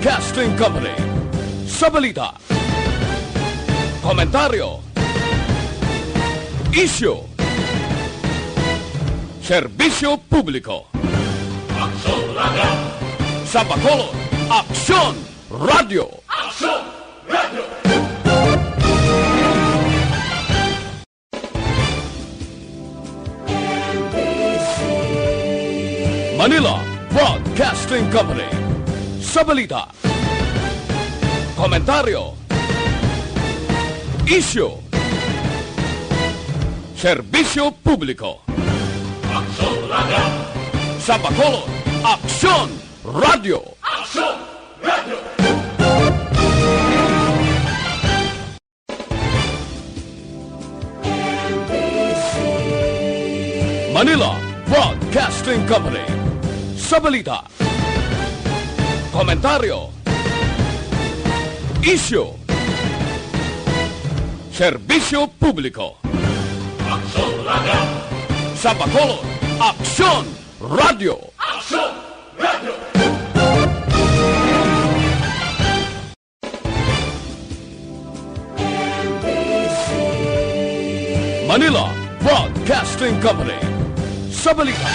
Broadcasting Company. Sa balita, komentaryo, isyu, serbisyo publiko. Aksyon Radio! Sa Bacolod, Aksyon Radio! Aksyon Radio! Manila Broadcasting Company. Sa balita, komentaryo, isyu, serbisyo publiko. Aksyon Radio! Sa Bacolod, Aksyon Radio! Aksyon Radio! Manila Broadcasting Company. Sa balita, komentaryo, isyu, serbisyo publiko. Aksyon Radio! Sa Bacolod, Aksyon Radio! Aksyon Radio! Manila Broadcasting Company. Sa balita,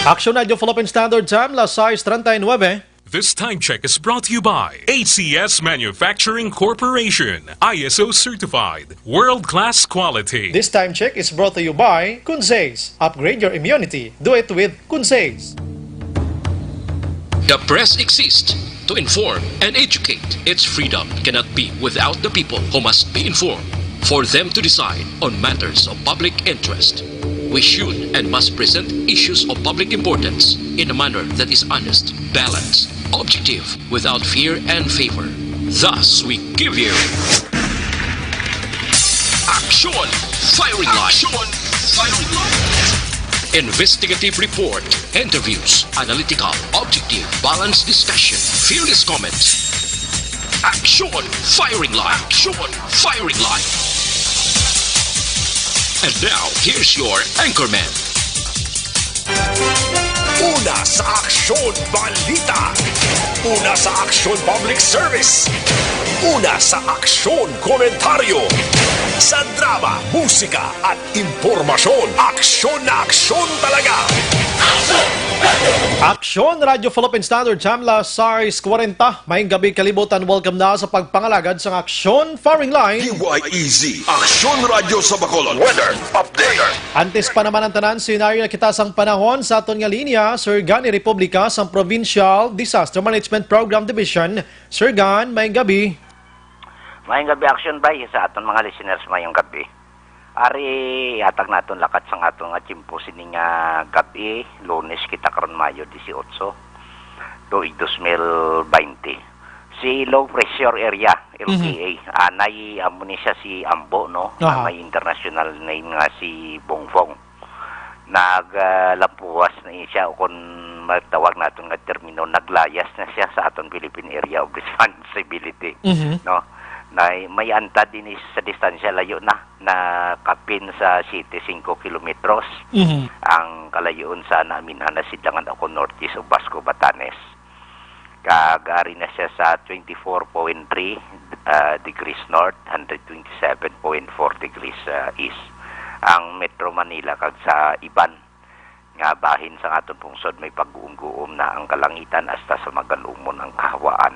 Aksyon Radio Philippine Standard Time, las 6:39. This time check is brought to you by ACS Manufacturing Corporation, ISO certified, world-class quality. This time check is brought to you by Kunsays. Upgrade your immunity. Do it with Kunsays. The press exists to inform and educate. Its freedom cannot be without the people who must be informed for them to decide on matters of public interest. We should and must present issues of public importance in a manner that is honest, balanced, objective, without fear and favor. Thus, we give you Action Firing Line. Action Firing Line. Investigative report, interviews, analytical, objective, balanced discussion, fearless comments. Action Firing Line. Action Firing Line. And now, here's your anchorman. Una sa Aksyon Balita. Una sa Aksyon Public Service. Una sa Aksyon Komentaryo. Sa drama, musika at impormasyon. Aksyon na aksyon talaga. Aksyon Radio Philippine Standard Time, las 6:40. Maying gabi kalibutan, welcome na sa pagpangalagad sa Aksyon Firing Line. DYEZ, Aksyon Radio sa Bacolod. Weather Update. Antes pa naman ang tanan, senaryo na kita sang panahon sa aton nga linya, Sir Gan ni Republika sang Provincial Disaster Management Program Division. Sir Gan, maying gabi. Mayong gabi, Aksyon Bay, sa aton mga listeners mayong gabi. Ari, atag naton lakat sang aton nga tiyempo sining gabi, Lunes kita karon Mayo 18, tuig 2020. Si low pressure area, LPA, anay amo ni siya si Ambo, no? May international name nga si Bongfong. Naglapuwas na siya kung matawag naton nga termino, naglayas na siya sa aton Philippine Area of Responsibility, no? Na may anta din sa distansya layo na kapin sa city 5 kilometros. Ang kalayoon sa namin na sidlangan ako northeast of Basco, Batanes. Kagari na siya sa 24.3 degrees north, 127.4 degrees east. Ang Metro Manila kag sa iban nga bahin sa aton pungsod may pag-uum-guum na ang kalangitan hasta sa magalumon ang kahawaan.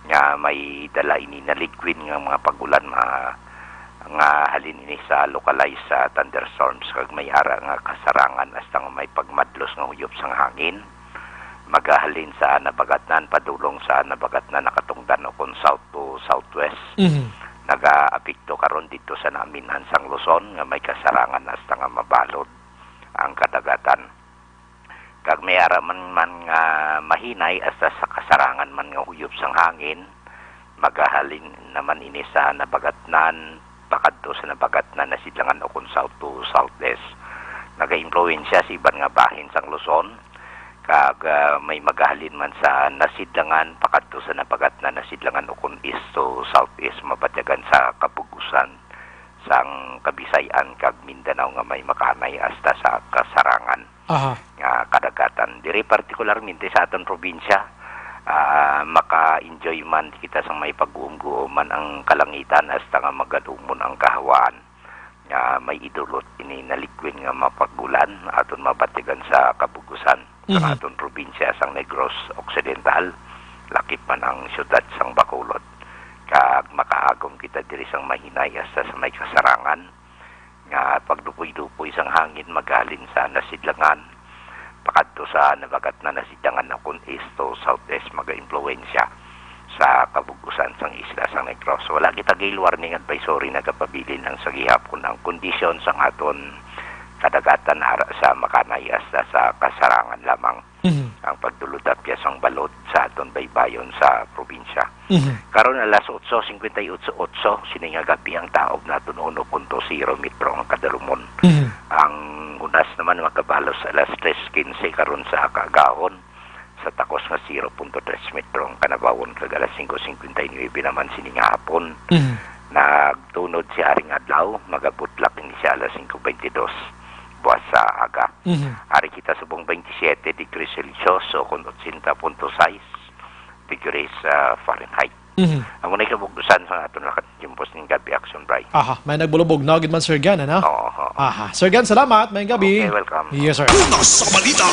Nga may dala ini na liquid nga mga pagulan nga halin ini sa localized sa thunderstorms kag may ara nga kasarangan hasta nga may pagmadlos nga huyop sang hangin. Magahalin sa nabagatnan padulong sa nabagatnan nakatungdan o kon south to southwest. Naga-apekto karon dito sa namin sang Luzon nga may kasarangan hasta nga mabalod ang kadagatan. Kag may araman man nga mahinay hasta sa kasarangan man nga huyop sang hangin, magahalin naman ini sa nabagatnan pakadto sa nabagatnan na sidlangan o kon south to southwest. Naga-impluwensya sa iban nga bahin sang Luzon. Kag may magahalin man sa nasidlangan pakadto sa nabagatnan na sidlangan o kon east to southeast, mabatigan sa kabugusan sang Kabisayan kag Mindanao nga may makanay hasta sa kasarangan nga kadagatan. Diri partikularmente sa aton probinsya maka-enjoy man kita sa may pag-uumguman ang kalangitan hasta nga magadumon ang kahawaan nga may idulot ini nalikwin nga mapagulan aton mabatigan sa kabugusan sa aton probinsya sang Negros Occidental lakip man ang syudad sang Bacolod kag makaagom kita diri sang mahinay hasta sa may kasarangan nga pagdupoy-dupoy sang hangin magalin sa nasidlangan pakadto sa nabagat na nasidlangan na kung east to southeast maga-impluensya sa kabugusan sang isla sang Negros. Wala kita gale warning advisory nagapabilin ang sagihapon ang kondisyon sang aton kadagatan ara sa Makanay hasta sa kasarangan lamang ang pagduludapya sang balod sa aton baybayon sa probinsya. Karon alas 8:58 sining nga gabi ang taob naton 1.0 metro ang kadalumon. Ang unas naman makabalos alas 3:15 karon sa kagahon sa takos nga 0.3 metro ang kanabawon kag alas 5:59 naman sining hapon. Nagtunod si Aring Adlaw magabutlak ni siya alas 5:22 buwas sa aga. Ari kita subong 27 degrees Celsius o 80.6 degrees Fahrenheit. Ang unay kabugusan sa aton nakatimpos ng gabi action bright. Aha, may nagbulubog na gid man Sir Gan, ano? Oo. Aha, Sir Gan, salamat. May gabi. Okay, welcome. Yes, sir. Una sa balita,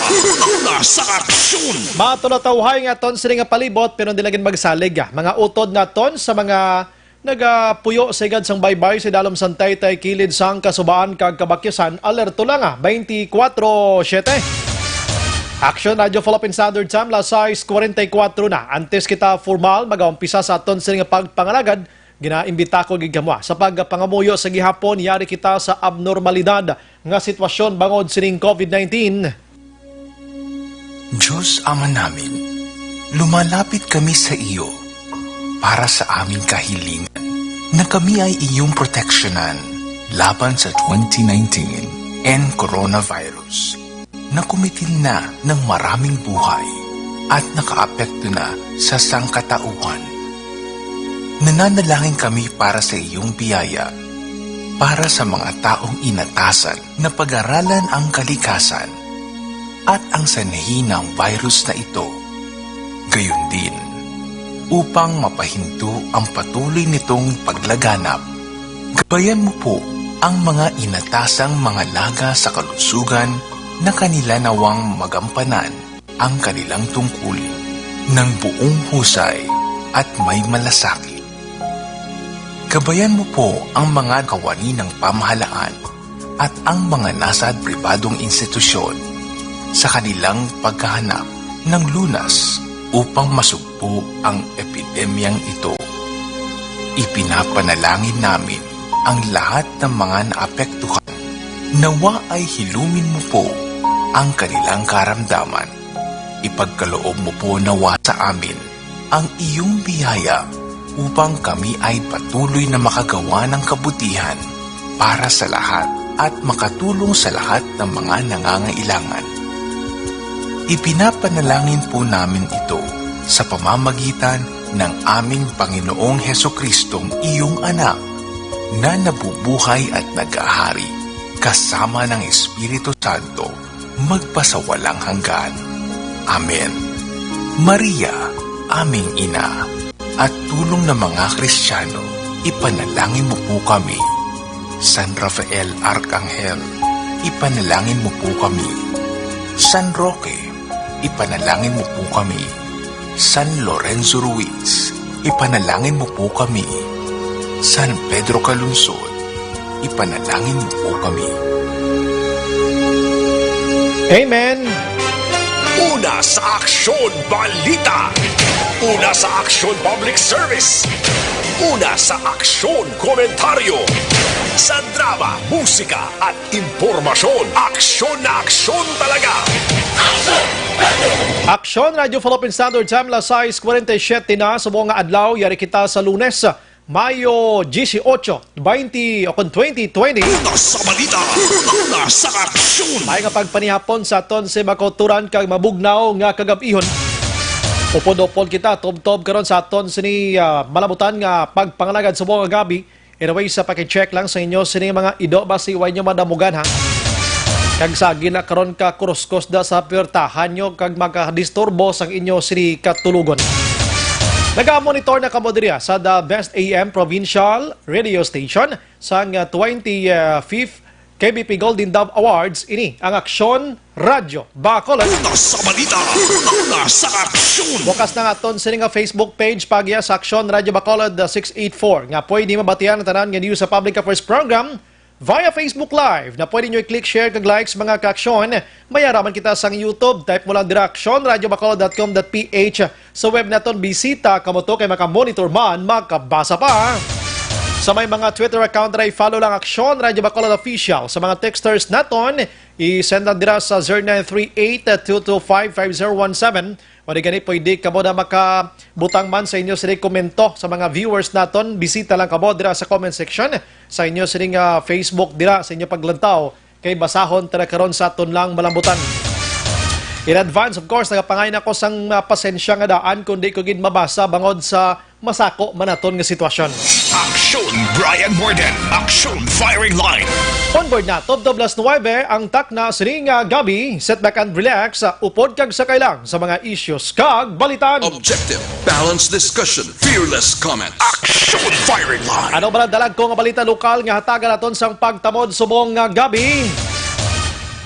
una sa aksyon. Matulataw-hay nga ton sila nga palibot pero hindi lagin magsalig. Mga utod na ton sa mga nagapuyo sa igad sang baybay sa dalom santay tay kilid sang kasubaan kag kabakyasan alerto lang 24/7. Action Radio Philippine Standard Time la 6:44 na. Antes kita formal magaumpisa sa aton sila nga pagpangalagad ginaimbita ko gid kamo sa pagpangamuyo sa gihapon yari kita sa abnormalidad nga sitwasyon bangod sining COVID-19. Diyos Ama namin, lumalapit kami sa iyo para sa aming kahilingan na kami ay iyong proteksyonan laban sa 2019 and coronavirus na kumitil na ng maraming buhay at nakaapekto na sa sangkatauhan. Nananalangin kami para sa iyong biyaya, para sa mga taong inatasan na pag-aralan ang kalikasan at ang sanhi ng virus na ito. Gayon din, upang mapahinto ang patuloy nitong paglaganap, gabayan mo po ang mga inatasang mga laga sa kalusugan na kanila nawang magampanan ang kanilang tungkulin ng buong husay at may malasakit. Gabayan mo po ang mga kawani ng pamahalaan at ang mga nasa pribadong institusyon sa kanilang paghahanap ng lunas upang masugpo ang epidemyang ito. Ipinapanalangin namin ang lahat ng mga naapektuhan. Nawa ay hilumin mo po ang kanilang karamdaman. Ipagkaloob mo po nawa sa amin ang iyong biyaya upang kami ay patuloy na makagawa ng kabutihan para sa lahat at makatulong sa lahat ng mga nangangailangan. Ipinapanalangin po namin ito sa pamamagitan ng aming Panginoong Hesukristong iyong anak na nabubuhay at nag-ahari kasama ng Espiritu Santo magpasawalang hanggan. Amen. Maria, aming ina at tulong ng mga Kristiyano, ipanalangin mo po kami. San Rafael Arcangel, ipanalangin mo po kami. San Roque, ipanalangin mo po kami. San Lorenzo Ruiz, ipanalangin mo po kami. San Pedro Calungsod, ipanalangin mo po kami. Amen. Una sa aksyon balita. Una sa aksyon public service. Una sa aksyon komentaryo. Sa drama, musika at impormasyon. Aksyon na aksyon talaga. Action Radio Philippine Standard Time la 6:47 na sa buong adlaw yari kita sa Lunes, Mayo 18, 2020. Una sa balita. Una sa aksyon. May nga pagpanihapon sa aton sa makulturan kag mabugnaw nga kagabihon. Upod-upod kita tob-tob karon sa aton sini malabutan nga pagpangalagad sa buong gabi. Anyway, sa paki-check lang sa inyo sini mga ido basi way nyo madamugan ha. Kag sagi na karon ka kuruskos da sa pirtahan nyo kag makadisturbo sang inyo sini katulugon. Naga-monitor na kamo diriya sa The Best AM Provincial Radio Station sang 25th KBP Golden Dove Awards. Ini ang Aksyon Radyo Bacolod. Una sa balita, una sa aksyon. Bukas na nga ton sa nga Facebook page pagya sa Aksyon Radyo Bacolod 684. Nga pwede mabatian ang tanan nga news sa Public Affairs Program via Facebook Live na pwede nyo i-click, share, kag-likes mga ka-aksyon. Mayaraman kita sa YouTube. Type mo lang direksyon radyobacolod.com.ph. Sa web naton bisita kamo to kay makamonitor man, makabasa pa. Sa may mga Twitter account na i-follow lang Aksyon Radyo Bacolod Official. Sa mga texters naton, i-send lang dira sa 0938-225-5017. O di gani pwede kamo na makabutang man sa inyo sila komento sa mga viewers naton. Bisita lang kamo dira sa comment section sa inyo sila Facebook dira sa inyo paglantaw. Kay basahon tara karon sa aton lang malambutan. In advance, of course, nagapangayon ako sang pasensya nga daan kundi ko gid mabasa bangod sa masako manaton nga sitwasyon. Aksyon Brian Morden, Aksyon Firing Line. Onboard na, Top 9 ang takna sining gabi, set back and relax, upod kag sakay lang sa mga issues kag balitan. Objective, balanced discussion, fearless comments. Aksyon Firing Line. Ano ba ang dalag ko nga balita lokal nga hatagan naton sang pagtamod subong nga gabi?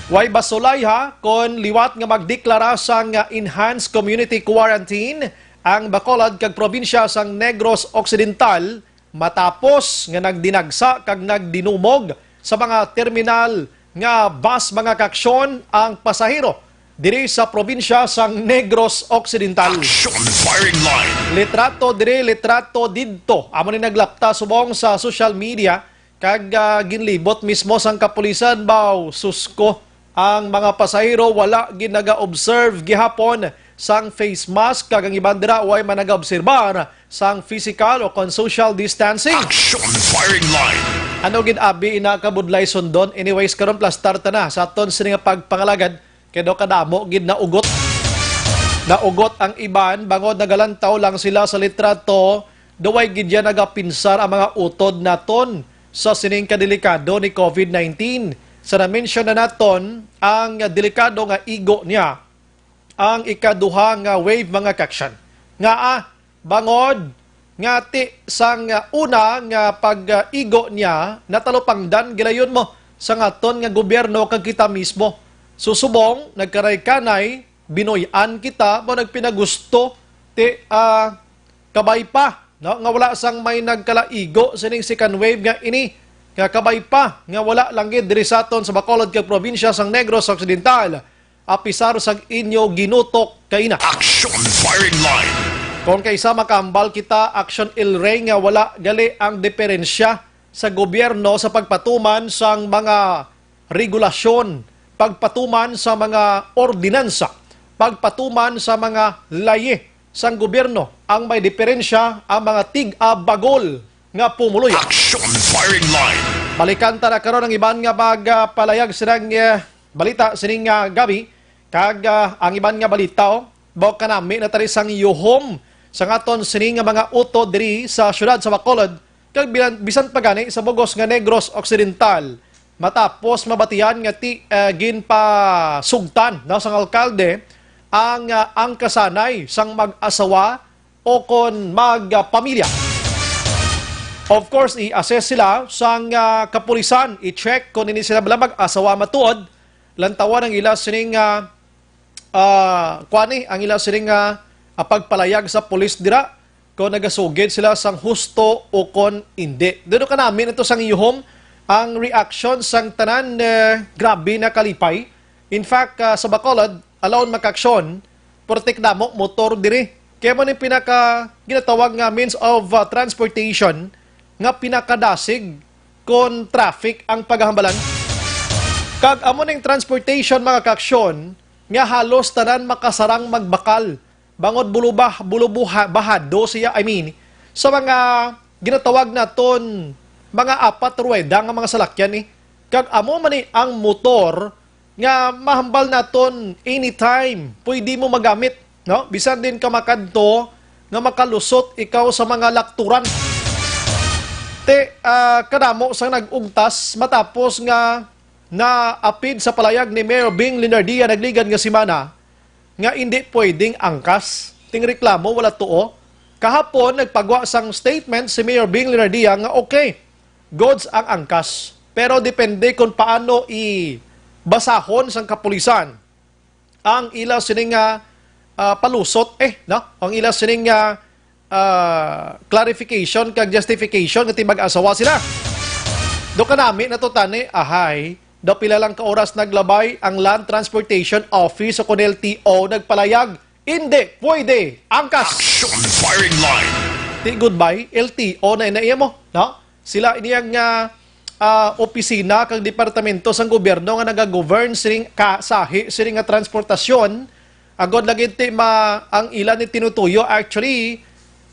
Way basulay ha, kon liwat nga magdeklara sang enhanced community quarantine ang Bacolod kag probinsya sang Negros Occidental matapos nga nagdinagsa kag nagdinumog sa mga terminal nga bus mga kaksyon ang pasahero diri sa probinsya sang Negros Occidental. Aksyon Firing Line. Litrato diri, litrato didto. Amo ni naglapta subong sa social media kag ginlibot mismo sang kapulisan baw susko. Ang mga pasahero wala ginaga-observe gihapon sang face mask kag ang iban dira way managa-obserbar sang physical o kon social distancing. Aksyon Firing Line. Ano gid abi ina kabudlay sundon? Anyways karon plus start na sa aton sini nga pagpangalagad kay do kadamo gid naugot. Naugot ang iban bangod nagalantaw lang sila sa litrato duway gid ya nagapinsar ang mga utod naton sa sining kadelikado ni COVID-19. Sa na-mention na naton ang delikado nga igo niya ang ikaduha nga wave mga kaksyan. Nga bangod nga ti sang una nga pag-igo niya natalupangdan gilayon mo sa ngaton nga gobyerno kag kita mismo. Susubong nagkaray-kanay binoy-an kita mo nagpinagusto ti kabay pa no nga wala sang may nagkalaigo sining second wave nga ini. Nga kabay pa, nga wala langgit diri sa aton sa Bacolod kag probinsya sang Negros Occidental. Apisar sang inyo ginutok kay na. Aksyon Firing Line. Kung kaysa makambal kita, Aksyon Ilray nga wala gali ang diferensya sa gobyerno sa pagpatuman sang mga regulasyon, pagpatuman sa mga ordinansa, pagpatuman sa mga laye sang gobyerno. Ang may diferensya ang mga tig-abagol nga pumuloy. Aksyon Firing Line. Malikanta na karon ang iban nga pagpalayag sinang balita sining gabi kag ang iban nga balita baw kanami na tari sang yuhom sa ngaton sining nga mga utod diri sa syudad sa Bacolod kag bisan pagani sa bugos nga Negros Occidental matapos mabatian nga ti ginpasugtan na sang alkalde ang kasanay sang mag-asawa o kon magpamilya. Of course, i-assess sila sang kapulisan, i-check kung hindi sila mag-asawa matuod, lantawan ang ila sining ang ila sining pagpalayag sa pulis dira kung nagasugid sila sang husto o kon hindi. Doon ka namin ito sang iyuhom ang reaction sang tanan grabe na kalipay. In fact, sa Bacolod, alone makaksyon, portek damo motor diri. Kaya mo yung ginatawag nga means of transportation nga pinakadasig kon traffic ang paghahambalan. Kag amo ning transportation mga kaksyon nga halos tanan makasarang magbakal. Bangod bahado siya, sa mga ginatawag naton mga apat rueda nga mga salakyan Kag amo man ang motor nga mahambal naton anytime. Pwede mo magamit, no? Bisan din ka makadto nga makalusot ikaw sa mga lakturan. Kadamo sang nagugtas matapos nga na apid sa palayag ni Mayor Bing Linardia nagligan nga simana nga hindi pwedeng angkas. Ting reklamo wala tuo. Kahapon nagpagwa sang statement si Mayor Bing Linardia nga okay, goods ang angkas. Pero depende kung paano basahon sang kapulisan ang ila sining palusot no? Ang ila sining clarification kag justification nga mag-asawa sila. Do kanami natutani ahay daw pila lang ka oras naglabay ang Land Transportation Office o kun LTO nagpalayag hindi pwede angkas. Action firing line. Ti goodbye LTO na inaiya mo, no? Sila iniyang opisina kag departamento sang gobyerno nga naga-govern sining kasahi sining nga transportasyon. Agod lagi ti ang ilan ni tinutuyo actually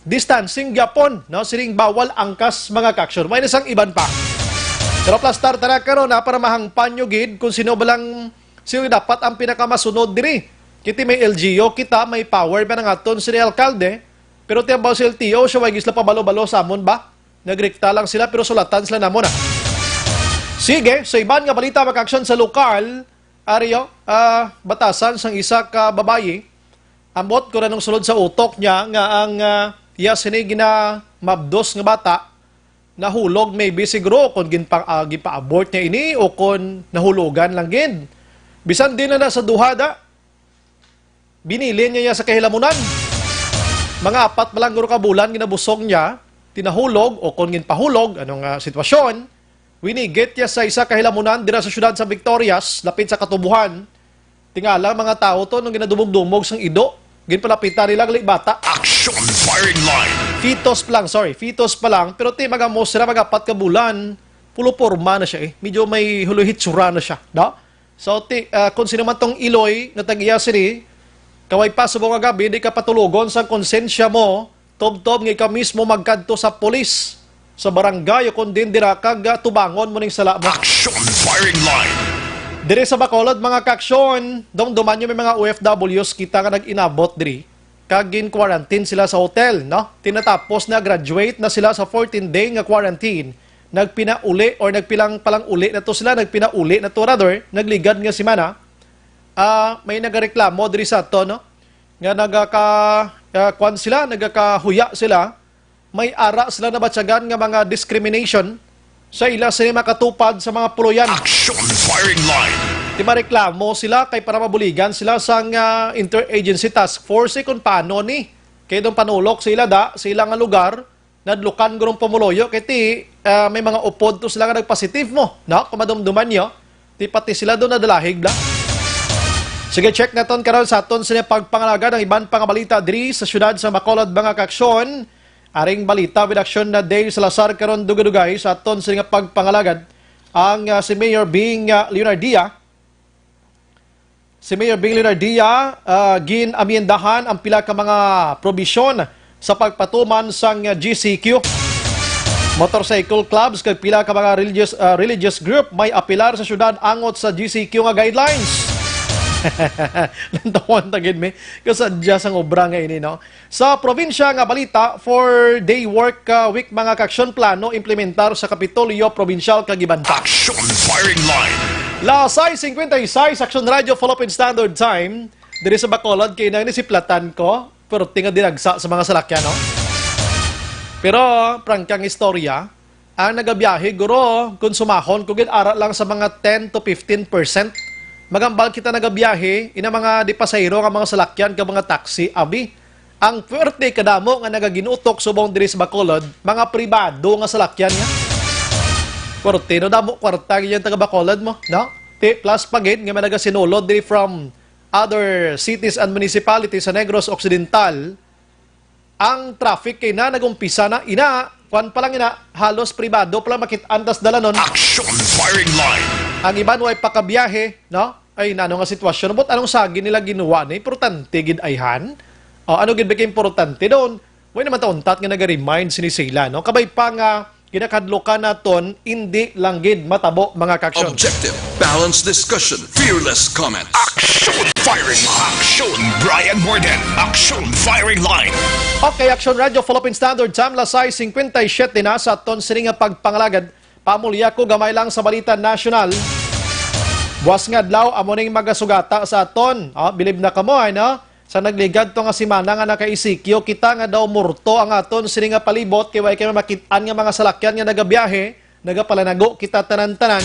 distancing gyapon, no? Sining bawal angkas mga kaksyon. May isang iban pa. Pero plus start na karon na para mahangpan nyo gid kung sino dapat ang pinakamasunod diri. Kiti may LGO, kita may power ba ng aton si alkalde, pero tiyabaw si LTO, siya may gisla pa balo-balo sa amon ba? Nagrikta lang sila pero sulatan sila na muna. Sige, sa iban nga balita makaksyon sa lokal, Aryo, batasan sang isa ka babayi, ambot ko na nung sulod sa utok niya nga ang sini mabdos nga bata, nahulog maybe siguro kung ginpa-abort niya ini o kung nahulugan lang gin. Bisan din na nasa duhada, binili niya sa kahilamunan. Mga 4 malang guro ka bulan ginabusog niya, tinahulog o kung ginpahulog, anong sitwasyon, winigit niya sa isa kahilamunan dira sa syudad sa Victorias, lapit sa Katubuhan. Tingala mga tao to nung ginadumog-dumog sang ido, ginpalapitan nilang bata. Action firing line. Fetus pa lang, pero magamos sila mga 4 ka bulan, pulo-porma na siya Medyo may huluhitsura na siya, no? So, kung sino man tong iloy na tag-iya sini, kaway pa subong nga gabi, di ka patulugon sa konsensya mo, tob-tob nga ka mismo magkadto sa polis, sa barangay, o kung din dira kag tubangon mo ning sala mo. Action firing line. Dire sa Bacolod, mga kaksyon, duman yung may mga OFWs kita nga nag-inabot diri, kag gin-quarantine sila sa hotel, no? Tinatapos na graduate na sila sa 14-day nga quarantine. Nagpinauli or nagpilang palang uli na to sila, nagpinauli na to rather, nagligad nga simana. May nagareklamo diri sa to, no? Nga nagakahuya sila, may ara sila na batyagan nga mga discrimination sa ila sila makatupad sa mga puluyan. Action firing line. Di mareklamo sila kay para mabuligan sila sa interagency task force kung paano ni. Kaya doon panulok sila sa ilang lugar, nadlukan gurong pamuloyo, kaya may mga upod to sila nga nagpositive mo. No? Kung madumduman nyo, di pati sila doon nadalahig bla. Sige, check na ton karon sa aton sa pagpangalaga ng iban pang balita diri sa syudad sa Bacolod, mga kaksyon. Aring balita with action na Dale Salazar karon dugay-dugay sa aton sa pagpangalagad ang si Mayor Bing Leonardia. Si Mayor Bing Leonardia ginamiendahan ang pila ka mga probisyon sa pagpatuman sang GCQ. Motorcycle clubs kag pila ka mga religious group may apilar sa syudad angot sa GCQ nga guidelines. Nantawan tagid mi kasadya sang obra nga ini, no? Sa probinsya nga balita, 4-day work week mga kaksyon plano implementar sa Kapitolyo Provincial Kagibanta. Action firing line. Lasay 56 Action Radio Philippine Standard Time diri sa Bacolod kay nang nisiplatan ko pero tinga dinagsa sa mga salakyan, no? Pero prangkang istorya ang nagabiyahe guro kung sumahon kung ara lang sa mga 10 to 15%. Magambal kita nagabiyahe, ina mga di pasayro nga mga salakyan ka mga taxi, abi. Ang puwerte kadamo nga nagaginutok subong diri sa Bacolod, mga pribado nga salakyan nga. Puwerte, no damo kwarta yung taga Bacolod mo, no? Plus pagid nga nagasinulod diri from other cities and municipalities sa Negros Occidental. Ang traffic kay na nagumpisa na kwan pa lang halos pribado pala makit-andas dala nun. Action firing line. Ang iban way pakabiyahe, no? Ay nano nga sitwasyon. But anong sagi nila ginawa ni? Importante gid ayhan. Ano gid ba importante doon? Way naman tauntat nga naga-remind sini sila, no? Kabay pa nga kinakadlokan naton hindi lang gid matabo mga kaksyon. Objective, balanced discussion, fearless comment. Action firing line. Action Brian Morden. Action firing line. Okay, Action Radio Philippine Standard Time, lasay 57 na sa aton sining nga pagpangalagad. Pamulya ko gamay lang sa balita nasyonal. Buwas nga adlaw amo ning magasugata sa aton. Bilib na kamo no? Sa nagligad to nga simana nga nakaisikyo kita nga daw murto ang aton sini nga palibot kay way kay makit-an nga mga salakyan nga nagabiyahe, nagapalanago kita tanan-tanan.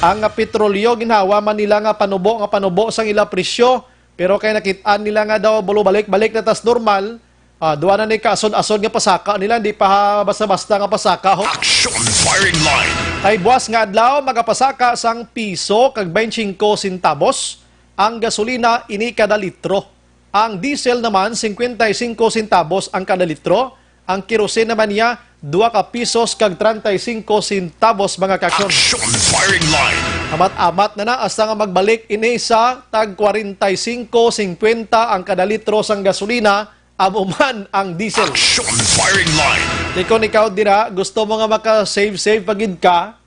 Ang petrolyo ginhawa man nila nga panubo sang ila presyo, pero kay nakit-an nila nga daw balik na tas normal. Duwa na ni kasod-asod nga pasaka nila, hindi pa basta-basta nga pasaka ho. Action firing line. Ay buwas nga adlaw magapasaka sang piso kag 25 centavos ang gasolina ini kada litro. Ang diesel naman 55 centavos ang kada litro. Ang kerosene naman niya 2 ka pisos kag 35 centavos mga kaksyon. Action firing line. Amat-amat na asa nga magbalik ini sa tag 45-50 ang kada litro sang gasolina. Amo man ang diesel. Action firing line. Kung ikaw dira, gusto mo nga maka-save pagid ka,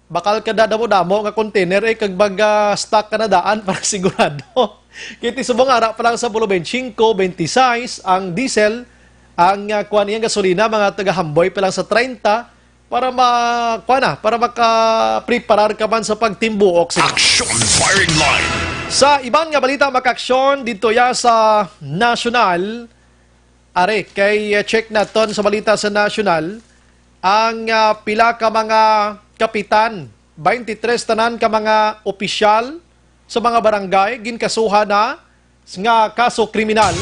bakal ka dadamo-damo nga container kag stock ka na daan para sigurado. Kiti subong ara pa lang sa 25, 26 ang diesel, ang kuan niyang gasolina mga taga-hamboy pa lang sa 30 para para maka-preparar ka man sa pagtimbuok. Action firing line. Sa ibang nga balita makaksyon dito ya sa National, kay check naton sa balita sa National, ang pila ka mga kapitan, 23 tanan ka mga opisyal sa mga barangay, ginkasuhan na nga kaso kriminal.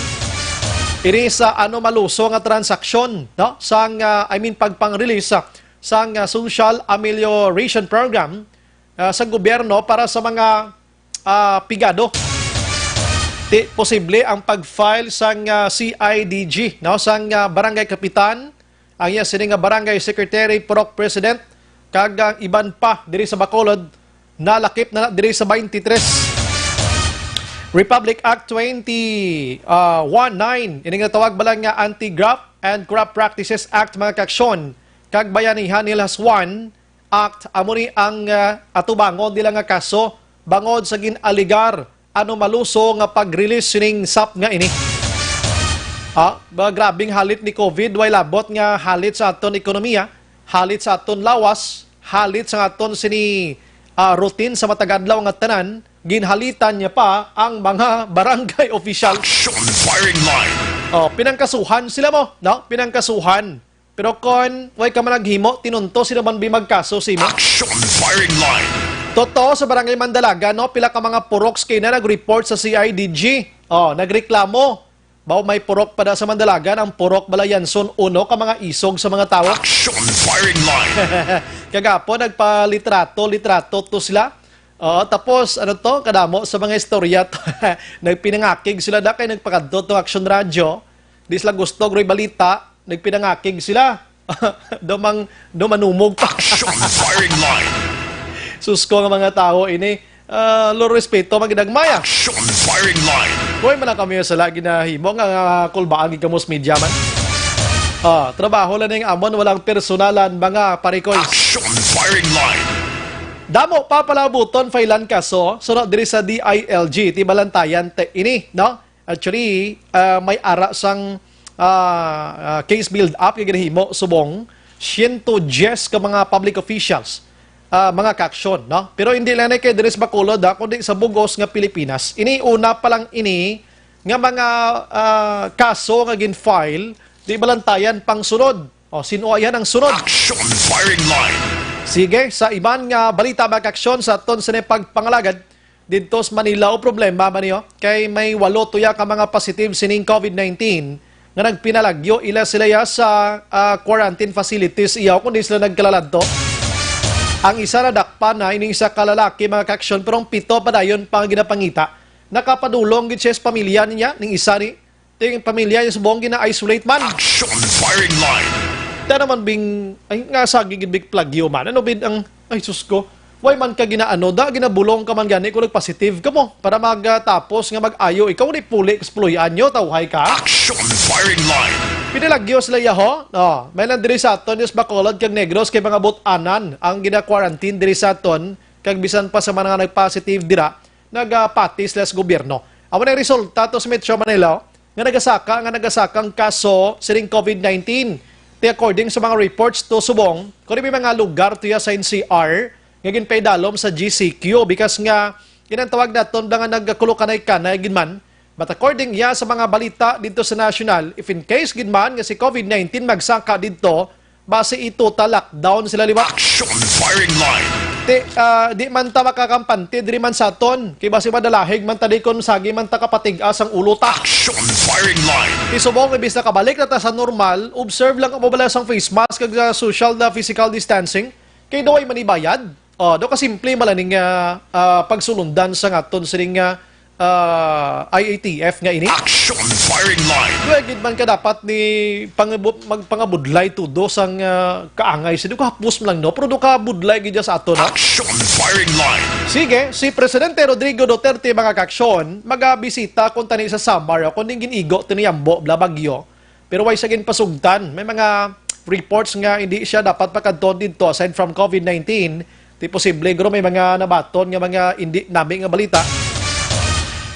Iri sa maluso nga transaksyon, no? Sang, pagpang-release sang Social Amelioration Program sa gobyerno para sa mga pigado. Posible ang pag-file sang CIDG, no? Sang barangay kapitan, ang sining barangay secretary, purok president, kag ang iban pa diri sa Bacolod, nalakip na diri sa 23. Republic Act 2019, ini nga tawag balang nga Anti-Graft and Corrupt Practices Act mga kaksyon, kag Bayanihan Nilhas 1 Act, amo ni ang atubangon nila nga kaso bangod sa ginaligar maluso nga pag-release sining SAP nga ini. Grabing halit ni COVID, way labot nga halit sa aton ekonomiya, halit sa aton lawas, halit sa aton sini routine sa matagadlaw nga tanan, ginhalitan niya pa ang mga barangay official. Action firing line. Pinangkasuhan sila mo, no? Pinangkasuhan. Pero kon way ka man naghimo, tinunto sila man bimagkaso simo. Action firing line. Totoo sa Barangay Mandalaga, no, pila ka mga puroks kay na nag-report sa CIDG. Nagreklamo. Baw may purok pa sa Mandalaga, ang purok Balayanson uno ka mga isog sa mga tao. Action firing line. Kagapo nagpa-litrato to sila. Tapos kadamo sa mga istorya nagpinangakig sila da kay nagpakadto to Action Radio. Di sila gusto groy balita, nagpinangakig sila. Dumanumog pa. Action firing line. Susko nga mga tao ini, lo respeto magidagmaya. Action firing line. Kuy man kami sa lagi na himo nga kulbaan gikamos media man. Trabaho lang ning amon walang personalan mga parikoy. Action firing line. Damo pa palabuton failan kaso sunod diri sa DILG ti Balantayan ini, no? Actually, may ara sang case build up kay ginahimo subong 110 ka mga public officials. Mga kaksyon, no? Pero hindi lang kay Dres Bacolod, kundi sa bugos nga Pilipinas. Ini una pa lang ini nga mga kaso nga gin-file di Balantayan pang sunod. Sinuayan ang sunod. Action firing line. Sige, sa iban nga balita mga kaksyon sa aton sa pagpangalagad dito sa Manila o problema man niyo kay may 8 tuya ka mga positive sining COVID-19 nga nagpinalagyo ila sila sa quarantine facilities iyaw kundi sila nagkalalad to. Ang isa na dakpa na ining isa kalalaki mga kaksyon pero ang 7 pa dayon pang ginapangita. Nakapadulong gid siya sa pamilya niya ning isa ni ting pamilya niya subong gina-isolate man. Action firing line. Ta naman bing ay nga sagi gid big plagyo man. Ano bid ang ay sus ko. Why man ka ginaano da ginabulong ka man gani kung nagpositive ka mo para magtapos nga mag-ayo ikaw ni puli exployan nyo tawhay ka. Action firing line. Pinalagyo sila yaho. May lang diri sa aton is Bacolod kag Negros kay mga but-anan ang gina-quarantine diri sa aton kag bisan pa sa mga nag-positive dira nagpati sila sa gobyerno. Amo na resulta to sa Metro Manila nga nagasakang kaso sining COVID-19. According sa mga reports to subong, kung may mga lugar to ya sa NCR nga ginpaidalom sa GCQ because nga ginantawag naton nga nagkulukanay ka na ginman. But according ya sa mga balita dito sa national, if in case ginman nga si COVID-19 magsangka dito, base ito lockdown sila liwa. Action firing line. Di man ta makakampante, di man sa aton. Kay base madalahig man ta di kon sagi man ta kapatigas ang ulo ta. Action firing line. Isubong ibis na kabalik na ta sa normal, observe lang ang mabala sang face mask kag social na physical distancing. Kay doay manibayad. Do ka simple malaning pagsulundan sa aton sining IATF nga ini. Action firing line. Duwagid man ka dapat ni magpangabudlay tudo sang kaangay. Sino ka hapos lang no? Pero do ka budlay gidya sa ato na. Action firing line. Sige, si Presidente Rodrigo Duterte mga kaksyon, magabisita kung tani sa Samar, kung ginigo, tiniyambo, blabagyo. Pero way sa pasugtan. May mga reports nga hindi siya dapat pakadton dito aside from COVID-19. Di posible, gro may mga nabaton nga mga hindi namin nga balita.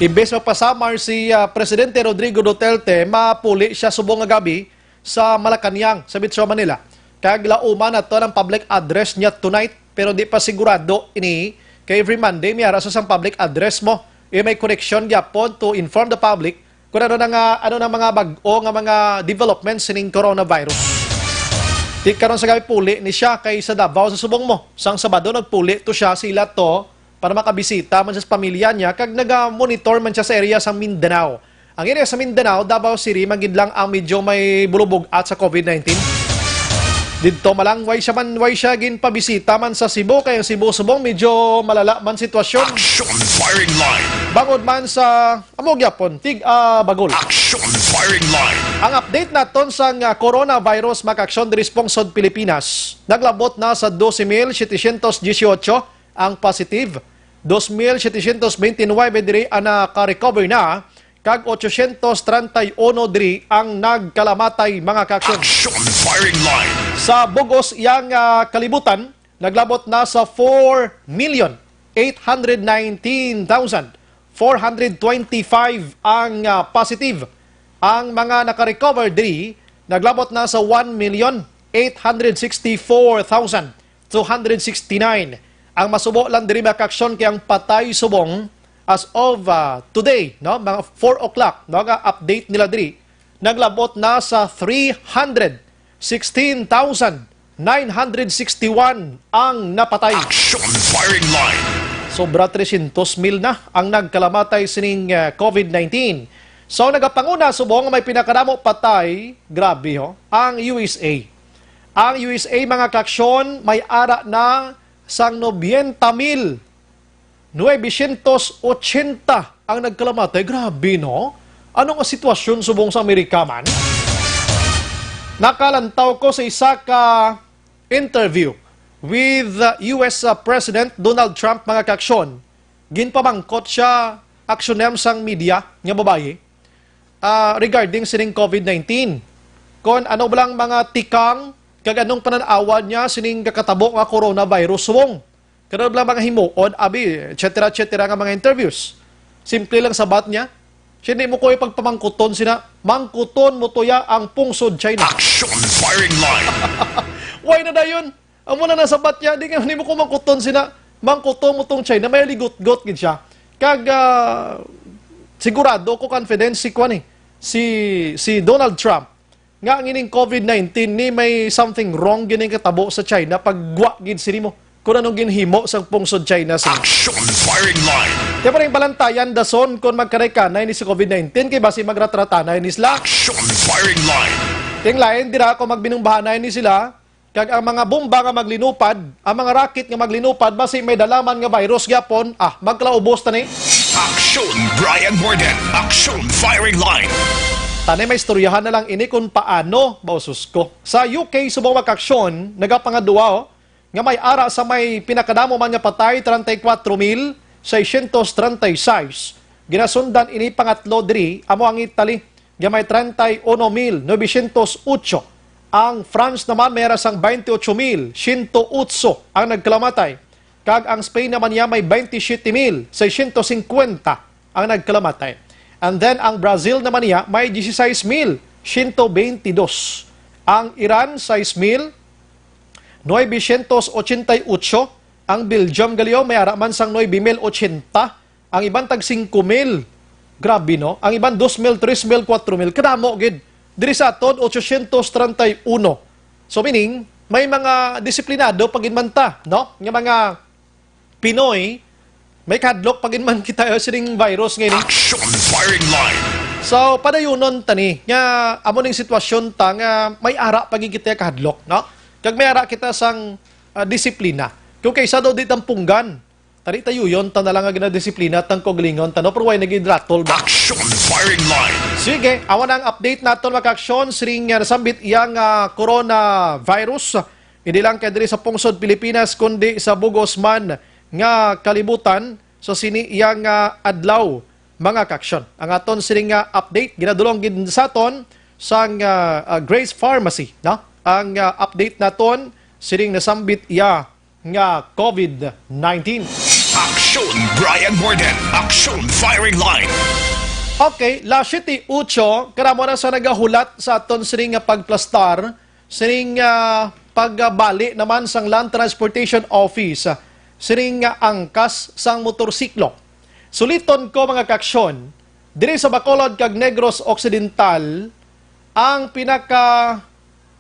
Imbes magpasamar si Presidente Rodrigo Duterte, mapuli siya subong nga gabi sa Malacanang, sa Metro Manila. Kag lauman na to ng public address niya tonight, pero di pa sigurado ini kay every Monday may araw sa public address mo. May connection gyapon to inform the public kung ano na mga bag-o nga mga developments sining coronavirus. Di karon sa gabi puli ni siya kay sa Davao sa subong mo. Sang Sabado nagpuli to siya sila to para makabisita man siya sa pamilya niya kag naga-monitor man siya sa area sa Mindanao. Ang area sa Mindanao, Davao City, magid lang ang medyo may bulubog at sa COVID-19. Dito malang way siya ginpabisita man sa Cebu kay Cebu subong medyo malala man sitwasyon. Action firing line. Bangod man sa amog yapon bagol. Action firing line. Ang update naton sa coronavirus makaksyon diri sa Pilipinas, naglabot na sa 12,718 ang positive. 2,729 diri ang naka-recover na, kag 831 diri ang nagkalamatay mga kaksyon. Action firing line. Sa Bugos iyang kalibutan, naglabot na sa 4,819,425 ang positive. Ang mga naka-recover diri, naglabot na sa 1,864,269. Ang masubo lang diri makaksyon kay ang patay subong as of today, no, mga 4 o'clock, no, update nila diri, naglabot na sa 316,961 ang napatay. Action firing line. Sobra 300,000 na ang nagkalamatay sining COVID-19. So nagapanguna subong may pinakaramo patay, grabe ho, ang USA. Ang USA mga kaksyon may ara na sang 90,980 ang nagkalamatay. Grabe, no? Anong sitwasyon subong sa Amerika man? Nakalantaw ko sa isa ka interview with US President Donald Trump, mga kaksyon. Ginpamangkot siya aksyonem sang media nga babae regarding sining COVID-19. Kung ano lang mga tikang kag anong pananawan niya sining kakatabo nga coronavirus wong. Kano lang mga himuon, abi, etc. nga mga interviews. Simple lang sabat niya. Siya hindi mo ko ipagpamangkuton sina, mangkuton mo tuya ang pungsod China. Action firing line. Why na yun? Ang muna na sabat niya, hindi mo ko mangkuton sina, mangkuton mo tong China, may ligot-got gid siya. Kag sigurado ko confidence si Donald Trump nga ang ining COVID-19 ni may something wrong gining katabo sa China pagwa gid sini mo kung anong ginhimo sa pungsod China sa Action firing line. kaya pa rin balantayan dason kung magkaray-kanay ni si COVID-19 kay basi magratratanay ni sila. Action firing line. Ting lain dira ko magbinungbahanay ni sila kag ang mga bomba nga maglinupad, ang mga rocket nga maglinupad basi may dalaman nga virus gyapon, magklaubos ta ni. Action Brian Borden. Action firing line. Tanay may istoryahan na lang ini kung paano, bausus ko. Sa UK, subong makaksyon, nagapangadua, nga may ara sa may pinakadamo man nga patay, 34,636. Ginasundan ini pangatlo diri, amo ang Italy, nga may 31,908. Ang France naman may sang 28,108 ang nagkalamatay. Kag ang Spain naman niya may 27,650 ang nagkalamatay. And then, ang Brazil naman niya, may 16,122. Ang Iran, 6,988. Ang Belgium galiyo may ara man sang 9,080, ang iban tag 5,000. Grabe no. Ang iban 2,000, 3,000, 4,000 kadamo gid. Diri sa aton 831. So meaning may mga disiplinado paginmanta, no? Nga mga Pinoy may kadlok paginman kita sining virus ngayon. Action firing line. So padayunon tani nga amo ning sitwasyon ta nga may ara pagigita kahadlok, no? Kag may ara kita sang disiplina. Kung kaysa daw di tampunggan, tari tayo yun, ta na lang nga ginadisiplina, tang koglingon, tano, pero why nagidratol ba? Action firing line. Sige, awan ang update natin mga-aksyon, siring nasambit iyang coronavirus. Hindi lang kaya diri sa pungsod Pilipinas, kundi sa Bugos man nga kalibutan, so sini iyang adlaw, mga kaksyon. Ang aton siring update, ginadulong gid sa aton sang Grace Pharmacy, no? Ang update naton, siring nasambit iya nga COVID-19. Action Brian Borden. Action firing line. Okay, la 7-8, karamo na sa nagahulat sa aton siring pagplastar, siring pagbali naman sang Land Transportation Office, siring angkas sang motorsiklo. Suliton ko mga kaksyon, diri sa Bacolod kag Negros Occidental, ang pinaka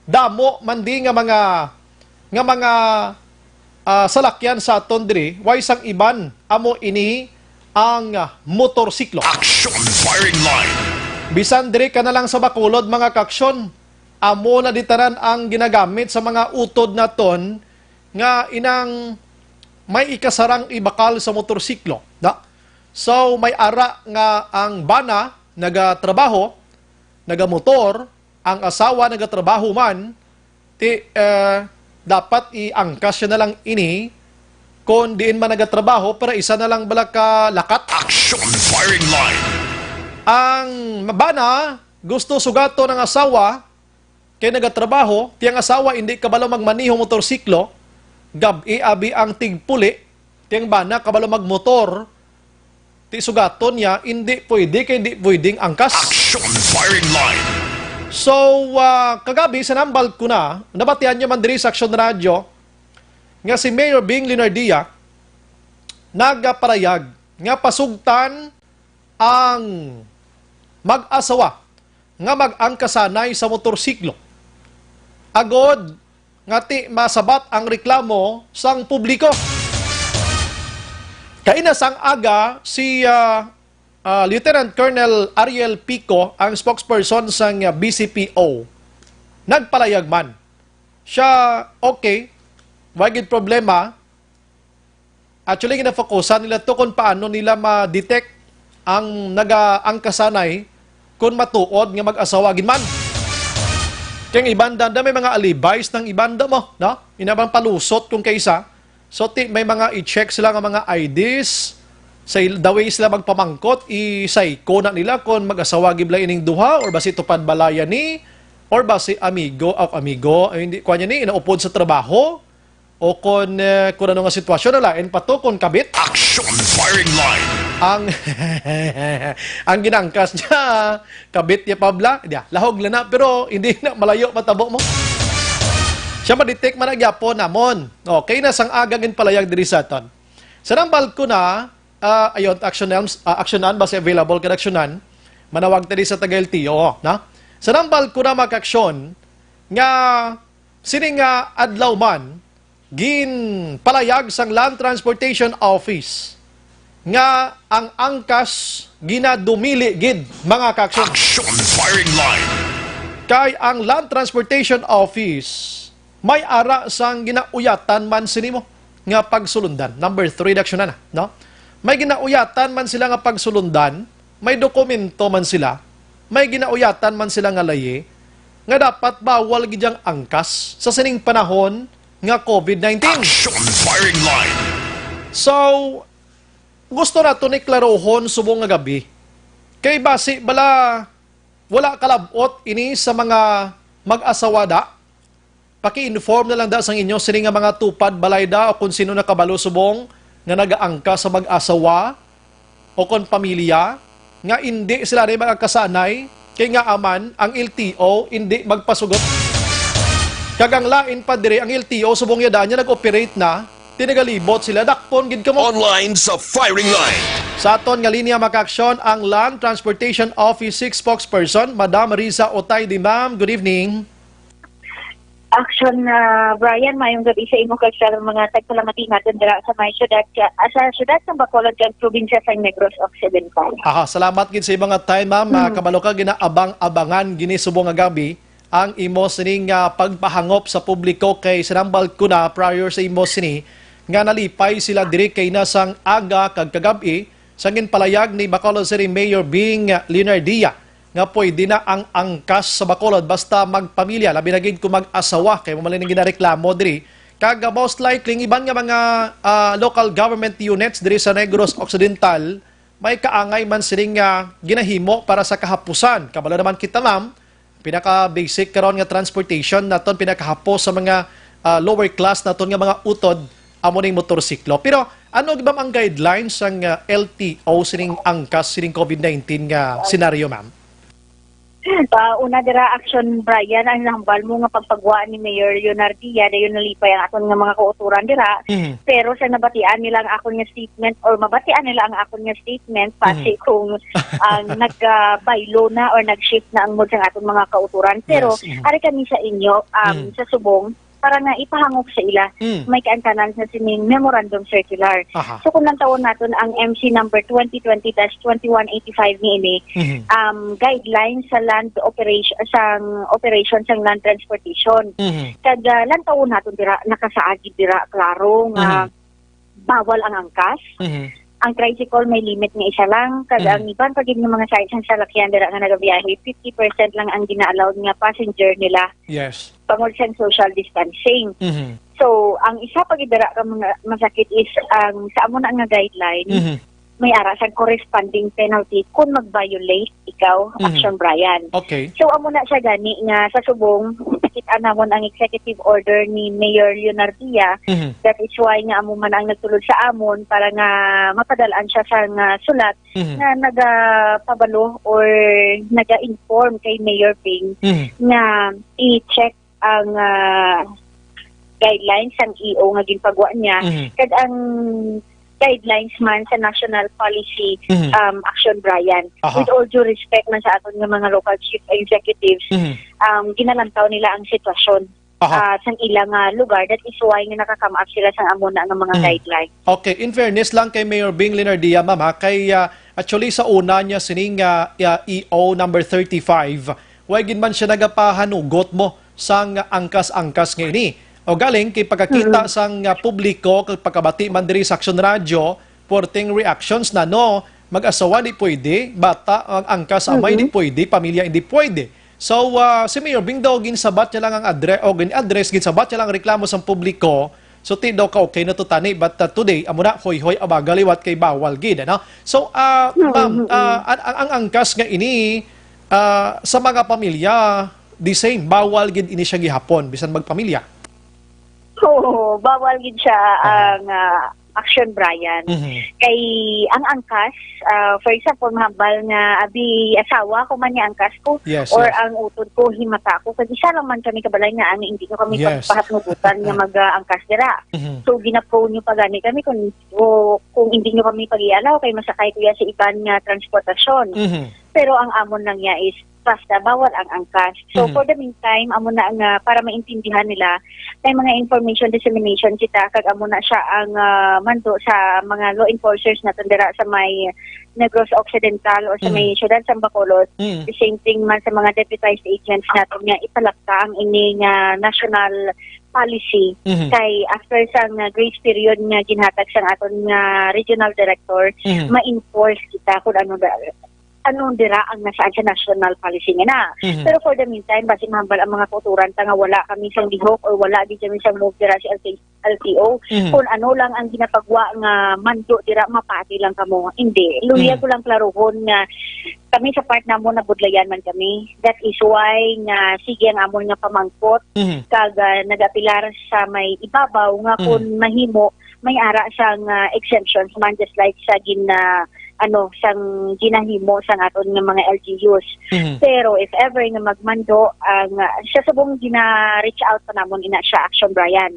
damo mandi nga mga salakyan sa aton diri, way sang iban amo ini ang motorsiklo. Action firing line. Bisan diri ka na lang sa Bacolod mga kaksyon, amo na ditaran ang ginagamit sa mga utod naton nga inang may ikasarang ibakal sa motorsiklo. Da? So may ara nga ang bana nagatrabaho, nagamotor, ang asawa nagatrabaho man, dapat iangkas siya na lang ini kung diin man nagatrabaho para isa na lang bala ka lakat. Action firing line. Ang bana gusto sugato ng asawa kay nagatrabaho, tiyang asawa hindi kabalo magmaniho motorsiklo, gabi abi ang tigpuli, tiyang bana kabalo magmotor, ti sugato niya, hindi pwede kay hindi pwedeng angkas. Action firing line. So, kagabi, sa nambal ko na, nabatihan niyo man diri sa Action Radio, nga si Mayor Bing Linardia, nagaparayag, nga pasugtan ang mag-asawa, nga mag-angkasanay sa motorsiklo. Agod, nga ti masabat ang reklamo sang publiko. Kainasang aga, si Lieutenant Colonel Ariel Pico, ang spokesperson sang BCPO, nagpalayag man. Siya, okay, wagid problema. Actually, ginafokusan nila to kung paano nila ma-detect ang nag-angkasanay kung matuod nga mag-asawa man. Kaya ibanda na may mga alibis ng ibanda mo, no? Inabang palusot kung kaysa. So, may mga i-check sila ng mga IDs, sa the way sila magpamangkot, i-psycho na nila kung mag-asawa gibla ining duha, or ba si tupad balaya ni, or ba si amigo, hindi, kanya ni, inaupod sa trabaho, o kung ano nga sitwasyon na lain pa to, kung kabit. Action firing line. Ang ginangkas niya, kabit niya pabla, lahog na, pero hindi na, malayo matabo mo. Siya ma-detect man agyapo namon. Okay na sang agagin palayag diri sa aton. Sa nambal ko na, ayon, actionan, base available ka actionan, manawag tadi sa taga-LTO, na? Sa nambal ko na mag-aksyon, nga sining adlaw man, gin palayag sang Land Transportation Office, nga ang angkas ginadumili gid mga kaksyon. Action firing line. Kay ang Land Transportation Office, may ara sang ginauyatan man sinimo nga pagsulundan. Number 3 aksyonan na, no? May ginauyatan man sila nga pagsulundan, may dokumento man sila, may ginauyatan man sila nga layi, nga dapat bawal gidyang angkas sa sining panahon nga COVID-19. Action firing line. So, gusto na ito ni klarohon subong nga gabi. Kay basi bala, wala kalabot ini sa mga mag-asawa da. Paki-inform na lang da sang inyo sining nga mga tupad balay da o kung sino nakabalo subong nga nagaangka sa mag-asawa o kung pamilya, nga hindi sila rin magkasanay, kay nga aman, ang LTO hindi magpasugot. Kagang lain pa dire, ang LTO, subong yadaan niya, nag-operate na, tinagalibot sila dakpon gid kamo. Online sa firing line. Sa aton nga linya makaaksyon ang Land Transportation Office 6 spokesperson, Madam Riza Otaydi. Ma'am, good evening. Action Brian, mayong gabi sa imo kag sa mga tagpalamati natin dira sa may syudad sa syudad sa Bacolod kag probinsya sa Negros Occidental. Aha, salamat gid sa ibang time, ma'am. Kabalo ka ginaabang-abangan gini subong nga gabi ang imo sining pagpahangop sa publiko kay sinambal ko na prior sa imo sini nga nalipay sila diri kay nasang aga kag kagabi sa ginpalayag ni Bacolod City Mayor Bing Leonardia nga pwede na ang angkas sa Bacolod basta magpamilya, labi na gid kung mag-asawa kay mamalin ang ginareklamo diri. Kag most likely iban nga mga local government units diri sa Negros Occidental may kaangay man sining ginahimo para sa kahapusan. Kabalo naman kita, ma'am, pinaka-basic karon nga transportation naton pinakahapos sa mga lower class naton nga mga utod amo ning motorsiklo. Pero ano gibam ang guidelines sang LTO sining angkas sining COVID-19 nga senaryo, ma'am? Una dira action Brian ang nahambal mo nga pagpagwa ni Mayor Leonardia dayon nalipay ang aton nga mga kauturan dira. Pero sa nabatian nila ang akon nga statement or mabatian nila ang akon nga statement pasi kung nagbaylo na or nag-shift na ang mood sa aton mga kauturan. Pero ari kami sa inyo sa subong para nga ipahangop sa ila may kaantanan sa sining memorandum circular. So kung nantawon naton ang MC number 2020-2185 niini guidelines sa land operation sang land transportation. Kag lantawon naton dira nakasaagi dira klaro nga bawal ang angkas. Ang tricycle may limit nga isa lang kag ang iban pag yung mga size sang salakyan dira nga nagabiyahe 50% lang ang gina-allowed nga passenger nila. Yes. Pangod sa social distancing. So, ang isa pag dira ka mga masakit is sa amo na nga guideline may ara sa corresponding penalty kung mag-violate ikaw, Action Brian. Okay. So, amo na siya gani nga sa subong kita namon ang executive order ni Mayor Leonardia. That is why nga amo man ang nagtulod sa amon para nga mapadalaan siya sa sulat na nagapabalo or naga-inform kay Mayor Bing nga i-check ang guidelines ang EO nga ginpagwa niya. Kag ang guidelines man sa national policy Action Brian. With all due respect man sa aton nga mga local chief executives, ginalantaw nila ang sitwasyon sa ilang lugar. That is why nga nakakam up sila sa amuna nga mga guidelines. Okay, in fairness lang kay Mayor Bing Leonardia, ma'am, kay actually sa una niya sining EO number 35, why gid man siya nagapahanugot mo sang angkas-angkas nga ini. O galing kay pagkakita sang publiko kag pagkabati man diri sa Action Radio, porting reactions na no, mag-asawa di pwede, bata ang angkas amay di pwede, pamilya hindi pwede. So si Mayor Bing daw ginsabat niya lang ang address ginsabat niya lang ang reklamo sa publiko. So ti daw ka okay na to tani, but today amo na hoy abagaliwat kay bawal gid, no? So ma'am, ang angkas nga ini sa mga pamilya the same, bawal gid ini siya gihapon bisan magpamilya. Oo, bawal gid siya ang Action Brian. Kay ang angkas, for example, mahambal nga abi asawa ko man niya angkas ko or ang utod ko himata ko. Kasi isa lang man kami kabalay nga ani hindi ko kami pagpahatnubutan nga mag-angkas dira. So ginapo nyo pa gani kami kung hindi nyo kami pag-ialaw kay masakay kuya sa iban nga transportasyon. Pero ang amon lang niya is basta bawal ang angkas. So for the meantime, amo na nga para maintindihan nila, may mga information dissemination kita kag amo na siya ang mando sa mga law enforcers na tundera sa may Negros Occidental o sa may syudad sa Bacolod. The same thing man sa mga deputized agents natin nga ipalakta ang ini nga national policy kay after sang grace period nga ginhatag sang aton nga regional director, ma-enforce kita kung anong dira ang nasaan sa national policy nga na. Pero for the meantime, basi mahambal ang mga kauturan nga wala kami sang lihok or wala di kami sang move dira si LTO. Kung ano lang ang ginapagwa nga mando dira, mapati lang kamo. Hindi. Luya ko lang klarohon nga kami sa part namo na budlayan man kami. That is why nga sige ang amon nga pamangkot kag nagapilar sa may ibabaw nga kung mahimo may ara sang exemptions man just like sa sang ginahimo sa aton nga mga LGUs. Pero if ever nga magmando ang siya subong gina-reach out pa namon ina siya Action Brian.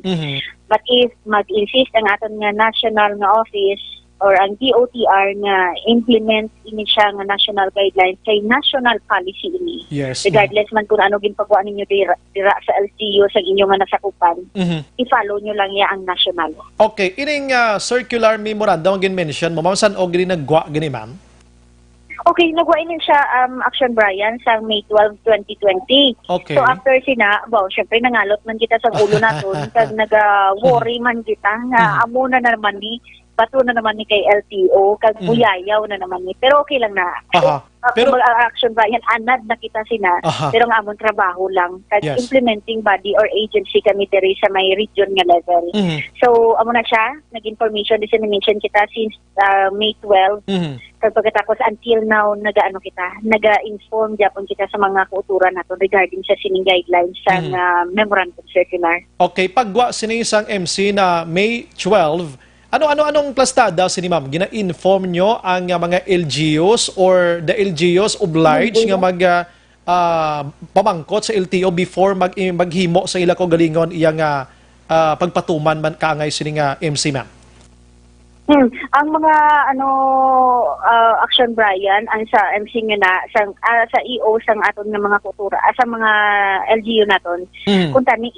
But if mag-insist ang aton nga national nga office or ang DOTR nga implement ini siya nga national guidelines kay national policy ini. Yes. Regardless man kung ano ginpagawa ninyo dira sa LGU sa inyo nga nasakupan, i-follow nyo lang ya ang national. Okay, ining circular memorandum gin mention mo ma'am san og gini nagwa gini ma'am? Okay, nagwain siya Action Brian sa May 12, 2020. Okay. So after syempre nangalot man kita sa ulo naton kag naga-worry man kita nga amo na naman ni bato na naman ni kay LTO kag buyayaw na naman ni pero okay lang na. Pero Action Brian anad na kita sina pero nga amon trabaho lang kag implementing body or agency kami diri sa may region nga level. So amo na siya nag-information dissemination kita since May 12. Kag pagkatapos until now naga-inform gyapon kita sa mga kauturan nato regarding sa sining guidelines sa memorandum circular. Okay, pagwa sini isang MC na May 12 anong plastada sini ma'am? Gina-inform nyo ang mga LGUs or the LGUs obliged nga pamangkot sa LTO before maghimo sa ila ko galingon iyang pagpatuman man kaangay sini nga MC ma'am? Ang mga Action Brian ang sa MC nga na sa EO sang aton nga mga kultura sa mga LGU naton kung tani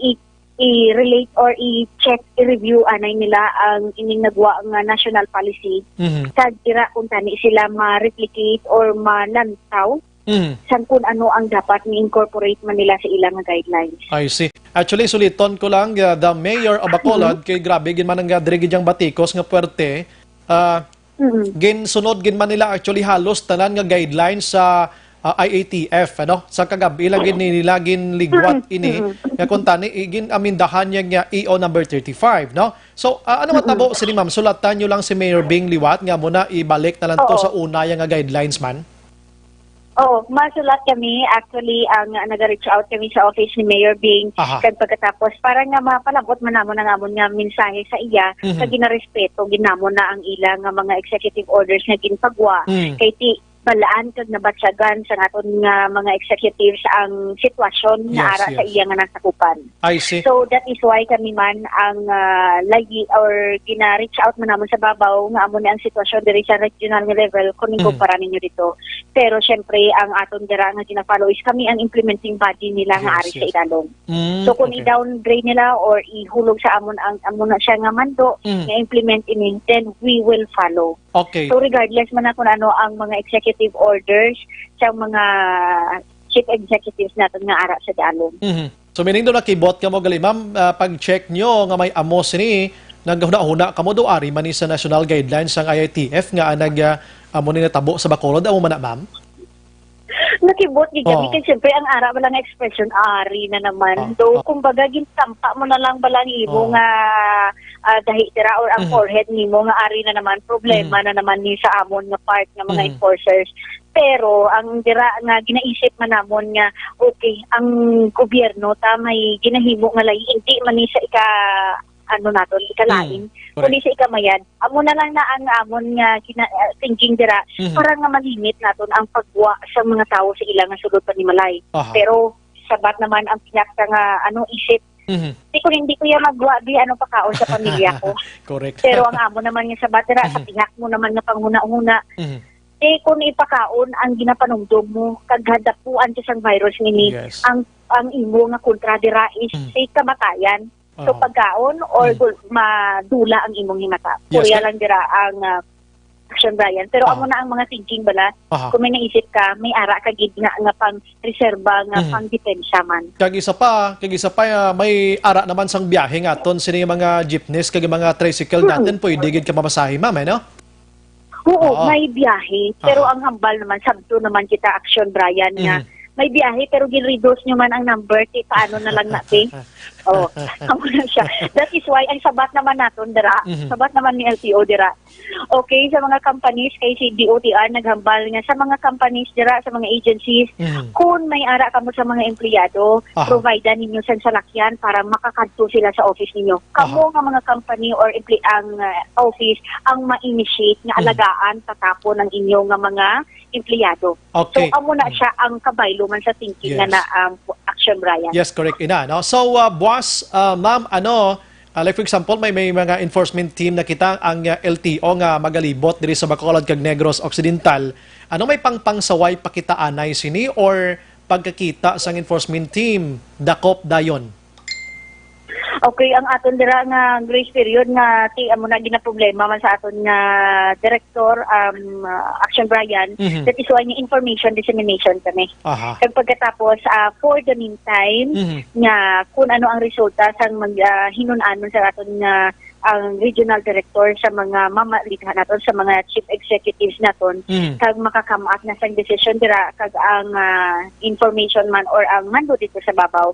i-relate or i-check, i-review anay nila ang ining nagwa nga national policy. Kag dira kung tani sila ma-replicate or malantaw san kung ano ang dapat ni-incorporate man nila sa ilang guidelines. I see. Actually, suliton ko lang, the mayor of Bacolod, kay grabe, gin man ang dirigidyang batikos nga puwerte, gin sunod gin man nila actually halos tanan nga guidelines sa IATF sa kagabi lang nila ginligwat ini nga kung tani igin amindahan nga EO number 35 so ano matabo sini ma'am sulatan nyo lang si Mayor Bing Liwat nga muna ibalik na lang to sa una nga guidelines man. Masulat kami actually ang nag-reach out kami sa office ni Mayor Bing kag pagkatapos para nga mapalabot man namon ang amon nga mensahe sa iya kag ginarespeto ginamon na ang ilang nga mga executive orders nga ginpagwa kay balaan kag nabatsagan sa aton nga mga executives ang sitwasyon nga ara sa iya nga nasakupan. I see. So that is why kami man ang lagi or gina-reach out man namon sa babaw nga amo ni ang sitwasyon diri sa regional nga level kung kumpara ninyo dito. Pero syempre ang aton dira nga gina-follow is kami ang implementing body nila nga ari sa ilalong. So kung i-downgrade nila or ihulog sa amon ang amon na siya nga mando nga implement ini, then we will follow. Okay. So regardless man na kung ano ang mga executive orders sa mga chief executives natin nga ara sa dalong. So meaning do nakibot ka mo gali ma'am pag-check nyo nga may amos ni naghuna-huna kamo do ari man sa national guidelines sang IATF nga amo ni natabo sa Bacolod amo man na ma'am? Nakibot ni kami kasi siyempre ang ara ba lang expression ari na naman. Do kumbaga gintampa mo na lang balang imo nga dahi tira or ang forehead nimo nga ari na naman problema na naman ni sa amon nga part nga mga enforcers. Pero ang dira nga ginaisip man namon nga okay ang gobyerno ta may ginahimo nga lay hindi man ni sa naton ikalain kundi sa ikamayan amo na lang na ang amon nga thinking dira para nga malimit naton ang pagwa sa mga tao sa ilang nga sulod panimalay. Pero sabat naman ang pinaka nga isip hindi ko ya magwa di pakaon sa pamilya ko. Correct. Pero ang amo naman nga sabat dira sa pihak mo naman nga panghuna-huna kung ipakaon ang ginapanumdum mo kag hadapuan sa virus nini ang imo nga kontra dira is kamatayan. So pagkaon or madula ang imong himata. Kuya lang dira ang Action Brian. Pero amo na ang mga thinking bala. Kung may naisip ka, may ara ka gid nga pang reserba nga pang depensa man. Kag isa pa may ara naman sang biyahe ngaton sini mga jeepneys kag mga tricycle natin pwede gid ka mamasahe ma'am no? Oo, may biyahe. Pero ang hambal naman sabto naman kita Action Brian nga may biyahe pero gin-reduce nyo man ang number, paano na lang natin? Oh, amo na siya. That is why ang sabat naman naton dira, sabat naman ni LTO dira. Okay, sa mga companies kay si DOTR naghambal nga sa mga companies dira, sa mga agencies, kung may ara kamo sa mga empleyado, provide ninyo sa salakyan para makakadto sila sa office ninyo. Kamo nga mga company or ang office ang ma-initiate nga alagaan tatapon ng inyong nga mga empleyado. Okay. So amo na siya ang kabaylo man sa thinking nga na action, Brian. Yes, correct ina, no? So boss, ma'am, like for example, may mga enforcement team na kita ang LTO nga magalibot diri sa Bacolod kag Negros Occidental. Ano may pangpangsaway pakitaanay sini or pagkakita sang enforcement team dakop dayon? Okay, ang aton dira nga grace period nga amo na gina problema man sa aton nga director Action Brian, that is why nga information dissemination kami. Kag pagkatapos for the meantime nga kung ano ang resulta sang hinunan sa aton nga ang regional director sa mga mamalithan naton sa mga chief executives naton kag makakam up na sang decision dira kag ang information man or ang mando dito sa babaw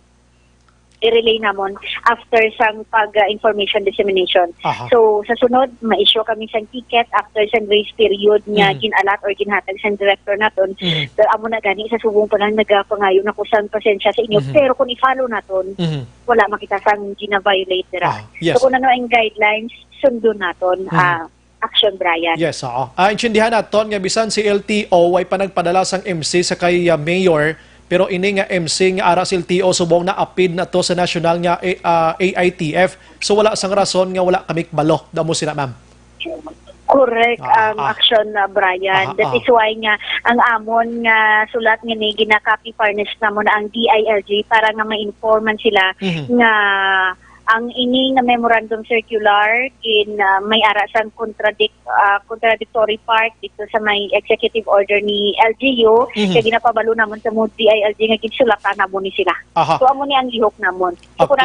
i-relay namon after sang pag-information dissemination. So, sa sunod, ma-issue kami sang ticket after sang grace period nga ginalat or ginhatag sang director naton. So, amo na gani sa subong pa lang nagapangayo na kusang pasensya sa inyo. Pero kung i-follow naton, wala makita sang gina-violate dira. Yes. So, kung ano ang guidelines, sundon naton Action, Brian. Yes, oo. Intindihan naton nga bisan si LTO ay panagpadala sang MC sa kay Mayor. Pero ini nga MC nga ara si LTO subong na apid na to sa national nga AITF. So wala sang rason nga wala kami balo. Damo sila, ma'am. Correct ang action, Brian. That is why nga ang amon nga sulat nga ni gina-copy furnish namon ang DILG para nga ma-informan sila nga ang ini nga memorandum circular may ara sang contradictory part dito sa may executive order ni LGU kaya ginapabalo namon sa mo DILG nga ginsulatan namon ni sila. So amo ni ang lihok namon. So,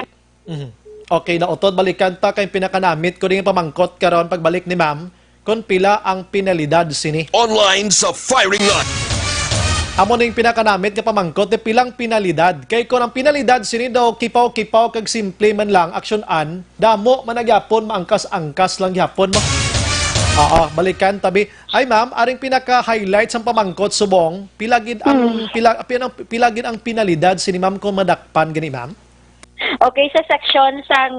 okay, na utod balikan ta kay pinakanamit ko ning pamangkot karon pagbalik ni ma'am kung pila ang penalidad sini. Online sa firing line. Amo ning pinakanamit nga pamangkot de pilang penalidad. Kay kon ang penalidad sini daw kipaw-kipaw kag simple man lang aksyon-an, damo man nagyapon maangkas-angkas lang gyapon mo. Balikan tabi. Ay ma'am, aring pinaka-highlight sang pamangkot subong, pilagid ang pilagid ang penalidad sini ma'am kung madakpan gani ma'am. Okay, sa section sang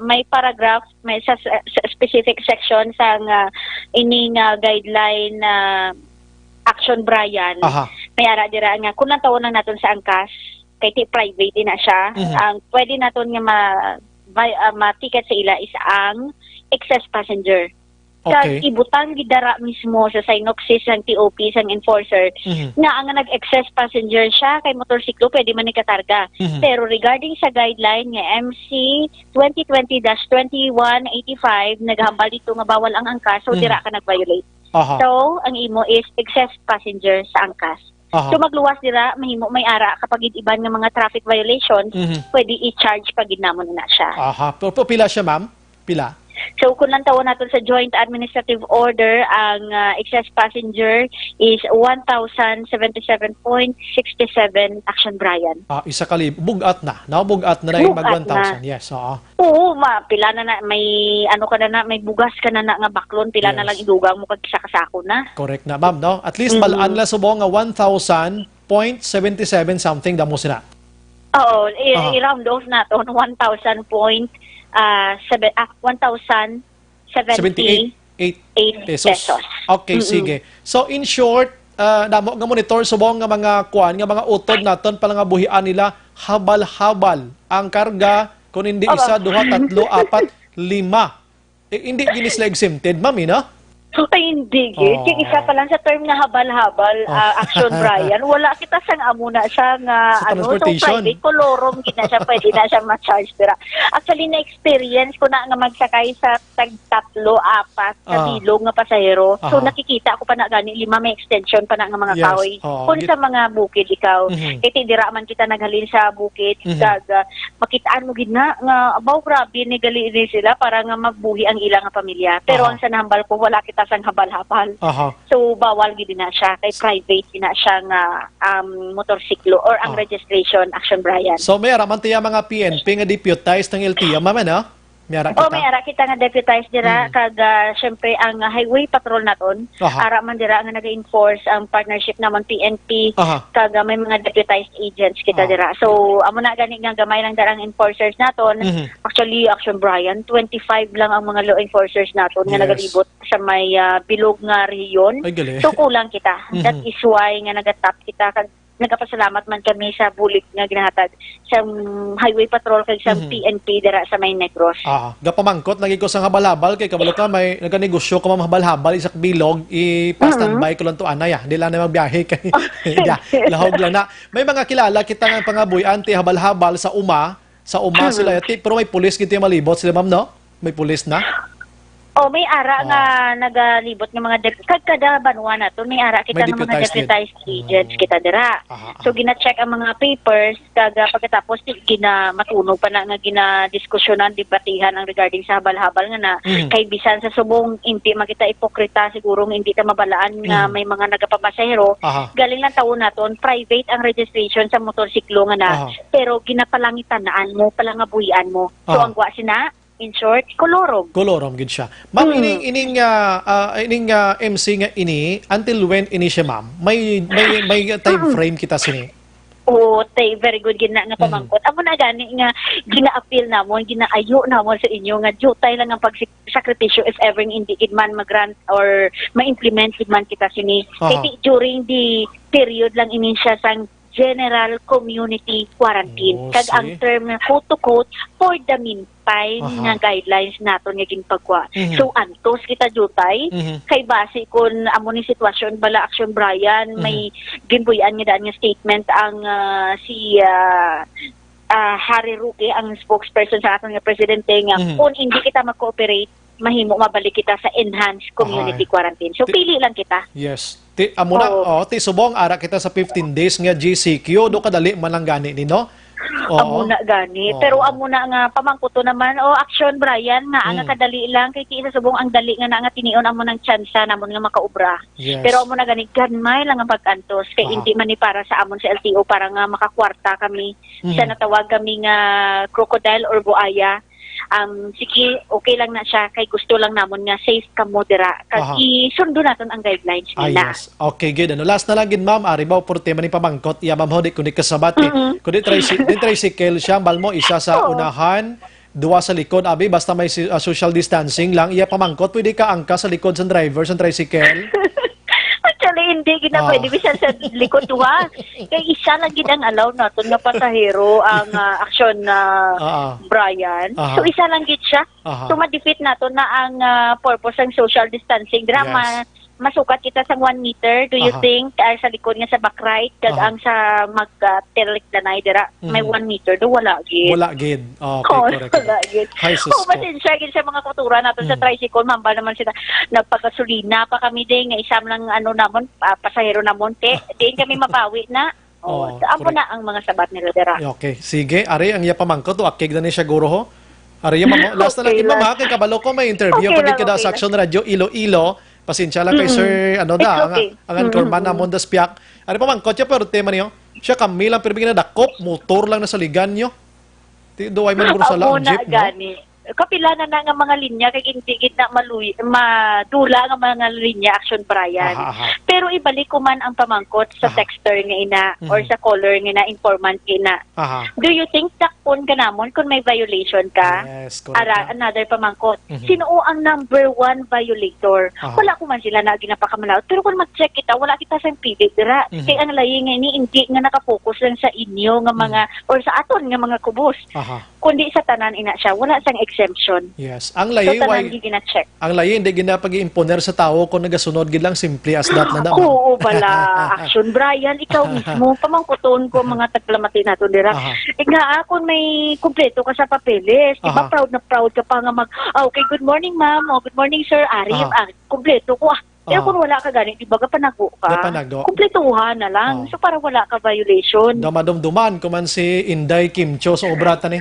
may paragraph, may sa specific section sang ining guideline Action, Brian. May ara dira nga kung nataon lang naton sa angkas kay private na siya, ang pwede naton nga ma-ticket sa ila is ang excess passenger. Okay. Ibutang gidara mismo sa synopsis ng TOP sang enforcer nga ang nag-excess passenger siya kay motorsiklo pwede man ni katarga. Pero regarding sa guideline nga MC 2020-2185 naghambal dito nga bawal ang angkas, so dira ka nag-violate. So, ang imo is excess passenger sa angkas. So, magluwas dira, mahimo may ara kapag iban nga mga traffic violations, pwede i-charge pag ginamon na siya. Pero pila siya, ma'am? Pila? So, kung lang tawon natin sa Joint Administrative Order, ang excess passenger is 1,077.67 Action, Brian. Isa kalib. Bugat na. Bugat na rin mag 1,000. Yes, Oo, pila na may ano ka na may bugas ka na nga baklon, pila na lang idugang mo kag isa kasako na. Correct na, ma'am, no? At least balaan la subong nga 1,000.77 something damo sila. Oo, i-round off naton 1,000.78 pesos. Okay, sige. So in short, damo nga monitor subong nga mga kuan nga mga utod naton pala nga buhian nila habal-habal ang karga kung hindi isa, duha, tatlo, apat, lima. Hindi ginisla exempted, ma'am, no? Ay, hindi. Yung isa pa lang sa term na habal-habal, Action, Brian, wala kita sang amo na siya nga, sa so private, kolorom, gina siya, pwede na siya ma-charge. Actually, na-experience ko na nga magsakay sa tag-tatlo, apat, sa bilog nga pasahero. So, nakikita ko pa na gani, lima may extension pa na nga mga kahoy. Kung sa mga bukid, ikaw, kaya tindira man kita naghalin sa bukid, makitaan mo gina, nga, abaw, grabe, nigali sila para nga magbuhi ang ilang pamilya. Pero ang sanahambal ko, wala kita sang habal-habal. habal. Aha. So bawal gid na siya kay private gid na siya nga motorsiklo or ang registration Action Brian. So may araman tiya mga PNP nga deputized ng LTO, mama no? May ara kita. May ara kita nga deputized dira kag syempre ang highway patrol naton. Ara man dira nga naga-enforce ang partnership namon PNP kag may mga deputized agents kita dira. So amo na gani nga gamay lang darang enforcers naton. Actually Action Brian 25 lang ang mga law enforcers naton nga nagalibot sa may bilog nga rehiyon. So kulang kita. That is why nga nagatap kita kag nagapasalamat man kami sa bulik nga ginahatag sa highway patrol kag sa PNP dira sa may Negros. Gapamangkot lagi ko sa habal-habal kay kabalo ka may naganegosyo ko habal-habal isak bilog i-standby ko lang to anay di lang na magbiyahe kay lahog lang na. May mga kilala kita nga pangaboy anti habal-habal sa UMA sila pero may pulis gid malibot sila ma'am no? May pulis na? May ara nga nagalibot ng mga kada banwa nato may ara kita ng mga deputized agents kita dira. So gina-check ang mga papers kag pagkatapos matunog pa na nga ginadiskusyonan debatihan ang regarding sa habal-habal nga na kay bisan sa subong hindi makita ipokrita siguro hindi ta mabalaan nga may mga nagapapasahero galing lang taon naton private ang registration sa motorsiklo nga na pero ginapalangitanaan mo palangabuhian mo. So ang wa sina in short, kolorom. Kolorom gid siya. Ma'am, ining MC nga ini, until when ini siya, ma'am? May time frame kita sini? Very good gina nga pamangkot. Amo na gani nga gina-appeal namon, ginaayo namon sa inyo nga jutay lang ang pagsakripisyo if ever hindi gid man mag-grant or ma-implement gid man kita sini. Kaya during the period lang ini siya sang General Community Quarantine. Kag ang term na quote-to-quote for the meantime nga guidelines naton nga ginpagwa. So antos kita jutay kay base kun amo ni sitwasyon bala Action Brian may ginbuyan nga daan nga statement ang si Harry Roque ang spokesperson sa aton nga presidente nga kung hindi kita mag-cooperate mahimo mabalik kita sa enhanced community quarantine. So pili lang kita. Yes. Amo na subong ara kita sa 15 days nga GCQ do kadali man lang gani ni no. Amo na gani. Pero amo na nga pamangkuto naman Action Brian nga ang kadali lang kay kita subong ang dali nga nga tinion amo ng tsansa namon nga makaobra. Pero amo na gani ganmay lang ang pag-antos kay hindi man ni para sa amon sa LTO para nga makakwarta kami sa natawag kami nga crocodile or buaya. Sige, okay lang na siya kay gusto lang namon nga safe ka modera kag isundo naton ang guidelines nila. Yes. Okay, good. Last na lang gid ma'am, ari ba por tema ni pamangkot iya ma'am hodi kundi kasabat kundi tricycle siya balmo isa sa unahan, duwa sa likod abi basta may social distancing lang iya pamangkot pwede ka angka sa likod sa driver sa tricycle. Actually, hindi gina pwede bisan sa likod duha. Kay isa lang gid ang allow naton nga pasahero ang Action Brian. So isa lang gid siya. So ma-defeat naton na ang purpose ng social distancing drama. Masukat kita sa 1 meter. Do you think sa likod nga sa back right kag ang sa mag-telik danay dira may 1 meter do wala gid. Wala gid. Okay, correct. Wala gid. Basin siya gid sa mga kultura naton sa tricycle mamba naman sila nagpagasolina pa kami din nga isam lang namon pasahero namon diin kami mabawi na. Amo na ang mga sabat nila dira. Okay, sige. Ari ang iya pamangkot akig na ni siya guro ho. Ari ma'am, last na lang gid ma'am kay kabalo ko may interview pagid kada sa Action Radio Iloilo. Pasensya lang kay Sir, ang anchorman namon das piak. Ari pa man, kotse pero tema niyo. Siya kami lang pero bigyan na dakop, motor lang na sa ligan niyo. Do ay man guro sa lang jeep, no? Kapila na nga mga linya kay hindi na madula nga mga linya Action Brian. Pero ibalik ko man ang pamangkot sa texter nga ina or sa caller nga na informant ina. Do you think takpon ka namon kung may violation ka? Yes, Another pamangkot. Sino ang number 1 violator? Wala ko man sila na ginapakamalaot. Pero kung mag-check kita, wala kita sa pivot dira. Kaya ang layi nga ni hindi nga nakapokus lang sa inyo nga mga or sa aton nga mga kubos. Kundi sa tanan ina siya, wala sang exemption. Yes. Ang layi gina-check. Ang layi hindi ginapag-imponer sa tao kung nagasunod gid lang simple as that na naman. Oo bala. Action Brian, ikaw mismo pamangkuton ko mga taglamati nato dira. Nga kung may kumpleto ka sa papeles, di ba proud na proud ka pa nga okay, good morning ma'am, good morning sir, Arif, kumpleto ko pero kung wala ka ganit, di ba panago ka? Kumpletuhan na lang. So para wala ka violation. Damadumduman, kuman si Inday Kimcho sa obrata ni.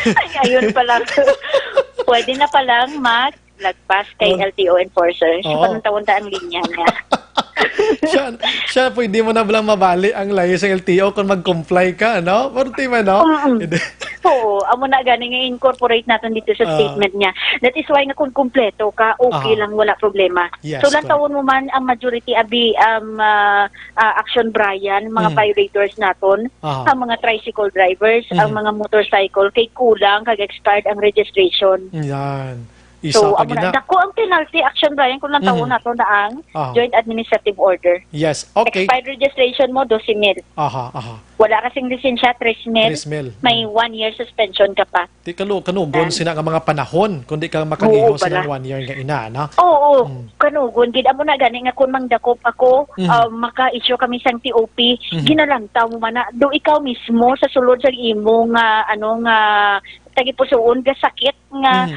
Ay, ayun pa lang. Pwede na palang lagpas kay LTO enforcer. So, Oo. panunta-unta ang linya niya. siya pwede mo na lang mabali ang layo sa LTO kung mag-comply ka, no? Pero man, no? Hindi. Oo, amo na gani nga incorporate natin dito sa statement niya. That is why nga kung kumpleto ka, okay lang, wala problema. Yes, so lang correct. tawon mo man ang majority abi Action Brian, mga violators naton, ang mga tricycle drivers, ang mga motorcycle kay kulang kag expired ang registration. Yan. Isa So, pa amo na gina. dako ang penalty Action Brian kung lang tawon nato na ang joint administrative order. Yes, okay. Expired registration mo 12,000. Aha. Wala kasing lisensya 3,000. 3,000. May 1 year suspension ka pa. Di kanugon sila nga mga panahon kundi ka makagiho Oo, sila bala. 1 year nga ina, no? Oo, kanugon gid amo na gani nga kun mangdakop ako, maka-issue kami sang TOP, ginalantaw mo man na do ikaw mismo sa sulod sa imong tagipusoon ga sakit nga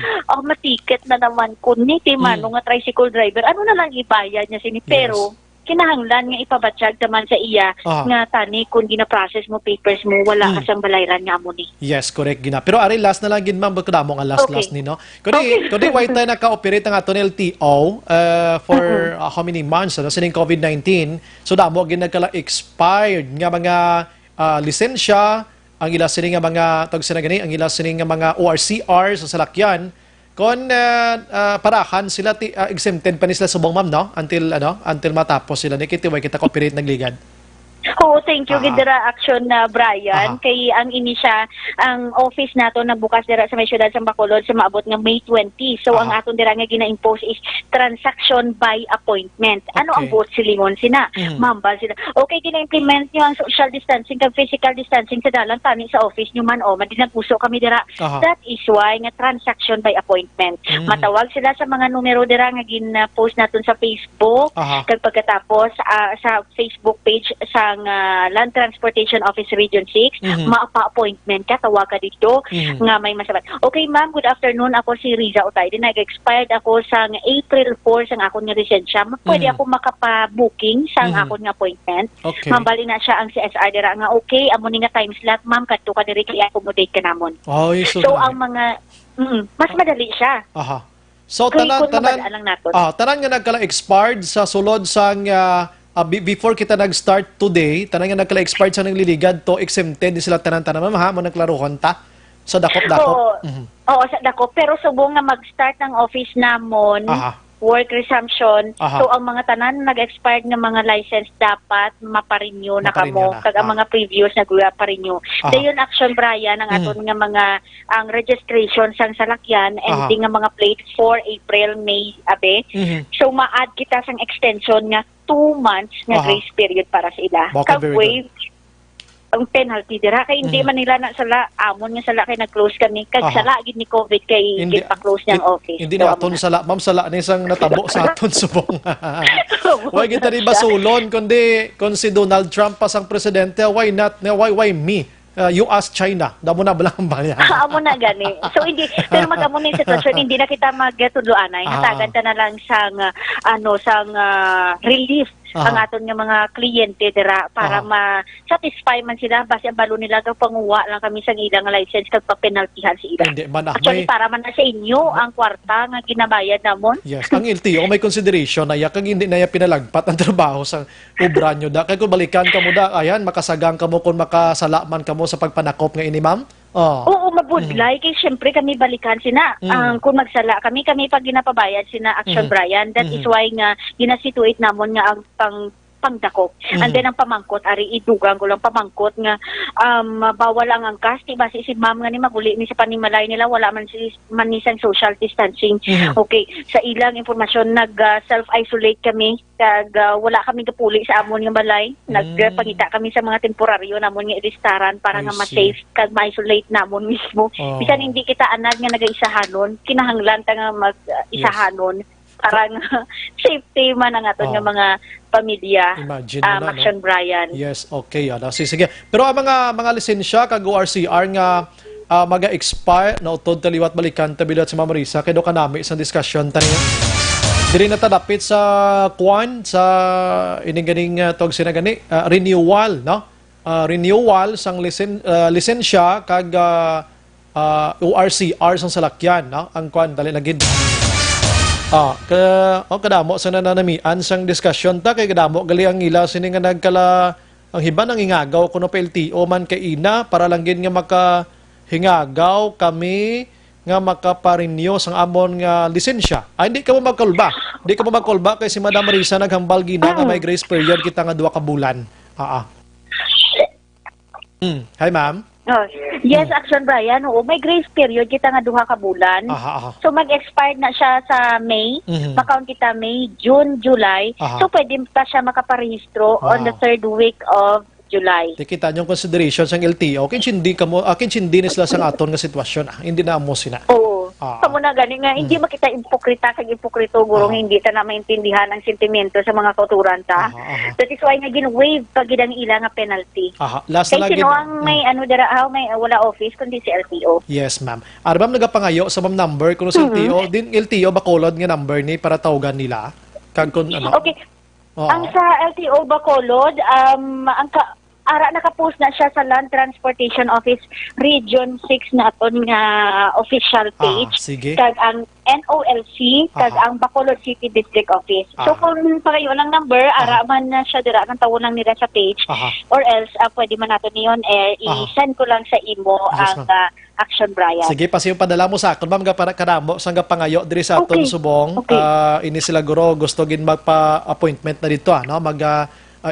matiket na naman kun ni kay mano nga tricycle driver. Ano na lang ibayad niya sini pero kinahanglan nga ipabatsyag taman sa iya nga tani kung gina-process mo papers mo wala ka sang balayran nga mo ni. Yes, correct gina. Pero ari last na lang gid ma'am baka mo nga last ni no. Kundi why tayo naka-operate ang aton LTO for how many months ano sining COVID-19. So damo gid nagkala expired nga mga lisensya ang ila sining nga mga tawag sila gani ang ila sining nga mga ORCR sa salakyan kon parahan sila exempted pa ni sila subong ma'am no until matapos sila ni kiti way kita cooperate nagligad. Oo, thank you gid dira Action na Brian kay ang ini siya ang office nato na bukas dira sa may syudad sa Bacolod sa maabot nga May 20. So ang aton dira nga gina-impose is transaction by appointment. Ano ang vote silingon sina? Mambal sila. Okay gina-implement niyo ang social distancing kag physical distancing sa dalan tani sa office niyo man madinagpuso kami dira. That is why nga transaction by appointment. Matawag sila sa mga numero dira nga gin-post naton sa Facebook kag pagkatapos sa Facebook page sa Land Transportation Office Region 6, maapa-appointment ka, tawag ka dito, nga may masabat. Okay ma'am, good afternoon, ako si Riza Otay. Nag-expired ako sa April 4 sa akong nga lisensya. Pwede ako makapa-booking sa akong nga appointment. Mambali na siya ang CSR dira nga okay, amo ni nga time slot ma'am, kadto ka diri kay accommodate ka namon. So ang mga mas madali siya. So tanan nga nagkala-expired sa sulod sang before kita nag-start today, tanang nga nagkala-expired sa nagliligad to exempted di sila tanan-tanan ma'am ha mo nagklaruhon ta sa dakop-dakop. Oo, sa dakop pero subong nga mag-start ng office namon. Work resumption. So ang mga tanan nag-expired nga mga license dapat maparenew na kamo kag ang mga previous nagpa-renew. Dayon Action Brian ang aton nga mga ang registration sang salakyan ending nga mga plate for April, May abe. So ma-add kita sang extension nga 2 months nga grace period para sa ila. Kag waive ang penalty dira kay hindi man nila na sala amon nga sala kay nag-close kami kag sala gid ni COVID kay pa-close niyang office. Hindi na aton sala ma'am sala ni sang natabo sa aton subong. Why kita di basulon kundi kun si Donald Trump pa sang presidente why not why me? US China damo na balang bayan. Amo na gani. So hindi pero magamo ni sitwasyon hindi na kita magtudloanay. Hatagan ta na lang sang sang relief ang aton nga mga kliyente dira para ma-satisfy man sila base ang balo nila kag panguwa lang kami sang ilang license kag papenaltihan si ila. Actually para man na sa inyo ang kwarta nga ginabayad namon. Yes, ang LTO may consideration na kag hindi na pinalagpat ang trabaho sa obra nyo da kay kung balikan ka mo da ayan makasagang ka mo kung makasalaman ka mo sa pagpanakop nga ini ma'am. Oo, mabudlay kay syempre kami balikan sina. Kung magsala kami pag ginapabayad sina Action Brian. That is why nga ginasituate namon nga ang pangdakop. And then ang pamangkot ari idugang ko lang pamangkot nga bawal ang angkas ti base si ma'am nga ni maguli ni sa panimalay nila wala man ni sang social distancing. Okay, sa ilang impormasyon nag self-isolate kami kag wala kami gapuli sa amon nga balay. Nagpangita kami sa mga temporaryo namon nga restaurant para nga ma-safe kag ma-isolate namon mismo. Bisan hindi kita anad nga nagaisahanon, kinahanglan ta nga mag-isahanon. Parang safety man ang aton nga mga pamilya. Imagine mo na, Action Brian. Yes, okay. Sige. Pero ang mga lisensya kag ORCR nga maga-expire na utod taliwat balikan tabilat sa Ma'am Risa kay do kanami isang discussion tani. Diri na tadapit sa kuan sa ining tawag sina gani renewal no? Renewal sang lisensya kag ORCR sang salakyan no? Ang kuan dali na gid. Kadamo sa nananamian sang diskusyon ta kay kadamo gali ang ila sini nga nagkala ang hiba nang ingagaw kuno pa LTO man kay ina para lang gid nga makahingagaw kami nga makaparinyo sang amon nga lisensya. Hindi ka mo magkolba. Hindi ka mo magkolba kay si Madam Risa naghambal gina nga may grace period kita nga 2 ka bulan. Hi ma'am. Yes, Action Brian. Oo, may grace period kita nga 2 ka bulan. So mag-expire na siya sa May. Makaunt kita May, June, July. So pwede pa siya makaparehistro on the 3rd week of July. Kita niyong consideration sang LTO. Hindi ni sila sang aton nga sitwasyon. Hindi na mo sina. Oo. Kamo na gani nga hindi makita ipokrita kag ipokrito gurong hindi ta na maintindihan ang sentimento sa mga kauturan ta. That is why nga gin-waive pag gid ang ila nga penalty. Last kay na sino ang may may wala office kundi si LTO. Yes, ma'am. Arbam nagapangayo sa ma'am number kuno sa LTO, din LTO Bacolod nga number ni para tawagan nila. Kag kun ano. Okay. Ang sa LTO Bacolod, ara nakapost na siya sa Land Transportation Office Region 6 na aton nga official page. Kag ang NOLC kag ang Bacolod City District Office. So kung pagayo ng number, ara man na siya dira ang tawon nila sa page or else pwede man nato niyon i-send ko lang sa imo ang Action Brian. Sige, pasiyo padala mo sa akon ma'am para kadamo sang pangayo diri sa aton subong. Ini sila guro gusto gid magpa-appointment na dito no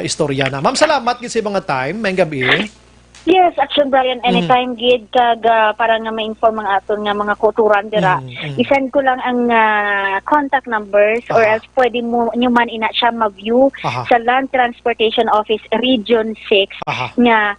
istorya na. Ma'am, salamat gid sa mga time, may gabi. Yes, Action Brian, anytime gid kag para nga ma-inform ang aton nga mga kuturan dira. I-send ko lang ang contact numbers or else pwede mo nyo man ina siya ma-view sa Land Transportation Office Region 6 nga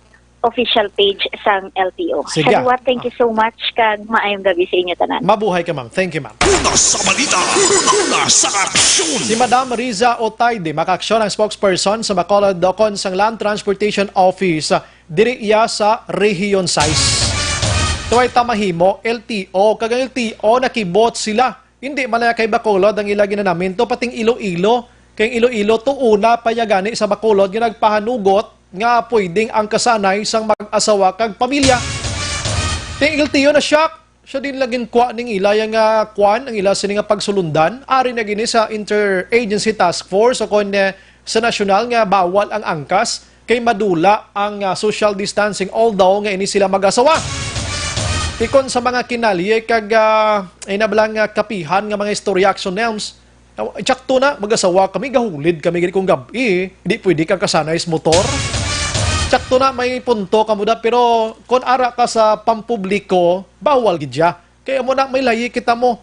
official page sang LTO. Salamat, thank you so much kag maayong gabi sa inyo tanan. Mabuhay ka ma'am. Thank you ma'am. Una sa balita, una sa aksyon. Si Madam Riza Otayde, makaaksyon ang spokesperson sa Bacolod Docon sang Land Transportation Office diri iya sa Region 6. Tuway tamahimo, LTO, kagang LTO nakibot sila. Hindi man kay Bacolod ang ila ginanamento, pating Iloilo. Kay Iloilo to una payagani sa Bacolod nga nagpahanugot nga pwedeng ang kasanay sang mag-asawa kag pamilya. Ting LTO na shock. Siya din laging kwa ning ila yang kwan ang ila sini nga pagsulundan. Ari na gini sa Interagency Task Force o kon sa nasyonal nga bawal ang angkas kay madula ang social distancing although nga ini sila mag-asawa. Tikon sa mga kinalye kag ay nabalang kapihan nga mga istorya action names. Tsakto na mag-asawa kami gahulid kami gini kung gabi. Hindi pwede kang kasanay sa motor. Tsakto na may punto kamuda pero kung ara ka sa pampubliko bawal gidya kaya mo na may layi kita mo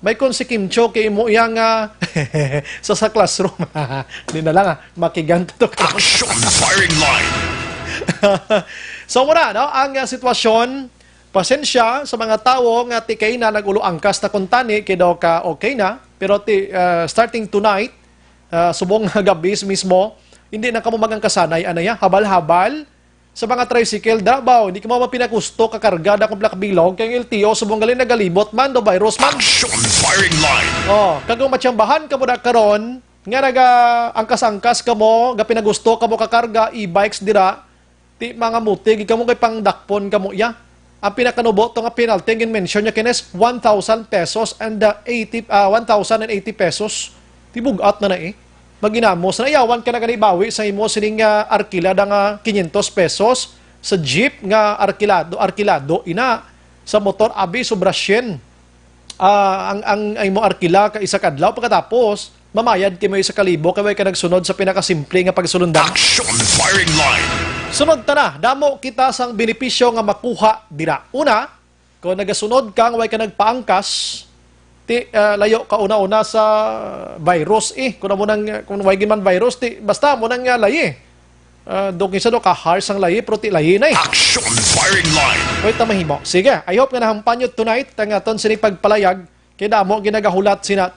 may kon si Kim Cho kay mo yang sa classroom di na lang makiganto to Action firing line. So muna ang sitwasyon pasensya sa mga tao nga tikay na nagulo angkas na kuntani kay daw ka okay na pero starting tonight subong gabi mismo hindi na kamo magang kasanay habal-habal sa mga tricycle dabaw hindi ka mo mapinakusto kakarga da kung bilog kay LTO subong galing nagalibot man do virus man. Action firing line. Kagong matsambahan ka mo na karon nga angkas-angkas ka mo ga pinagusto ka mo kakarga e-bikes dira ti mga mutig ka mo kay pangdakpon ka mo ang pinakanubo to nga penalty ngin mention nya kines 1,000 pesos and 1,080 pesos tibugat na maginamos na iyawan ka na ganibawi sa imo sining arkila nga 500 pesos sa jeep nga arkilado ina sa motor abi sobra 100 ang imo arkila ka isa kadlaw pagkatapos mamayad kay mo 1,000 kay ka nagsunod sa pinakasimple nga pagsulundan. Action firing line. Sunod ta na damo kita sang benepisyo nga makuha dira. Una, kung nagasunod ka way ka nagpaangkas layo ka una-una sa virus kung way man virus basta mo nang layi do kinsa do ka harsh ang layi pero ti layi na Action firing line. wait mahimo sige I hope nga nahampan tonight ang aton sini pagpalayag kay damo ginagahulat sina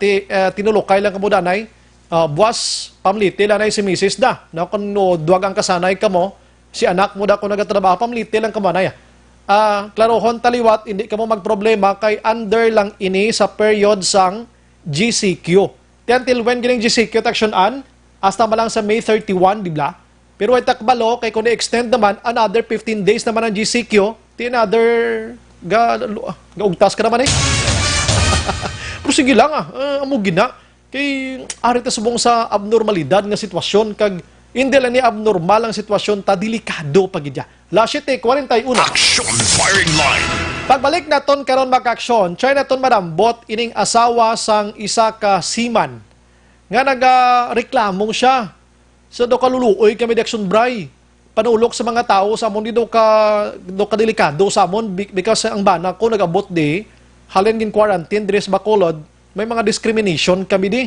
tinulokay lang kamo danay buwas pamliti lanay si Mrs. da na kun duwag ang kasanay kamo si anak mo da kung nagatrabaho pamliti lang kamo na klarohon taliwat, hindi ka mo magproblema kay under lang ini sa period sang GCQ. Until when gining GCQ taksyonan, hasta malang sa May 31, di ba? Pero ay takbalo, kay kung i-extend naman, another 15 days naman ang GCQ, another, gaugtas ka naman sige lang amo gina. Kay ari ta subong sa abnormalidad nga sitwasyon kag hindi lang ni abnormal ang sitwasyon ta delikado pagidya. Last 41. Action firing line. Pagbalik naton karon mag-aksyon, try naton madambot ining asawa sang isa ka seaman nga nagareklamong siya. So do kaluluoy kami di action bray. Panulok sa mga tao sa amon do ka delikado sa amon because ang bana ko nagabot di halin gin quarantine diri sa Bacolod, may mga discrimination kami di.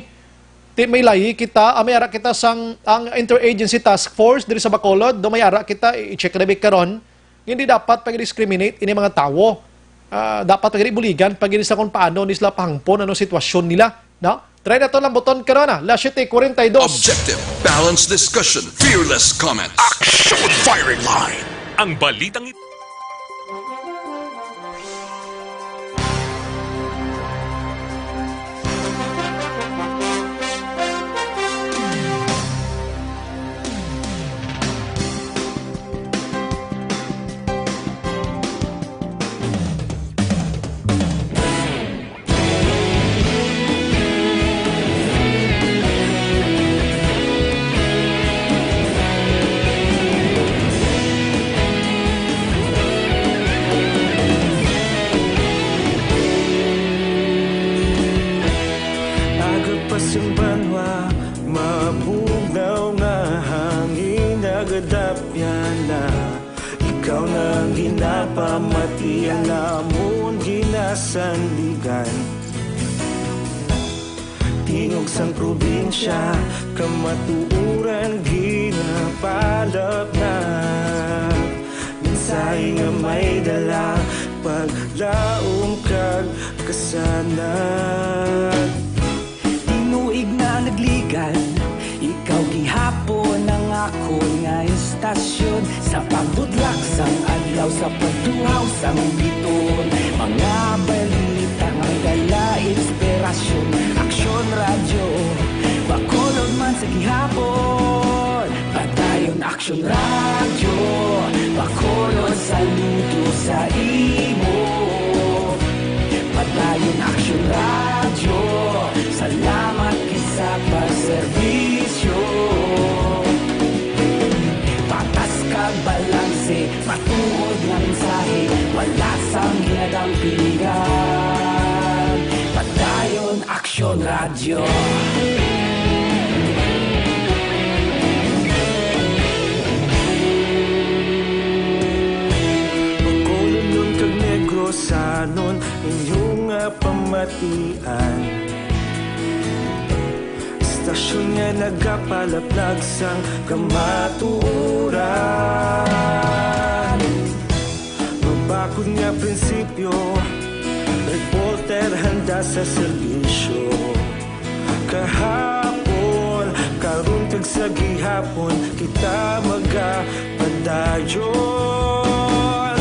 Ti may lahi kita, may ara kita sang ang interagency task force diri sa Bacolod, do may ara kita i-check na karon. Hindi dapat pag-discriminate ini mga tao. Dapat pag-ibuligan pag sa kung paano nisla pahangpon ano sitwasyon nila, no? Try na to lang buton karon na. La 7:42. Objective, balanced discussion, fearless comments. Action firing line. Ang balitang ito. Banwa, mabugnaw nga hangin nagadapyan na ikaw nang ginapamatian namon ginasandigan. Tingog sang probinsya, kamatuuran ginapalap na minsay nga may dala paglaong kag kasanan. Tinuig na nagligan, ikaw gihapon ang ako nga istasyon sa pagbudlak sang adlaw sa pagduhaw sang biton. Mga balita nga dala inspirasyon, aksyon radyo, Bacolod man sa gihapon. Padayon aksyon radyo, Bacolod saludo sa imo. Padayon aksyon radyo, salamat kisa pagserbisyo. Patas kag balanse, matuod nga mensahe, wala sang ginadampigan. Padayon aksyon radyo. Bacolod nun kag Negros sanon inyong pamatian. Istasyon nga nagapalaplag sang kamatuuran. Mabakod nga prinsipyo, reporter handa sa serbisyo. Kahapon, karon kag sa gihapon, kita magapadayon.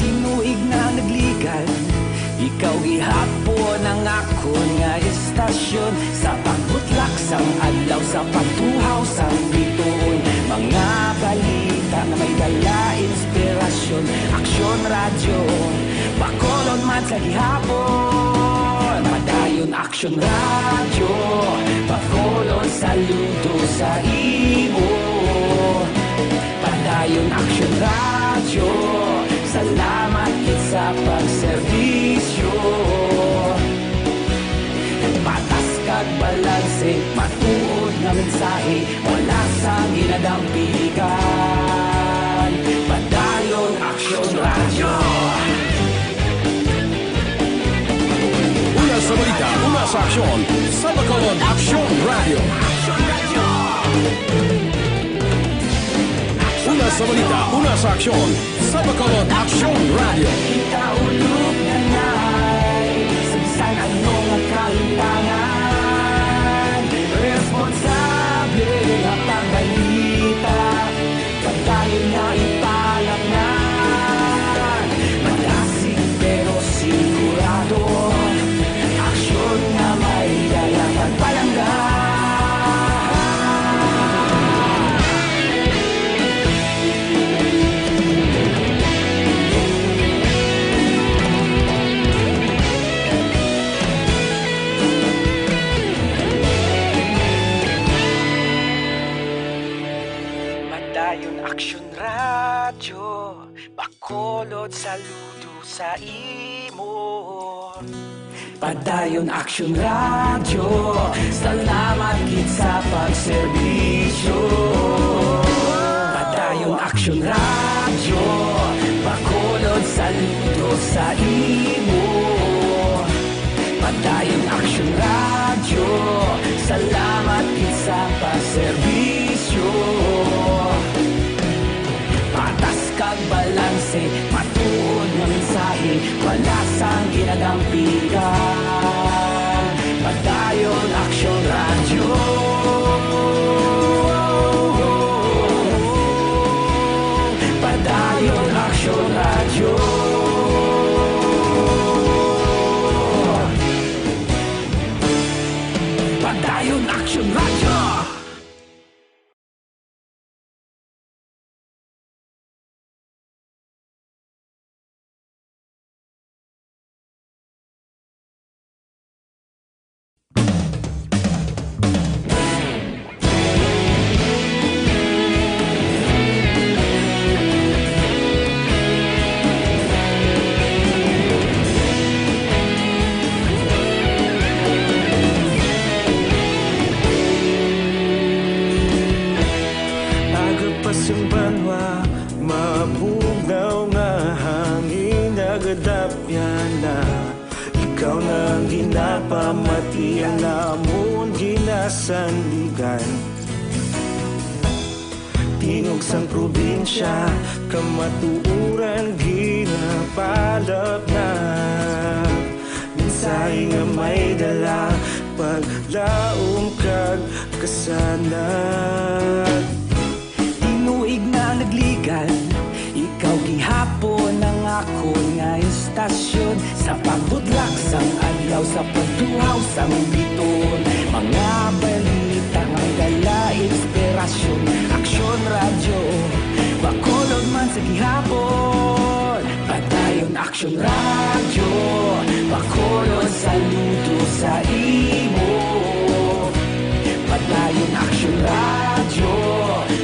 Tinuig na nagligan, ikaw gihapon ang ako nga istasyon sa pagbutlak sang adlaw sa pagtuhaw sang biton. Mga balita na may dala inspirasyon, aksyon radyo, Bacolod man sa gihapon. Padayon aksyon radyo, Bacolod saludo sa imo. Padayon aksyon radyo, salamat kit sa pagserbisyo. Patas kag balanse, matuod nga mensahe, wala sang ginadampigan. Padayon aksyon radyo. Una sa balita, una sa aksyon, sa Bacolod Aksyon Radio. Una sa balita, una sa aksyon, sa Bacolod Aksyon Radio. Kita ulog na na'y sabisan ano nga kalintangan. Responsable nga pagbalita, pagdayon na ipalak na. Malasig pero sigurado, aksyon na may dala pagpalanggan. Bakulod saludo sa imo. Padayon Action Radio, salamat gid sa pagserbisyo. Padayon Action Radio, bakulod saludo sa imo. Padayon Action Radio, salamat gid sa pagserbisyo. Patas kag balanse, matuod nga mensahe, wala sang ginadampigan. Padayon Action Radio. Padayon Action Radio. Padayon Action Radio. Ikaw na ang ginapamatian namon ginasandigan. Tingog sang probinsya, kamatuuran ginapalap na. Minsay nga may dala, paglaom kag kasanag. Tinuig na nagligan, ikaw gihapon ang ako nga istasyon. Sa pagbudlak sang adlaw, sa pagtuhaw sang biton, mga balita nga dala inspirasyon. Action Radio, bakulod man sa gihapon. Padayon Action Radio, bakulod saludo sa imo. Padayon Action Radio,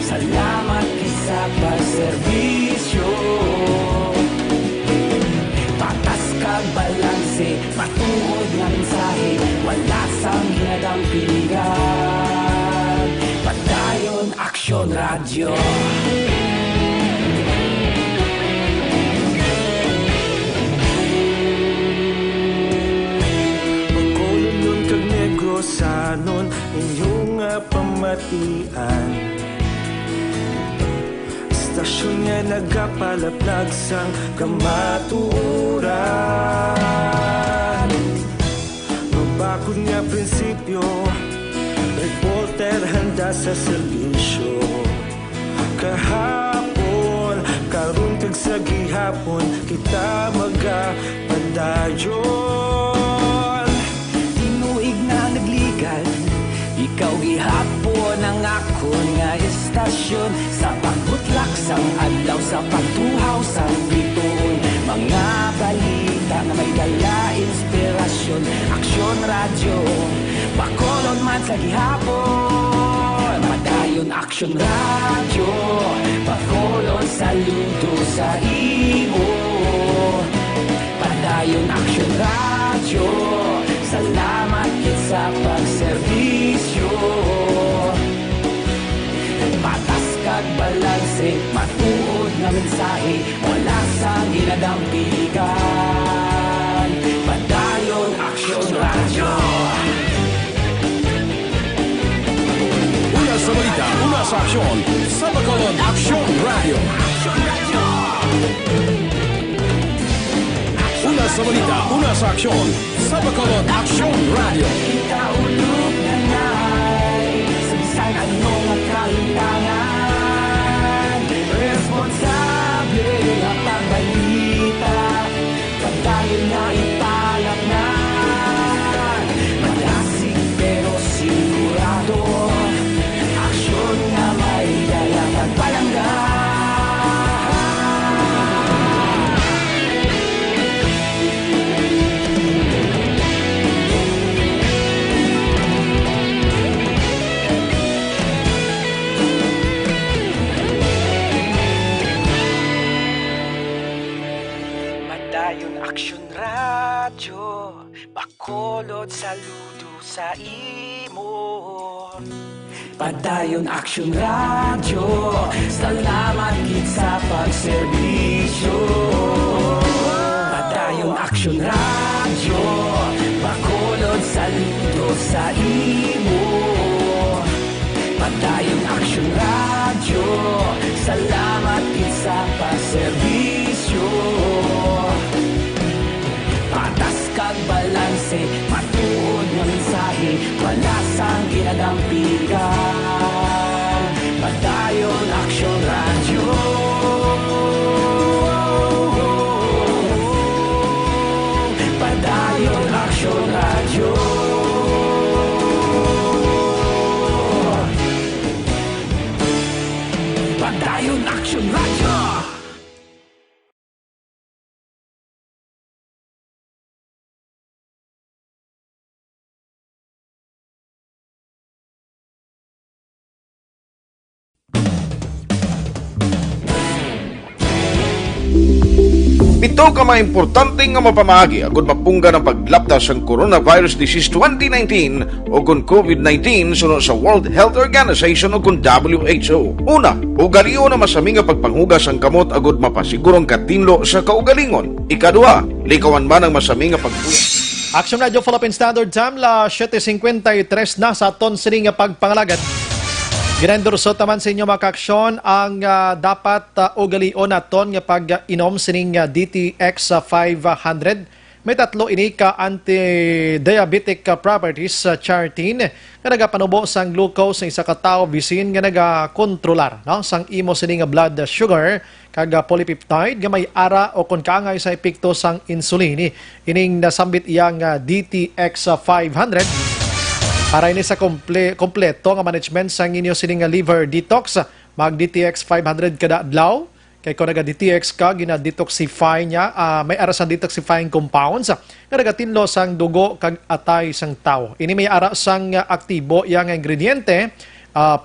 salamat sa pagserbisyo. Patas kag balanse, matuod nga mensahe, wala sang ginadampigan. Padayon Action Radio. Bakulod nun kag Negrosanon, inyong nga pamatian. Stasyon nga nagapalaplag sang kamatuuran. Mabakod nga prinsipyo, reporter handa sa serbisyo. Kahapon, karon kag sa gihapon, kita magapadayon. Tinuig na nagligan, ikaw gihapon ang akon nga istasyon. Sa pagbutlak sang adlaw, sa pagtuhaw sang biton, mga balita nga may dala inspirasyon. Action Radio, bakulod man sa gihapon. Padayon Action Radio, bakulod saludo sa imo. Padayon Action Radio, salamat gid sa pagserbisyo. Patas kag balanse, matuod nga mensahe, wala sang ginadampigan. Padayon Action Radio. Una sa balita, una sa aksyon, sa Bacolod Action Radio. Una sa balita, una sa aksyon, sa Bacolod Action Radio. Kita ulog na na'y sabisan anong kalintangan. Responsable na pagbalita, pagdayon na italak na. Malasig pero sigurado, aksyon na may dalang at palanggan. Padayon Aksyon Radyo, bakolod saludo sa imo. Padayon Aksyon Radyo, salamat gid sa pagserbisyo. Padayon Aksyon Radyo, bakolod saludo sa imo. Padayon Aksyon Radyo, salamat gid sa pagserbisyo. Patas kag balanse, matuod nga mensahe, wala sang ginadampigan. Padayon Aksyon Radyo. Padayon Aksyon Radyo. Padayon Aksyon Radyo. Ito ka mga importante nga mapamagi agud mapungga ng paglaptas ang Coronavirus Disease 2019 o kung COVID-19 sunod sa World Health Organization o kung WHO. Una, ugalion na masami nga pagpanghugas ang kamot agud mapasigurong katinlo sa kaugalingon. Ikadua, likawan man ang masami nga pagpuyat. Action Radio Philippine Standard Time, la 7:53 na sa aton sini nga pagpangalagat. Ginendorsot naman sa inyo mga kaaksyon ang dapat ugalion naton nga pag-inom sining DTX 500. May tatlo ini ka anti-diabetic properties chartin nga nagapanubo sang glucose sa isa ka tawo bisin nga nagakontrolar no sang imo sining blood sugar kag polypeptide nga may ara o kon kaangay sa epekto sang insulin. Ining nasambit iyang DTX 500. Para ini sa kompleto nga management sa inyo sining liver detox, mag DTX 500 kada adlaw. Kay kung naga-DTX ka, gina-detoxify niya, may ara sang detoxifying compounds nga nagatinlo sang dugo kag atay sang tao. Ini may ara sang aktibo yang ingrediente,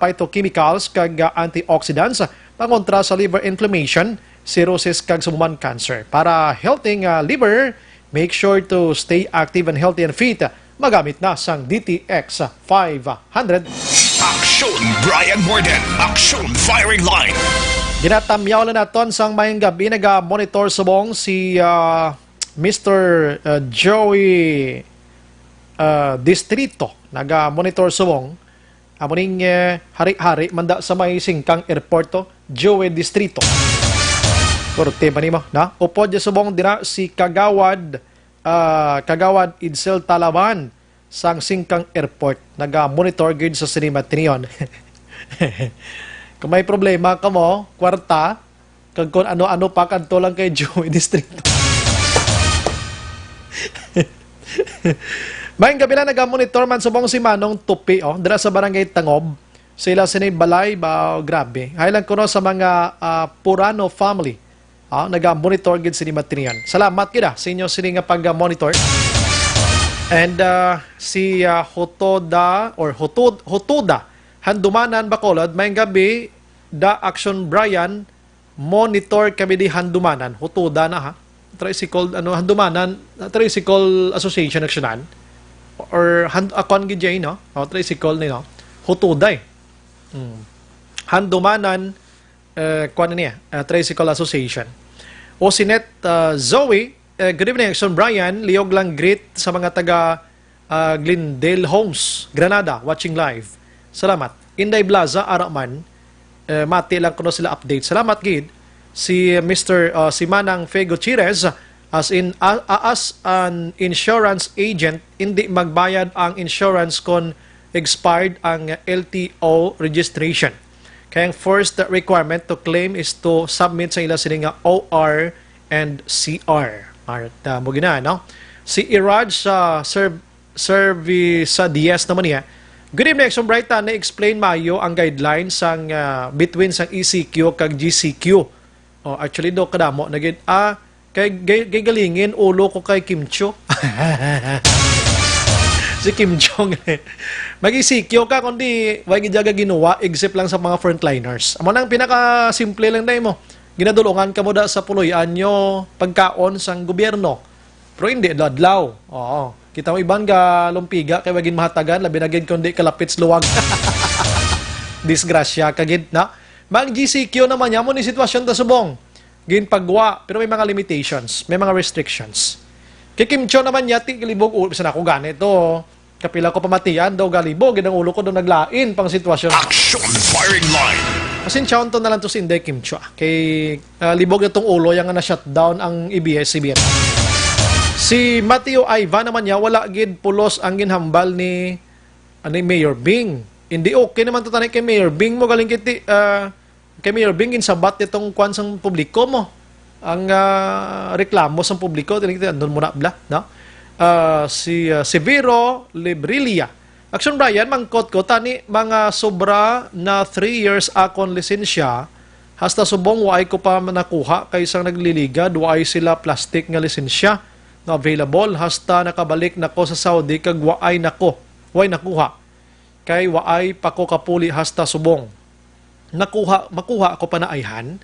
phytochemicals kag antioxidants pangontra sa liver inflammation, cirrhosis kag sumuman cancer. Para healthy liver, make sure to stay active and healthy and fit. Magamit na sang DTX 500. Aksyon Brian Borden, Aksyon Firing Line. Ginatamyaw na naton sang mayang gabi, naga-monitor subong si Mr. Joey Distrito. Naga-monitor subong. Amuning hari-hari, manda sa may singkang airporto, Joey Distrito. Korte pa nimo, na? Upod ya subong dira si Kagawad Idsel Talaban sang singkang airport. Naga-monitor gid sa cinema tiniyon. Kung may problema ka mo, kwarta, kag kung ano-ano pa kanto lang kay Joey Distrito. Mayang gabi na naga-monitor man subong si Manong Tupi, dira sa barangay Tangob. Sila sinay balay ba grabe. Haylang kuno sa mga Purano family. Naga-monitor gid sini material. Salamat gid sa inyo sini nga pag-monitor. And si Hotoda Handumanan Bacolod, may gabi da Action Brian monitor kami di Handumanan. Hotoda na ha. Tricycle Handumanan Tricycle Association Actionan or akon gid jay no. Tricycle ni no. Hotoda Handumanan Tricycle Association. O sinet Zoe, good evening, Action Brian. Liog lang greet sa mga taga Glendale Homes, Granada, watching live. Salamat. Inday Blaza, Araman, mati lang kuno sila update. Salamat, gid. Si si Manang Fe Gutierrez, as an insurance agent, hindi magbayad ang insurance kung expired ang LTO registration. Kaya ang first requirement to claim is to submit sa ila sila nga OR and CR. At mo gina, no? Si Iraj sa service sa DS naman niya. Good evening, Action Bright. Na-explain mayo ang guidelines sang between sang ECQ kag GCQ. Actually, do kadamo. Kay galingin ulo ko kay Kim Cho. Si Kim Jong. Mag-isikyo ka kundi wag gijaga ginawa except lang sa mga frontliners. Amo nang pinaka simple lang dai mo. ginadulungan ka mo da sa puloyan nyo pagkaon sang gobyerno. Pero hindi, adlaw. Oo. Kita mo iban ka lumpiga kay wagin mahatagan, labi na gid kundi kalapit sa luwag. Disgrasya kagid na. Mag GCQ naman niya mo ni sitwasyon ta subong. Gin pagwa, pero may mga limitations, may mga restrictions. Kay Kim Cho naman niya, tilibog ulo, bisa na ako ganito. Kapila ko pamatian daw galibog, ginang ulo ko daw naglain pang sitwasyon. Action firing line. Pasensyaon to na lang to si Inday Kim Cho. Kay libog na tong ulo, yung na-shutdown ang ABS-CBN. Si Mateo Ivan naman niya, wala gid pulos ang ginhambal ni Mayor Bing. Hindi okay naman to tanay kay Mayor Bing mo, galing kay Mayor Bing, insabat itong kwan sang publiko mo. Ang reklamo sa publiko, andun muna bla, no? Si Severo Librilia. Action Brian, mangkot ko, tani mga sobra na 3 years akon lisensya, hasta subong waay ko pa nakuha kaysang nagliligad, waay sila plastic nga lisensya na available, hasta nakabalik nako sa Saudi, kag waay nakuha. Kay waay pa ko kapuli hasta subong. Makuha ko pa na ayhan,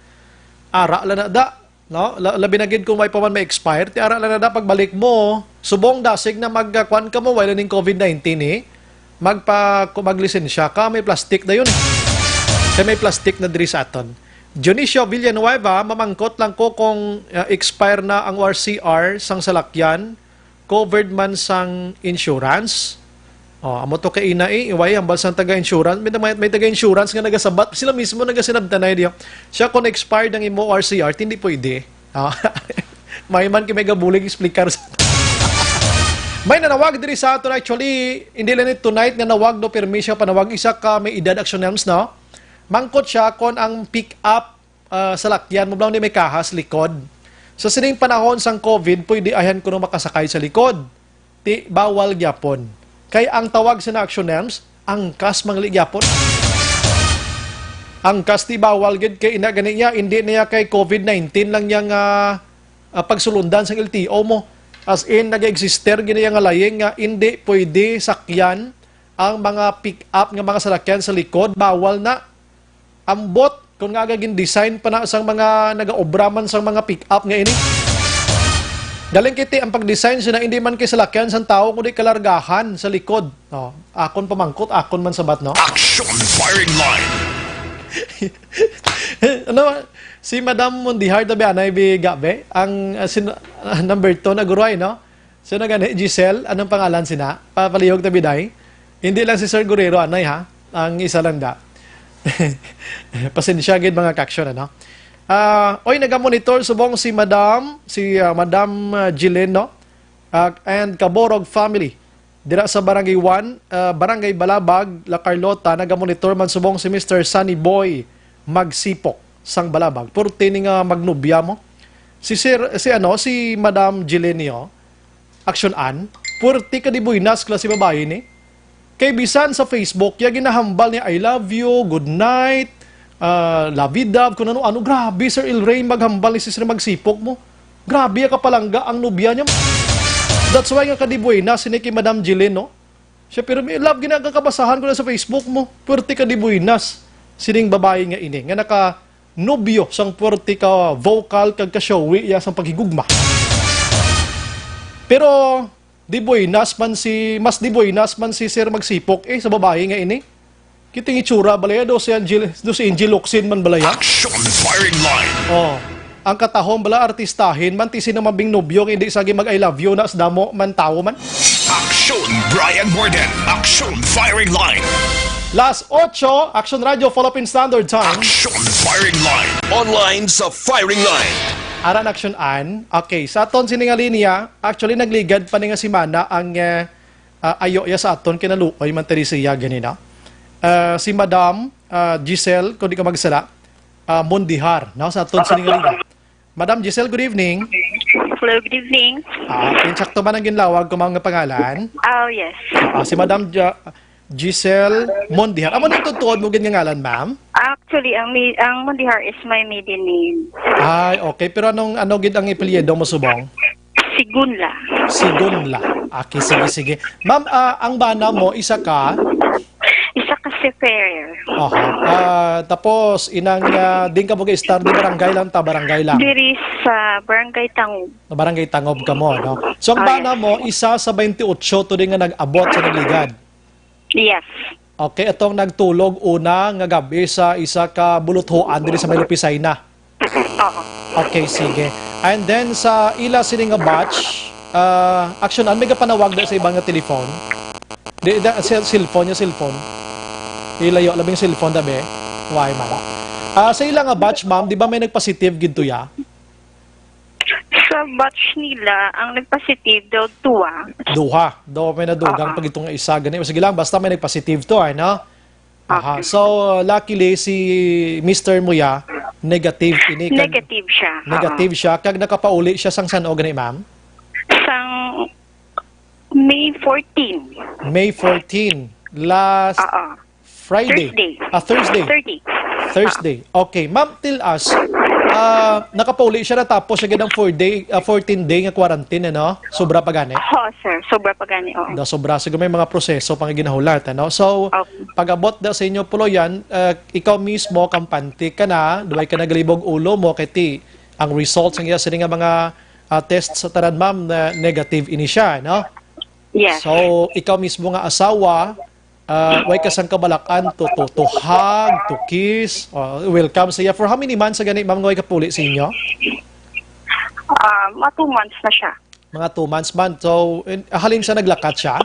ara la na da. No, labi na gid kung may paman may expire, ti ara lang na pagbalik mo, subong dasig na magkwan ka mo wala ning COVID-19 maglisensya ka, may plastic na yun. Kaya may plastic na diri sa aton. Dionisio Villanueva, mamangkot lang ko kung expire na ang RCR sang salakyan, covered man sang insurance. Amo to kay ina iway hambal sang taga-insurance, may taga-insurance nga nagasabat, sila mismo nagasinabtanay diya. Siya kung expired ang imo RCR, hindi pwede. May man kay may gabulig explicar sa may nanawag diri sa aton, actually hindi lang tonight nga nawag do permi siya panawag, isa ka may edad action names, no? Mangkot siya kon ang pick up salakyan mo blaw ni may kahas likod. Sa sining panahon sang COVID, pwede ayan kuno makasakay sa likod. Ti bawal gyapon. Kay ang tawag sa action names, angkas mangligyapon. Angkas ti bawal gid kay ina gani niya, hindi niya kay COVID-19 lang yang pagsulundan sa LTO mo. As in, nag-exister gini nga laying nga hindi pwede sakyan ang mga pick-up nga mga salakyan sa likod. Bawal na. Ambot, kung nga gagin design pa na sang mga nag-aobraman sang mga pick-up nga ini. Galing kiti ang pag-design siya na hindi man kay salakyan sang tao kundi kalargahan sa likod. Akon pamangkot, akon man sabat, no? Action firing line. Si Madam Mundihar tabi anay bigabe ang number 2 na guruay, no? So nagani Giselle, anong pangalan sina? Papalihog tabi day. Hindi lang si Sir Guerrero anay ha. Ang isa lang da. Pasensya gid mga kaksyon, ano? Oy naga-monitor subong si Madam Gillen, no? And Kaborog family. Dira sa Barangay 1, Barangay Balabag, La Carlota, naga-monitor man subong si Mr. Sunny Boy Magsipok sang Balabag. Purti ni nga magnubya mo. Si Madam Gilenio, action an, purti ka di buinas klase babae ni. Kay bisan sa Facebook, ya ginahambal niya I love you, good night, lavidab, kung ano, grabe Sir Ilray maghambal ni si Sir Magsipok mo. Grabe ka palangga ang nubya niya. That's why nga kadibuinas, sini kay Madam Gillen, no? Siya, pero may love, ginagakabasahan ko na sa Facebook mo. Puerti kadibuinas, sining babae nga ini. Nga naka-nobyo sang puerti ka vocal, kag ka-showy, ya sang paghigugma. Pero, mas dibuinas man si Sir Magsipok, sa babae nga ini. Kiting itsura, balaya, do si Angel Locsin man balaya. Action firing line. Ang katahong bala artistahin man ti sino mabing nobyo hindi sagi mag I love you na damo man tao man. Action Brian Borden. Action firing line. Last 8, Action Radio Philippine Standard Time. Action firing line. Online sa firing line. Aran action an. Okay, sa aton siningali niya, actually nagligad pa ni nga si Mana ang ayo ya sa aton kinaluoy man Teresiya ganina. Si Madam Giselle, kung di ka magsala, Mundihar, no? Sa aton siningali. Madam Giselle, good evening. Hello, good evening. Pinsakto man ang ginlawag kung mga pangalan? Oh, yes. Si Madam Giselle Mundihar. Amo nang tutuod mo ganyan ngalan, ma'am? Actually, ang Mundihar is my maiden name. Ay, okay. Pero ano gid ang ipelyedo mo subong? Sigunla. Sigunla. Okay, sige. Ma'am, ang bana mo, isa ka si Ferrer. Tapos inang din ka mo star di barangay lang ta barangay lang. Diri sa Barangay Tangob. Barangay Tangob ka mo, no? So ang bana mo isa sa 28 to din nga nag-abot sa nagligad. Yes. Okay, itong nagtulog una nga gabi sa isa ka buluthoan diri sa Malupisay na. Oo. Okay, sige. And then sa ila sini nga batch, action may ka panawag da sa ibang nga telephone. Di cellphone. Ilayo labing cellphone dabe. Why mala? Sa ila nga batch, ma'am, di ba may nagpositive gid ya? Sa batch nila, ang nagpositive daw Duha. Daw may nadugang pag itong isa ganito. Sige lang, basta may nagpositive to, no? So, luckily, si Mr. Muya, negative. Negative siya. Negative siya. Kag nakapauli siya sang saan o ganito, ma'am? Sang May 14. May 14. Last Friday. Thursday. Okay. Ma'am, tell us, nakapauli siya na tapos siya ganang 14-day nga quarantine, ano? Sobra pa gani? Sir. Sobra pa gani, oo. Sobra. Siguro may mga proseso pang ginahulat, ano? So, pag-abot da sa inyo pulo yan, ikaw mismo, kampante ka na, duway ka nagalibog ulo mo, kiti ang results ng isa nga mga test sa tanan, ma'am, na negative ini siya, no? Yes. So, ikaw mismo nga asawa, way kasang kabalakan to hug, to kiss, welcome sa iya. For how many months sa ganit, ma'am, way kapuli sa inyo? Mga 2 months na siya. Mga 2 months, man. So, halin siya naglakat siya?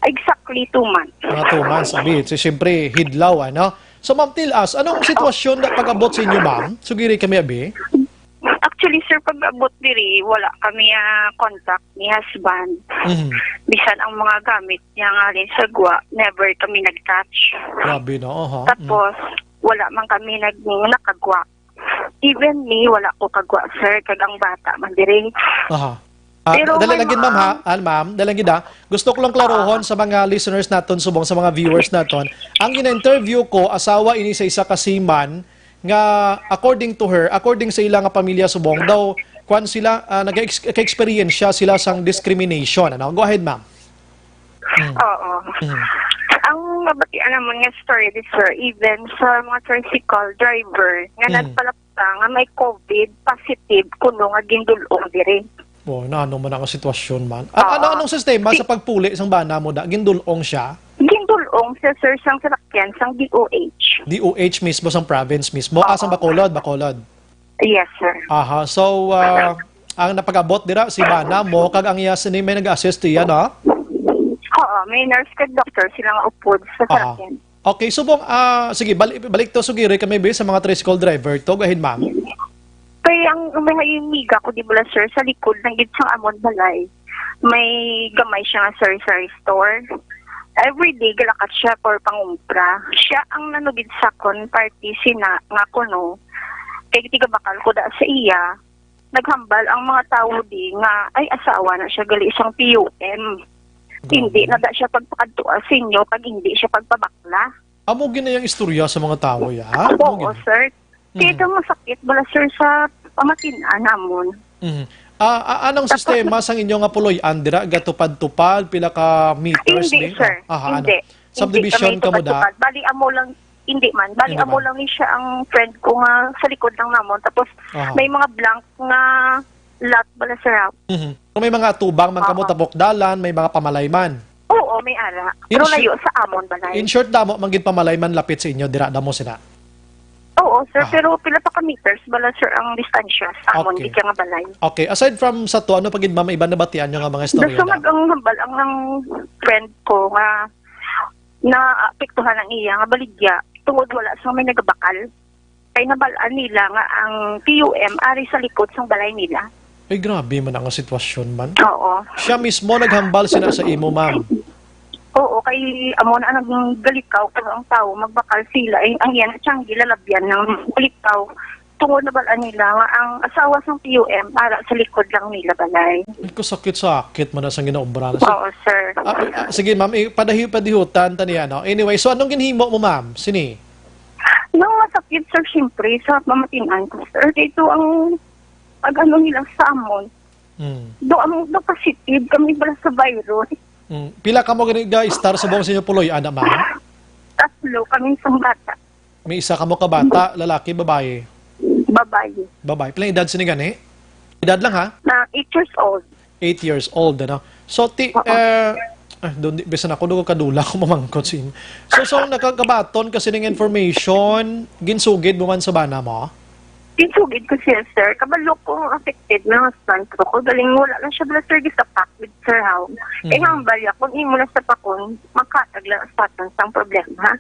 Exactly 2 months. Mga 2 months, abi. So, siyempre, hidlaw, ano? So, ma'am, tell us, anong sitwasyon na pag-abot sa inyo, ma'am? Sugiri kami, abi? Actually, sir, pag-abot diri, wala kami contact ni husband. Bisan ang mga gamit niya nga rin sa gwa, never kami nag-touch. Grabe, no? Tapos, wala man kami nakagwa. Even me, wala ko kagwa, sir, kagang bata man diri. Pero dalagin, ma'am, ha? Ma'am, dalagin na. Gusto ko lang klarohon sa mga listeners naton, subong sa mga viewers naton. Ang ina-interview ko, asawa ini sa isa kasiman, nga according to her, according sa ilang pamilya subong daw, kwan sila, nag-experience sila sang discrimination. Ano? Go ahead, ma'am. Oo. Ang mabatian naman nga story this, sir, even sa mga tricycle driver, nga nagpalapta nga may COVID positive, kuno nga gindulong diri. Ano man ang sitwasyon, man. Anong sistema sa pagpuli sang bana mo da? Gindulong siya? Gindulong siya, sir, sang salakyan, sang DOH. DOH mismo, sang province mismo? Sang Bacolod? Yes, sir. So, ang napag-abot dira, si bana mo, kag ang iya may nag-assist iya, no? Oo, may nurse kag doctor silang upod sa salakyan. Okay, subong, sige, balik to, sugiri kami ba sa mga tricycle driver to? Go ahead, ma'am. Kaya ang may miga ko, di ba, sir, sa likod ng gitsang amon balay, may gamay siya nga sari-sari store. Everyday, galakat siya for pangumpra. Siya ang nanugid sa kon party sina nga kuno. Kaya tiga bakal ko da sa iya, naghambal ang mga tao di nga, ay asawa na siya, gali isang PUM. Hindi na da siya pagpakadtua sa inyo pag hindi siya pagpabakla. Amo ginayang istorya sa mga tao, ya? Oo, sir. Kaya masakit bala, sir, sa pamatinaan namon. Anong sistema sang inyo nga puloy? Andira, gatupad-tupad, pila ka meters? Hindi, sir. Hindi. Subdivision ka mo da? Bali, amo lang, hindi man. Bali, amo lang ni siya ang friend ko nga sa likod ng namon. Tapos, may mga blank nga lot bala, sir. May mga tubang, man kamo tapok dalan, may mga pamalayman. Oo, may ara. Pero layo sa amon balay. In short, damo, manggit pamalayman lapit sa inyo, dira, damo sila. Oo, sir, pero pila pa ka meters bala, sir, ang distansya sa amon, di nga balay. Okay, aside from sa to, ano pagid ma'am, iba na batian nyo nga mga istorya na? Gusto mag-hambal ang ng friend ko nga na-apektuhan ang iya nga baligya, tungod wala sa may nagabakal. Kaya nabalaan nila nga ang PUM ari sa likod sang balay nila. Ay, grabe man ang sitwasyon man. Oo. Siya mismo naghambal sila sa imo, ma'am. Oo, kay amo na naging galikaw pero ang tao magbakal sila ay ang yan siyang gilalabyan ng galikaw tungod na balaan nila nga ang asawa sang PUM para sa likod lang nila balay. Ay, sakit man na sang ginaobra. Oo, sir. Sige, ma'am, padahihutan taniya, no? Anyway, so anong ginhimo mo, ma'am? Sini? Nang masakit, sir, siyempre, sa pamatinan ko, sir, dito ang pag-ano nila sa amon. Do positive kami bala sa virus. Pila ka mo gani star sa buong sinyo puloy, ana, ma'am? Tatlo kaming bata. May isa ka mo ka bata, lalaki, babae. Babae. Babae. Pilang edad sini gani? Edad lang ha? Na 8 years old. 8 years old, ano? So, doon, bisa na ako, doon kadula ko mamangkot sin. So, nakakabaton kasi ng information, ginsugid mo man sa bana mo? Tinsugid ko siya, sir. Kabalo ko affected na husband ko. Galing wala lang siya bala, sir, gisapak with Sir How. Eh, hambal kung imo na sa pakon, magkatagla sa atin sang problema.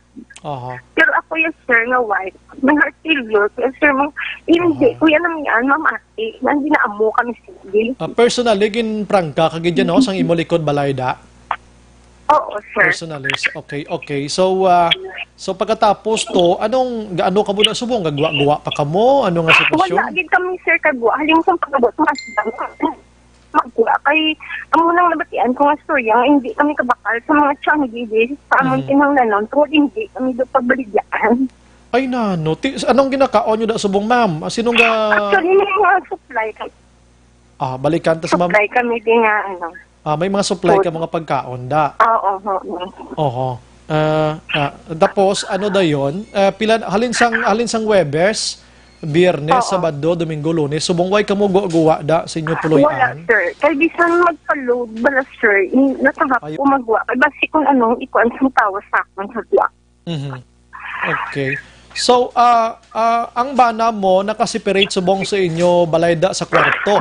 Pero ako yung sir nga wife, may heart failure. Kaya sir mo, hindi ko yan naman yan, mamati. Hindi na amo kami sige. Personally, ginprangka kagid yan, no? Sang imo likod balayda? Oo, sir. Personally. Okay. So, pagkatapos to, gaano ka mo na subong? Gagawa pa ka mo? Ano nga sitwasyon? Wala, gid kami, sir, kagwa. Haling sa pagkabot, magkuha kay amo nang nabatian ko nga storya nga hindi kami kabakal sa mga Changi sa among kinahanglanon tungod hindi kami do pagbaligyan. Ay nano, anong ginakaon nyo da subong ma'am? Sinong ga... Actually, may mga supply kami. Balikan ta sa ma'am. Supply kami din nga, ano. May mga supply ka mga pagkaon da. Oo. Tapos, ano da yun? Halin sang Webes, Biyernes, Sabado, Domingo, Lunes, subong way ka mo guwa da sa inyo puloyan? Wala, sir. Kaya bisan magpa-load bala, sir, nasahap ko magwa. Kaya basi kung anong ikuan sa tawa sa akin sa duwa. Okay. So, ang bana mo nakasiperate subong sa inyo balayda sa kwarto?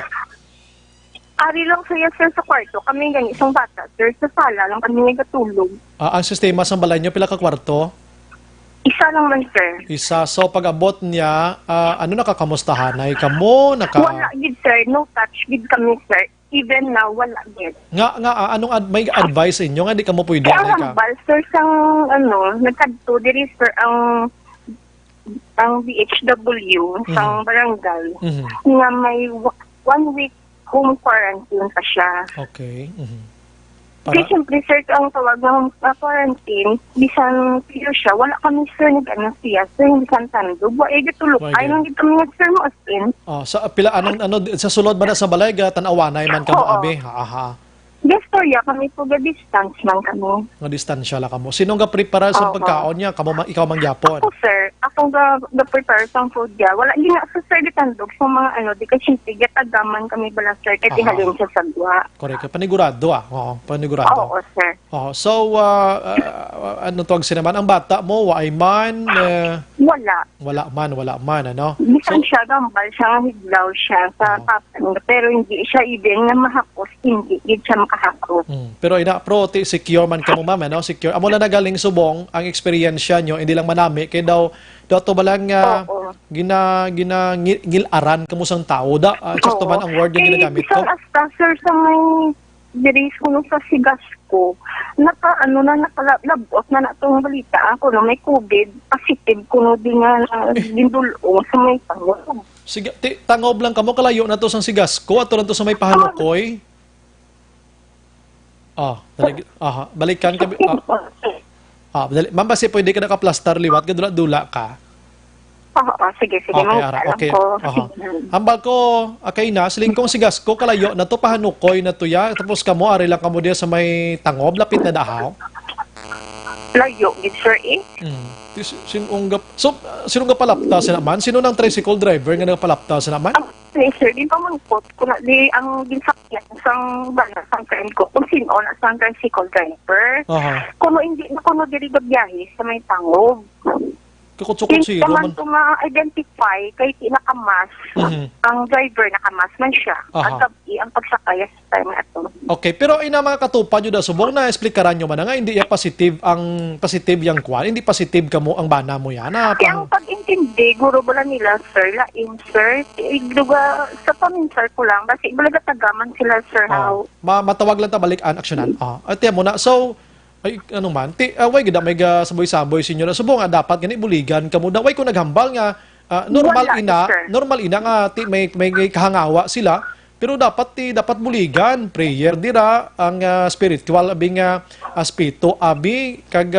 Ari lang siya, sir, sa kwarto. Kami ganyan, isang bata, sir, sa sala lang kami nagkatulog. Ang sistema sa balay nyo, pila ka kwarto? Isa lang man, sir. Isa. So, pag-abot niya, nakakamustahanay ka mo? Wala, gid, sir. No touch, gid kami, sir. Even now, wala, gid. May advice sa inyo? Nga, di ka mo pwede. Kaya ang hambal, sir, sang, nagkadto, diri, sir, ang BHW, sang barangay, nga may 1 week home quarantine pa siya. Okay. Kasi siyempre, sir, ang tawag ng quarantine, bisan clear siya, wala kami, sir, siya, sir, bisan tando. Gatulog, ay nang dito mga, sir, mo asin. Sa sulod ba na sa balay, tanawanay man ka mo, abi? Yes, sir, kami po distance lang kami. Distansya lang kamo. Sinong ga-prepare sa pagkaon niya? Ikaw mangyapon? Ako, sir. Akong ga-prepare sa food niya. Wala, hindi nga, sir, ditandog sa mga di kasi gatagaman kami bala, sir, kahit ihalin sa sagwa. Correct. Panigurado, panigurado. Oo, sir. So, ano tawag sinaman? Ang bata mo, waay man? Wala. Wala man, ano? Bisan siya, gambal siya, higlaw siya sa papan. Pero hindi siya even na mahapos, hindi siya makahapos. Pero secure man ka mo, ma'am, ano? Secure. Amo na nagaling subong ang experience nyo, hindi lang manami, kaya daw to balang gilaran ka mo sang tao da. Just to man ang word yung ginagamit ko. Bisan sir, sa may diris ko sa sigas ko, nakalabot na natong balita ako may COVID, positive ko din nga dindulo sa may tangob. Sige, tangob lang ka mo, kalayo na to sang sigas ko, ato lang to sa may pahanukoy. Balikan ka. Ma'am, basi pwede ka nakaplastar liwat, kadula-dula ka. Sige. Okay. Hambal ko, na, siling kong sigas ko, kalayo na to, pahanukoy na to ya, tapos kamo, ari lang kamo diya sa may tangob, lapit na dahaw. Layo, sir, Sino nga palapta sa naman? Sino nang tricycle driver nga nagpalapta sa naman? Sir, di pa mangkot ko na di ang ginsakyan sang sang friend ko kung sino na sang tricycle driver. Kuno hindi na kuno diri biyahe sa may tangob. Kukutsukot siya man to ma-identify kay nakamas ang driver nakamas man siya. Ang pagsakay sa time ato. Okay, pero ina mga katupad nyo da subong na explikaran nyo man nga hindi positive yang kwan, hindi positive ka mo ang bana mo yan. Ang pag-intindi guro bala nila sir sir igduga sa paminsar ko lang kasi balaga tagaman sila sir how. Matawag lang ta balik-an aksyonan. Ate mo na. So ano man, way gida may saboy-saboy sinyo na subong dapat gani buligan kamo da way ko naghambal nga normal ina nga may kahangawa sila pero dapat buligan prayer dira ang spiritual abi nga aspito abi kag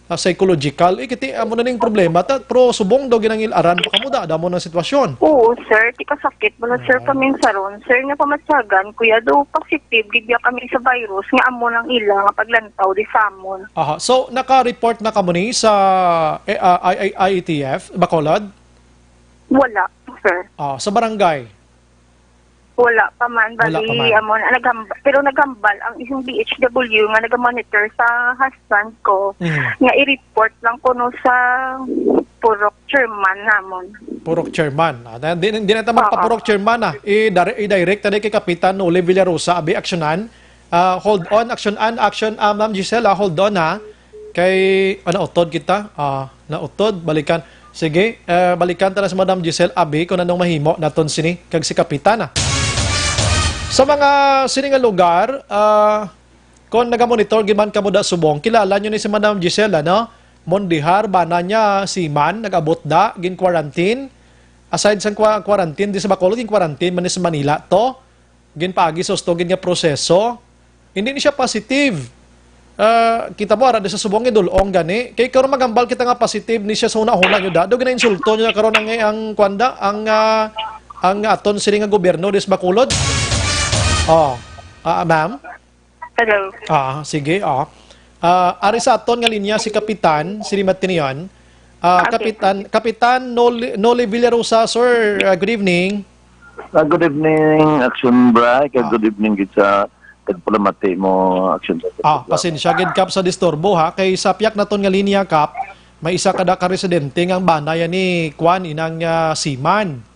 psychological, kiti amo na ning problema pero subong daw ginangil aran pa kamo da mo ng sitwasyon. Oo, sir. Di kasakit mo na, sir, kami sa ron. Sir, nga pamatsagan, kuya, do positive, gibya kami sa virus, nga amo ng ila, nga paglantaw, di samon. Aha. So, naka-report na kamo ni sa IETF, Bacolod? Wala, sir. Sa barangay? Wala pa man. Wala Bali, pa man. amo na, pero nagambal ang isang BHW nga nag-monitor sa husband ko, nga i-report lang ko no sa purok chairman namon. Purok chairman. Hindi na tayo magpa-purok chairman. I-direct na kay Kapitan Ole Villarosa, abi aksyonan. Hold on, action, Ma'am Gisela, hold on ha. Kay, nautod kita? Nautod, balikan. Sige, balikan ta na sa Madam Giselle abi kung anong mahimo naton sini kag si Kapitan. Sa mga sininga lugar, kung nagamonitor giman kamo da subong, kilala nyo ni si Madam Giselle, no? Mondihar, bana niya si Man, nag-abot da, gin quarantine. Aside sa quarantine, di sa Bacolod, gin quarantine, man sa Manila to. Gin paagi sos to, gin nga proseso. Hindi ni siya positive. Kita mo, arada sa subong idulong gani. Kaya karon magambal kita nga positive ni siya sa una-una nyo da. Do gina-insulto nyo na karon ang kwanda, ang aton sininga gobyerno des Bacolod. Ma'am? Hello. Sige, ari sa aton nga linya si Kapitan, si Rimat Tinion. Kapitan Noli Villarosa, sir, good evening. Good evening, Action Bray. Good evening sa pagpalamati mo, Action Bray. Pasensya, gid kap sa disturbo ha. Kay sa piyak na ton nga linya kap, may isa kada ka residente nga banaya ni Kwan inang Siman.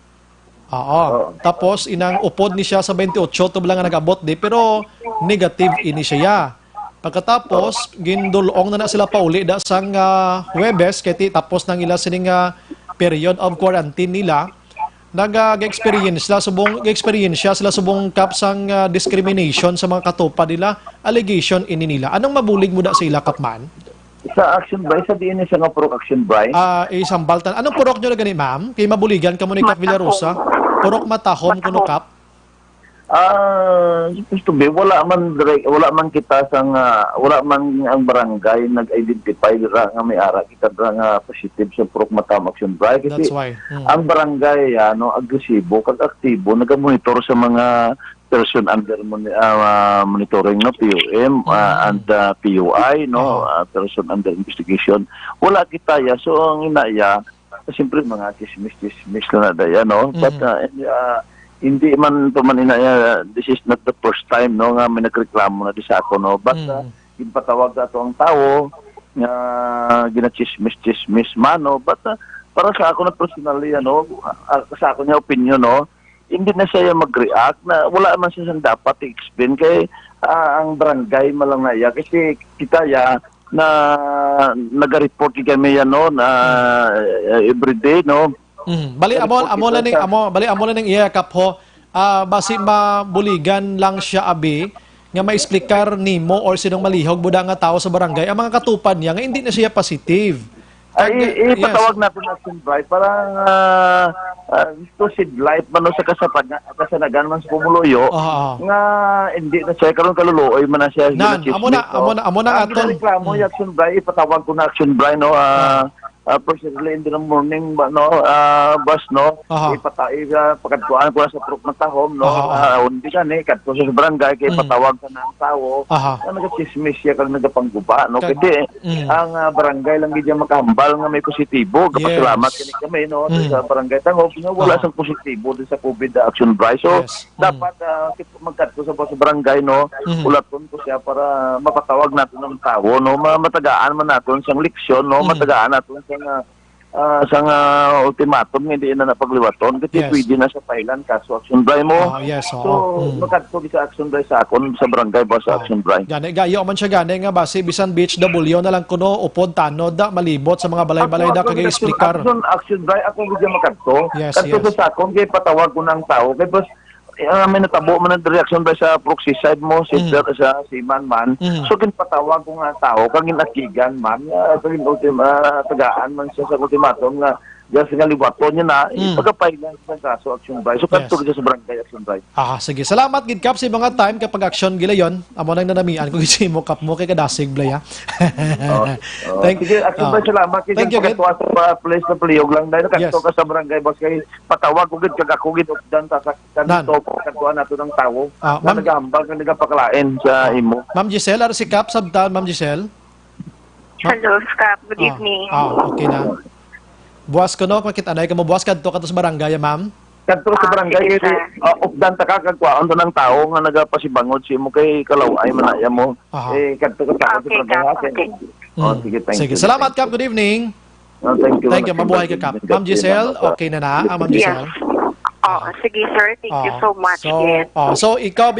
Tapos inang upod ni siya sa 28 to lang nga nag-abot di pero negative ini siya. Pagkatapos gindulong na sila pauli da sang Huwebes kay tapos nang ila sining period of quarantine nila. Nag-experience sila subong kap sang discrimination sa mga katupa nila, allegation ini nila. Anong mabulig mo da sa ila kapman? Sa Action Bray, sa diin siya nga purok Action Bray? Isang baltan. Anong purok nyo na gani, ma'am? Kay mabuligan ka mo ni Kap Villarosa? Purok Matahom, kuno Kap? Gusto be, wala man kita sang, wala man ang barangay nag-identify nga may ara kita nga positive sa purok Matahom Action Bray. Kasi that's why. Ang barangay, agresibo, kag-aktibo, nag-monitor sa mga person under monitoring no POM and PUI no person under investigation. Wala kita ya so ang inaya siyempre mga chismis na daya no but hindi man to man inaya this is not the first time no nga may nagreklamo na di sa ako no but ipatawag ato ang tao nga ginachismis man no but para sa ako na personally no sa ako niya opinion no hindi na siya mag-react na wala man siya dapat i-explain kay ang barangay malang na iya kasi kita ya na nag-report kami yan no na everyday no bali amo ning iyakap ho basi mabuligan lang siya abi nga ma-explicar nimo or sinong malihog buda nga tao sa barangay ang mga katupan niya nga hindi na siya positive. Ipatawag natin Action Bray para seed light man sa kasanagan man sa pumuluyo nga hindi na siya karon kaluluoy man na siya amo na aton reklamo Action Bray ipatawag ko na Action Bray no personally in the morning bus no pagkatuan ko sa purok Matahom no hindi ka ni kadto sa barangay kay patawag ka ng tao na nagchismis siya kag nagapangguba no kasi ang barangay lang gid makahambal nga may positibo kapasalamat kami no sa barangay Tangog nga wala sang positibo din sa COVID Action Bray so dapat magkadto sa barangay no ulaton ko siya para mapatawag natin ng tao no matagaan man naton sang leksyon no matagaan naton sang ultimatum hindi na napagliwaton kasi pwede na sa pailan kaso Action Bray mo so magkadto sa Action Bray sa akon sa barangay ba sa Action Bray gani gayo man siya gani nga base bisan BHW na lang kuno upod tanod da malibot sa mga balay-balay da kagay explicar Action Bray ako gid makadto kadto sa akon kay patawag ko ng tao kay bas may natabo man ang reaction ba sa proxy side mo sa Siman man so ginpatawag ko nga tao kang ginakigan man kagin tagaan man siya sa ultimatum nga Just nga liwato niya na, ipagapailan ng kaso action drive. So, kanto sa barangay action drive. Sige. Salamat, gid Kap, sa mga time kapag action gila yon. Amo nang nanamian kung isi mo, Kap mo, kay kadasig, Blay, ha? Sige, action drive, salamat. Thank you, Gid. Sa place na paliyog lang. Dahil kanto ka sa barangay, boss, kay patawag ko gid, kag ako gid, dan sa kanto, kantuan nato ng tao. Na nagahambal, na nagapakalain sa imo. Ma'am Giselle, ano si Kap, sabtan, Ma'am Giselle? Hello, Scap. Good evening. Okay na. Buwas ko no, makita na mo buwas kadto sa barangay, ma'am. Kadto sa barangay kay updan ta ka kagkuan ng tao nga nagapasibangod si mo kay kalaway manaya mo. Kadto ka sa barangay. Sige, salamat, Kap. Good evening. Thank you. Thank you. Mabuhay ka, Kap. Ma'am Giselle, okay na ang Ma'am Giselle? Sige, sir. Thank you so much. So, ikaw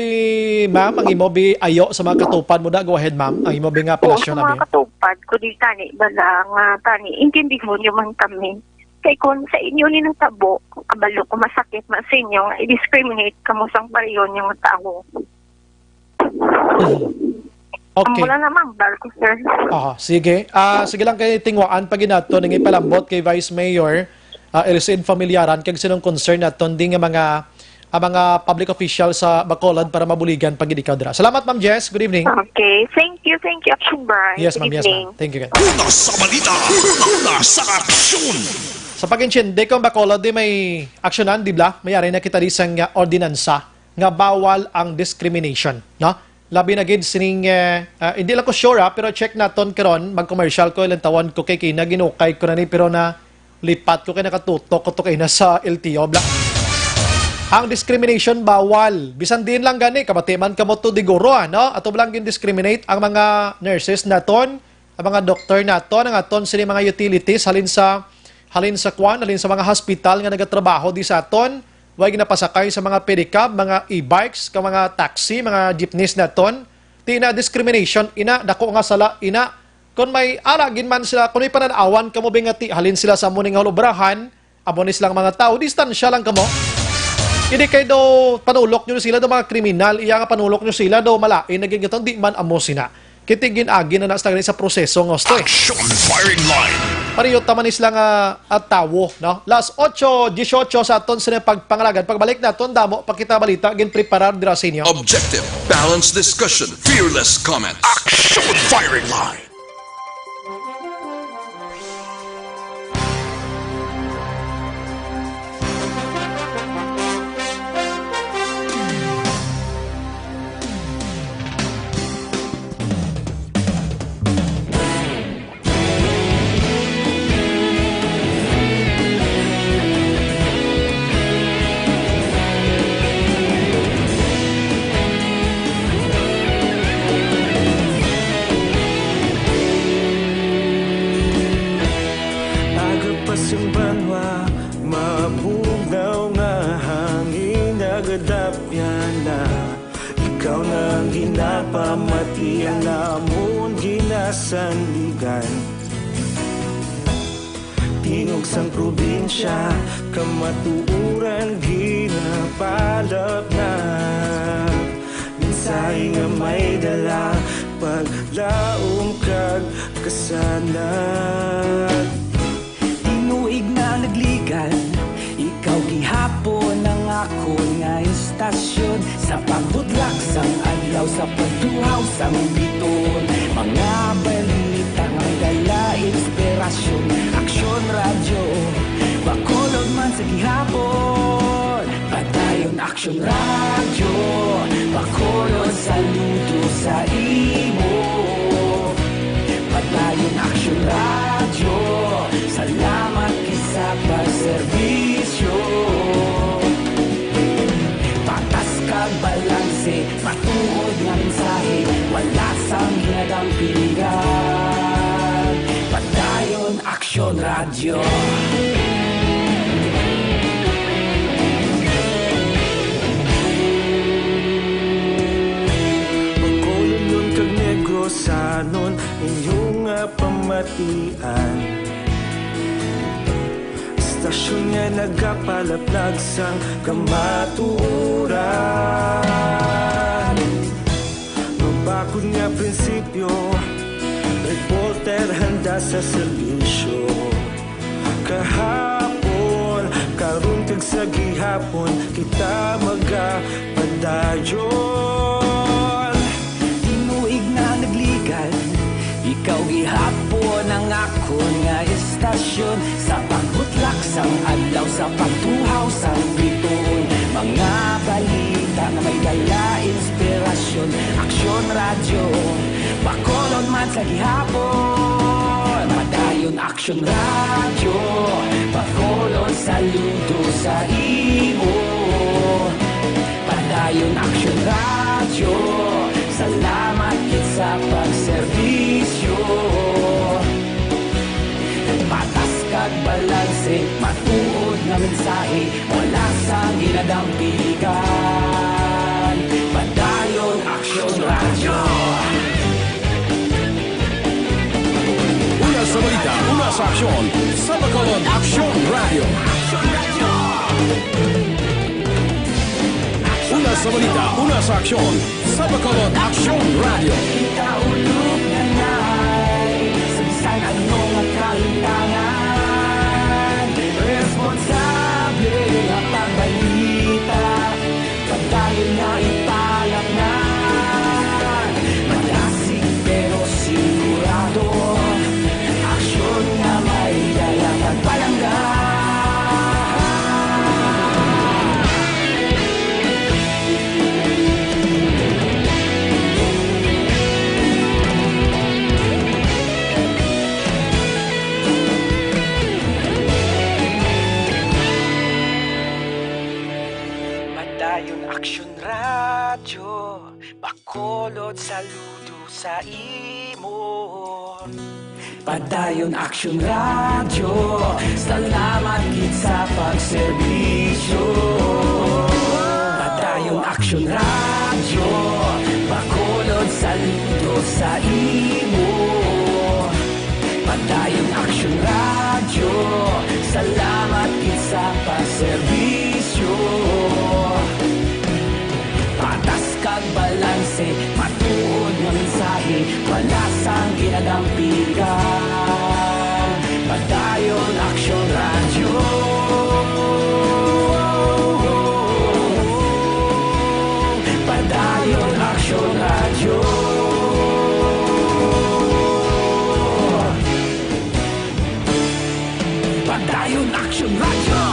ma'am, ang imo ayo sa mga katupad mo da. Go ahead, ma'am. Ang imo nga palasyon na mga katupad ko di tani bala nga tani intindi mo niyo man kami. Kay kung sa inyo ni ng tabo, kabalo ko masakit man sa inyo, i-discriminate kamo sang pariyon yung tao. Okay. Wala namang ko, sir. Sige. Sige lang kay tingwaan pag inato nang ipalambot kay Vice Mayor Elisid Familiaran kag sinong concern naton ding mga public official sa Bacolod para mabuligan pag idikaw dira. Salamat, Ma'am Jess. Good evening. Okay. Thank you, Action Brian. Yes, ma'am. Yes, ma'am. Thank you. Una sa balita, una sa aksyon. Sa pag-intindi kung Bacolod di may aksyonan, di ba? Mayari na kita di sang ordinansa nga bawal ang discrimination, no? Labi na gid sining hindi lang ko sure pero check naton karon mag-commercial ko ilang tawon ko kay kina ginukay ko na ni pero na lipat ko kay nakatutok ko to kay nasa LTO bla. Ang discrimination bawal. Bisan din lang gani kabatiman kamo to diguro no? Ato lang gin discriminate ang mga nurses naton, ang mga doktor naton, ang aton sini mga utilities halin sa mga hospital nga nagatrabaho di sa aton. Huwag napasakay sa mga pedicab, mga e-bikes, ka mga taxi, mga jeepneys naton. Tina discrimination ina dako nga sala ina kung may aragin man sila, kung may pananawan kamo bingati, halin sila sa muning holobrahan, abonis lang mga tao, distansya lang kamo. Hindi kayo daw panulok nyo sila daw mga kriminal, iya nga panulok nyo sila daw malain, naging ito, di man amo sina. Kitigin agi na nasa sa proseso ng osto. Action firing line. Pariyot naman isla nga at tawo, no? Last 8:18 sa aton sa pagpangalagan. Pagbalik naton damo, pakita balita, gin preparar dira sa inyo. Objective, balanced discussion, fearless comments. Action firing line. Ikaw na ginapamati ang namon ginasandigan. Tingog sang probinsya, kamatuuran ginapalap na. Minsay nga may dala, paglaom kag kasanag. Tinuig na nagligan, ikaw gihapon ang ako nga istasyon. Sa pagbudlak sang adlaw, sa pagtuhaw sang biton. Mga balita nga dala inspirasyon. Aksyon radyo, Bacolod man sa gihapon. Patayon Aksyon radyo, Bacolod saludo sa imo. Patayon Aksyon radyo, salamat kisa pagserbisyo. Patas kag balanse, matuod nga mensahe, wala sang hinadang piligan. Patayon Aksyon radyo. Bacolod nun kag Negrosanon, inyong nga pamatian. Istasyon nga nagapalaplag sang kamatuuran. Mabakod nga prinsipyo, reporter handa sa serbisyo. Kahapon aron kag sa gihapon kita magapadayon. Tinuig na nagligan, ikaw gihapon ang akon nga istasyon. Sa pagbutlak sang adlaw, sa pagtuhaw sang bituon, mga balita nga may dala inspirasyon. Aksyon radyo, bakolon man sa gihapon. Padayon aksyon radyo, bakolon saludo sa imo. Padayon aksyon radyo, salamat kit sa pagserbisyo. Patas kag balanse, matuod na mensahe, wala sa ginadampigan. Padayon aksyon radyo. Una sa balita, una sa aksyon, sa Bacolod Aksyon Radio. Una sa balita, una sa aksyon, sa Bacolod Aksyon Radio. Kita ulog na na'y sabisan anong kalintangan. Responsable na pagbalita, padayon na italak na. Malasig pero sigurado, aksyon na may dalang at palangga. Padayon aksyon radyo, bakolod saludo sa imo. Padayon aksyon radyo, salamat kit sa pagserbisyo. Padayon aksyon radyo, bakolod saludo sa imo. Padayon aksyon radyo, salamat kit sa pagserbisyo. Patas kag balanse, matuod nga mensahe, wala sang ginadampigan. Padayon aksyon radyo. Padayon aksyon radyo. Padayon aksyon radyo.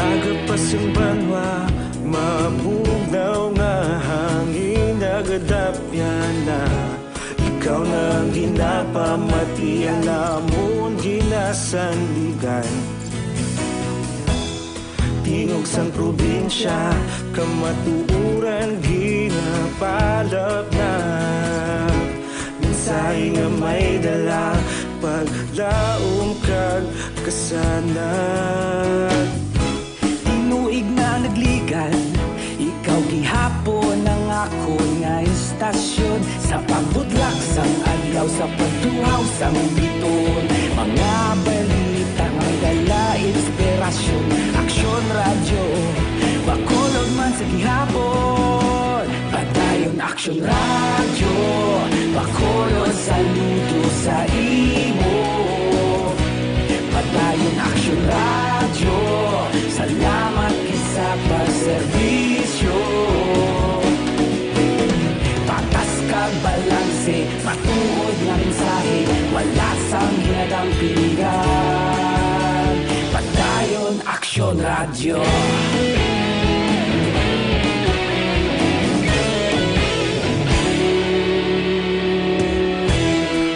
Agapasang banwa, mabugnaw nga hangin nagadapyan na. Ikaw na ang ginapamatian namon ginasandigan. Tingog sang probinsya, kamatuuran ginapalap na. Mensahe nga may dala, paglaom kag kasanag. Tinuig na nagligan, ikaw gihapon ang akon nga istasyon. Sa pagbutlak sang adlaw, sa pagtuhaw sang biton, mga balita nga dala inspirasyon. Aksyon radyo, bakolod man sa gihapon. Padayon aksyon radyo, bakolod saludo sa imo. Padayon aksyon radyo, salamat kisa pagserbisyo. Patas kag balanse, matuod nga mensahe, wala sang ginadampigan. Padayon aksyon radyo.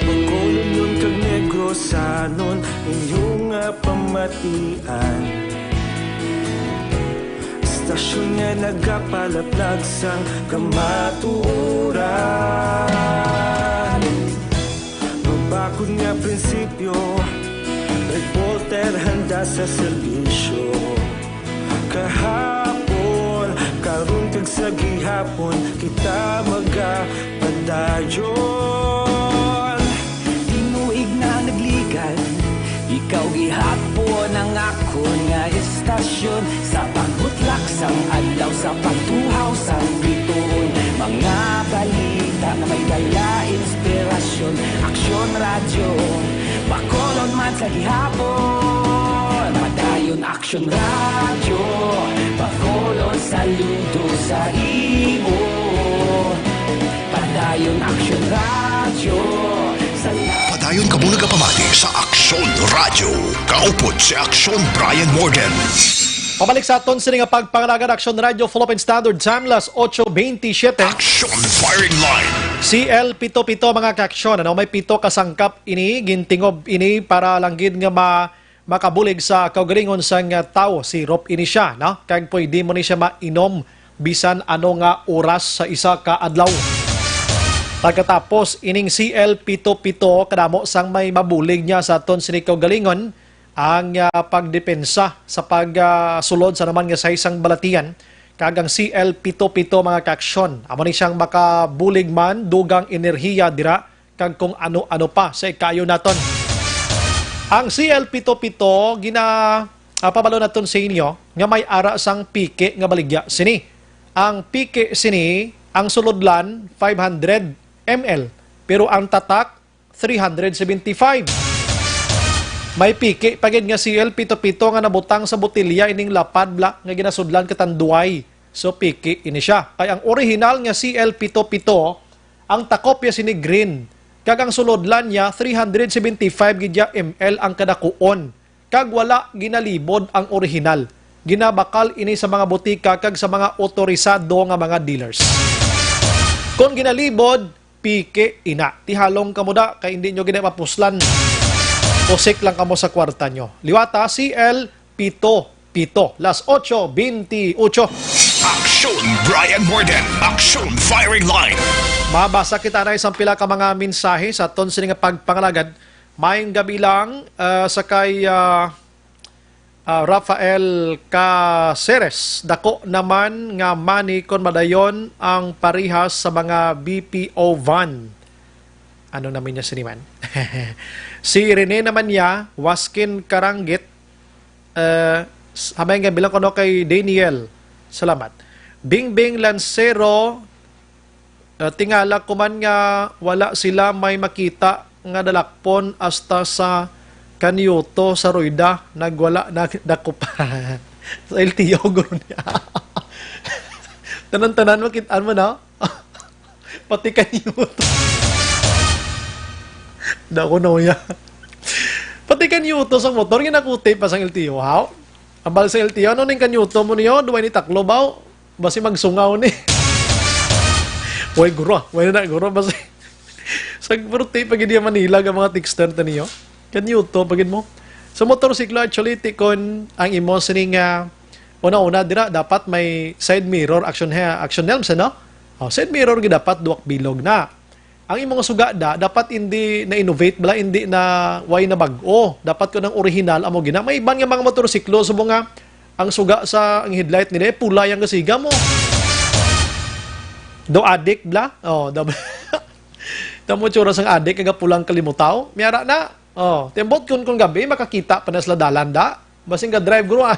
Bacolod nun kag Negrosanon, inyong nga pamatian. Istasyon nga nagapalaplag sang kamatuoran. Mabakod nga prinsipyo, reporter handa sa serbisyo. Kahapon, karong sa gihapon, kita magapadayon. Tinuig na nagligan, ikaw gihapon ang ako nga istasyon. Sa pagbutlak sang adlaw, sa pagtuhaw sang bituon, mga balita na may dala inspirasyon. Aksyon radyo, bakolon man sa gihapon. Padayon aksyon radyo, bakolon saludo sa imo. Padayon aksyon radyo, Padayon ka muna kapamati sa Aksyon Radio. Kaupod si Aksyon Brian Morgan. Pabalik sa aton sa nga pagpangalagan Aksyon Radio Philippine Standard Time, las 8:27. Aksyon Firing Line. CL pito-pito mga kaaksyon. Ano, may pito kasangkap ini, gintingob ini para langgid nga makabulig sa kaugalingon sang tao. Si Rob ini siya, no? Kag pwede mo ni siya mainom bisan ano nga oras sa isa ka adlaw. Pagkatapos ining CL pito-pito kadamo sang may mabulig niya sa aton sini kaugalingon ang pagdepensa sa pagsulod sa naman nga sa isang balatian. Kagang CL pito-pito mga kaaksyon. Amo ni siyang makabulig man dugang enerhiya dira kag kung ano-ano pa sa ikayo naton. Ang CL pito-pito pabalo naton sa inyo nga may ara sang pike nga baligya sini. Ang pike sini ang sulodlan 500 ml pero ang tatak 375. May piki pagid nga CL pito-pito nga nabutang sa botilya ining lapad bla nga ginasudlan katanduay. So piki ini siya. Kay ang original nga CL pito-pito ang takopya sini green. Kag ang sulodlan niya 375 gidya ml ang kadakuon. Kag wala ginalibod ang original. Ginabakal ini sa mga butika kag sa mga otorisado nga mga dealers. Kung ginalibod, piki ina. Tihalong kamo da kay hindi nyo ginapapuslan. Pusik lang kamo sa kwarta nyo. Liwata, CL pito-pito. Las 8:28. Aksyon Brian Morgan. Aksyon Firing Line. Mabasa kita na isang pila ka mga mensahe sa aton sini nga pagpangalagad. Mayong gabi lang sa kay Rafael Caceres. Dako naman nga mani kon madayon ang parihas sa mga BPO van. Ano namin niya siniman? Si Rene naman niya, Waskin Karanggit, habang nga bilang ko kay Daniel. Salamat. Bingbing Lancero, tingala ko man nga wala sila may makita nga dalakpon hasta sa Kanyuto sa Ruida, nagwala na dako pa. Sa LTO, guro niya. Tanan-tanan mo, kitaan mo na. Pati Kanyuto. Dako na uya. Pati Kanyuto sa motor, ginakutip pa sa LTO, how? Ambal sa LTO, ano ning Kanyuto mo niyo? Duway ni taklo baw? Basi magsungaw ni. Uy, guro. Uy na, guro. Basi. Sa birthday, pag hindi Manila, ang mga texter ta niyo. Kanyuto, pagin mo. Sa motorsiklo, actually, tikon ang imo sining una-una, dira, dapat may side mirror, action helms, ano? Oh, side mirror, dapat duwak bilog na. Ang imong suga dapat hindi na-innovate bala, hindi na way na bag-o. Dapat ko ng original amo gina. May iban nga mga motorsiklo sa mga ang suga sa ang headlight nila pula yang kasiga mo. Do adik bla. Oh, tamo tsura sang adik nga pulang kalimutaw. Miyara na. Oh, tembot kun gabi makakita pa na sa dalanda. Basing ga drive guro.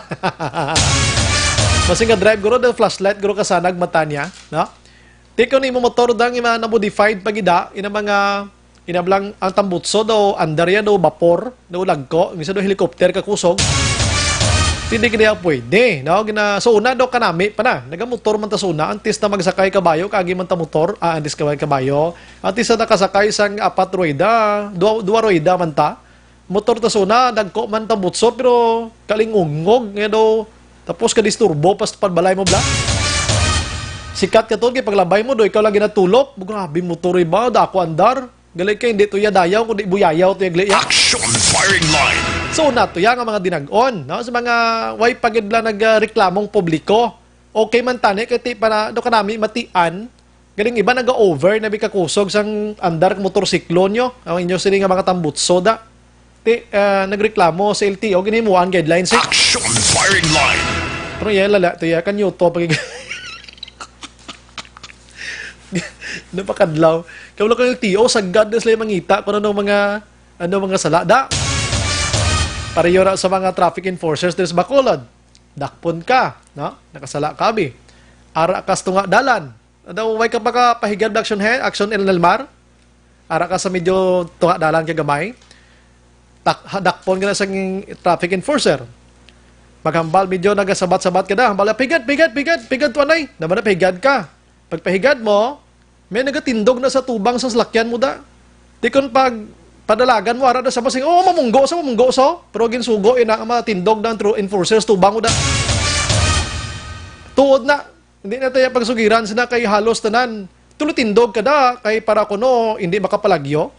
Basing ga drive guro the flashlight guro kasanag mata niya, no? Tiko ni mo motor dang ima na modified pagida ina mga inablang ang tambutso daw andarya daw vapor daw lagko misa daw helicopter ka kusog. Hindi kaya pwede, no? So una daw kanami pa na. Nagamotor man ta sa una, antes na magsakay kabayo, kagi man ta motor, antes kaway kabayo. Antes na nakasakay sang apat rueda, dua rueda man ta. Motor ta sa una, dagko man ta butso, pero kalingungog, nga daw, tapos ka disturbo, pas padbalay mo bla. Sikat ka to, kaya paglabay mo, do ikaw lang ginatulok, grabe motor iba, dako andar. Galay ka, hindi to ya dayaw, kundi buyayaw to ya gliya. Action Firing Line! So nato yang mga dinag-on, no? Sa mga way pagidla nagreklamong publiko. Okay man tani kay ti para do kanami matian. Galing iba naga-over na bikakusog sang andar motorsiklo nyo. Ang inyo sini nga mga tambutso da. nagreklamo sa LTO, ginimuan guidelines. Action firing line. Pero yan, lala, tiya, kanyo to, napakadlaw. Kaya wala ko LTO, sagad na sila mangita kung ano mga salada. Para yun sa mga traffic enforcers there's Bacolod. Dakpon ka, no? Nakasala ka, bi. Ara kas tunga dalan. Way ka baka pahigad action El Nalmar. Ara ka sa medyo tunga dalan ka gamay. Dakpon ka na sa traffic enforcer. Maghambal medyo nagasabat-sabat ka na. Hambal, pigad to anay. Naman na pahigad ka. Pag pahigad mo, may nagatindog na sa tubang sa salakyan mo da. Di kon pag padalagan mo, ara na sa masing, mamunggo so. Pero ginsugo, ina ang matindog ng true enforcers, tubang mo da. Tuod na. Hindi na tayo pagsugiran, sina kay halos tanan. Tulutindog ka da, kay para kuno, hindi makapalagyo.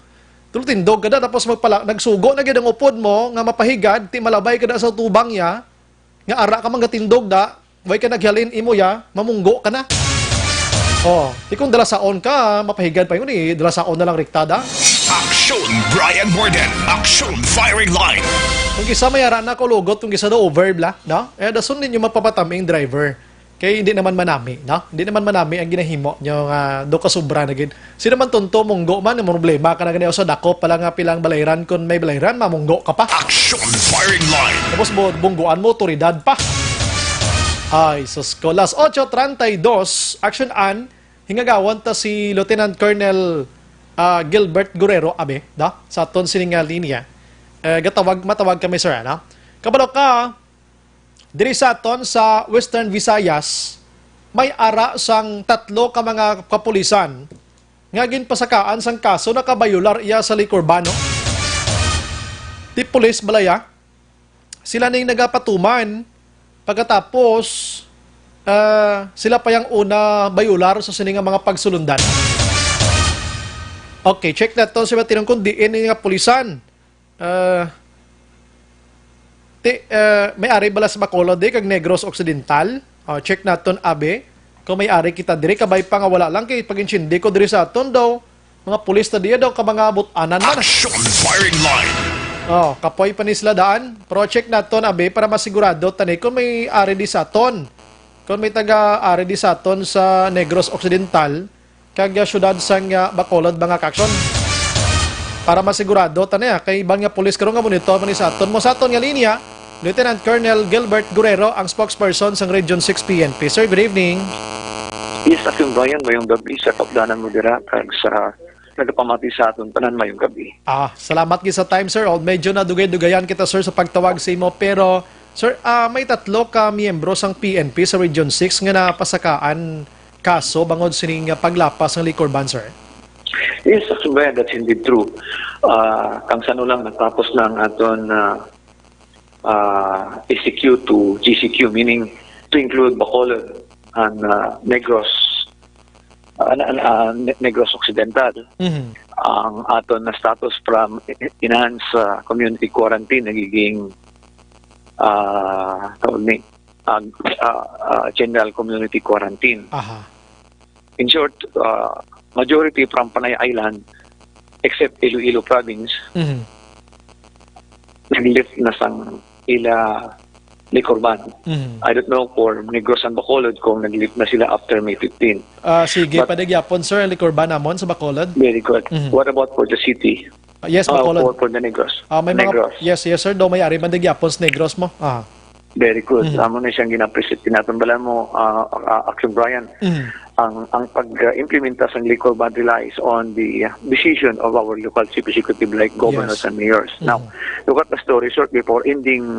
Tulutindog ka da, tapos nagsugo na gid ang upod mo, nga mapahigad, ti malabay ka da sa tubang ya, nga ara ka mangatindog da, way ka naghalin imo ya, mamunggo ka na. Di kung dalasaon ka, mapahigad pa yun dalasaon na lang riktada. Action Brian Borden. Action firing line. Kung kisa mayara na kulugot, kung kisa na overbla, no? Dasun ninyo mapapataming driver. Kaya hindi naman manami, no? Hindi naman manami ang ginahimo nyo do ka sobra na gid. Sino man tunto munggo man, yung problema ka na ganyan sa dako pala nga pilang balayran, kung may balayran, mamunggo ka pa. Action firing line. Tapos bungguan mo, otoridad pa. Ay, sus ko. Las 8:32, action an, hingagawan ta si Lieutenant Colonel Gilbert Guerrero, abe, da? Sa aton sininga linya. Matawag kami, sir, ano? Kabalo ka, diri sa aton sa Western Visayas, may ara sang 3 ka mga kapulisan nga ginpasakaan sang kaso na kabayular iya sa Licorbano. Ti pulis balaya, sila ning nagapatuman pagkatapos sila pa yung una bayular sa sininga mga pagsulundan. Okay, check na ito. Sabi tinong kung diin nga pulisan. May ari balas Bacolod kag Negros Occidental. Check na ito, abe. Kung may ari kita diri, kabay pa nga wala lang. Kaya pag-insindi ko diri sa aton daw, mga pulis na diya daw, ka mga but-anan man. Action firing line. Kapoy pa ni sila daan. Pero check na ito, abe, para masigurado, tanay kung may ari di sa aton. Kung may taga-ari di sa aton sa Negros Occidental, kag syudad sang Bacolod mga kaksyon. Para masigurado tanay kay ibang nga pulis karon nga monitor man sa aton mo sa aton nga linya, Lieutenant Colonel Gilbert Guerrero, ang spokesperson sang Region 6 PNP. Sir, good evening. Yes, Action Brian, mayong gabi sa kapdanan mo dira kag sa nagapamati sa aton tanan mayong gabi. Salamat gi sa time, sir. Medyo na dugay-dugayan kita, sir, sa pagtawag sa imo, pero sir, may 3 ka miyembro sang PNP sa Region 6 nga napasakaan kaso bangod sining paglapas ng Licorban, sir? Yes, Action Brian, that's indeed true. Kang sano lang natapos lang aton ECQ to GCQ, meaning to include Bacolod and Negros Occidental. Ang aton na status from enhanced community quarantine nagiging general community quarantine. In short, majority from Panay Island, except Iloilo Province, nag-lift na sang ila Licorban. I don't know for Negros and Bacolod kung nag-lift na sila after May 15. Sige, padagyapon, sir, Licorban namon sa Bacolod. Very good. What about for the city? Yes, Bacolod. For the Negros. May Negros. Yes, sir, daw may ari man dagyapon sa Negros mo. Very good. Amo na siyang ginapresent tinatambalan mo, Action Brian. Ang pag-implementa sa Licorban relies on the decision of our local chief executive like governors and mayors. Now, look at the story short before ending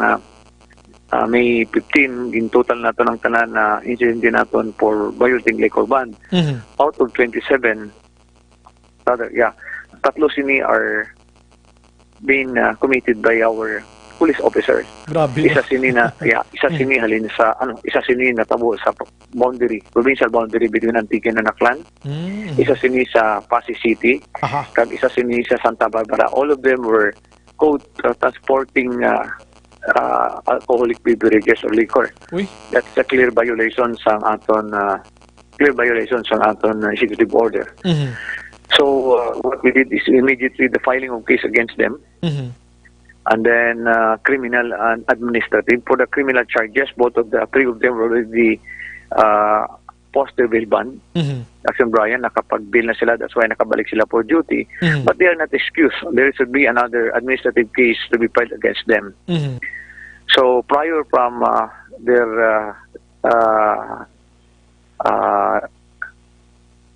May 15, in total nato ng tanan na incident din naton for violating Licorban. Out of 27, 3 sini are being committed by our police officers. Grabe. Isa sini halin sa isa sini natabo sa boundary, provincial boundary between Antique and Anaclan. Isa sini sa Pasig City. Kag isa sini sa Santa Barbara. All of them were caught transporting alcoholic beverages or liquor. That's a clear violation sa aton executive order. So what we did is immediately the filing of case against them. and then criminal and administrative. For the criminal charges, three of them were already post bail bond. Action Brian, nakapag-bail na sila, that's why nakabalik sila for duty. But they are not excused. There should be another administrative case to be filed against them. So prior from their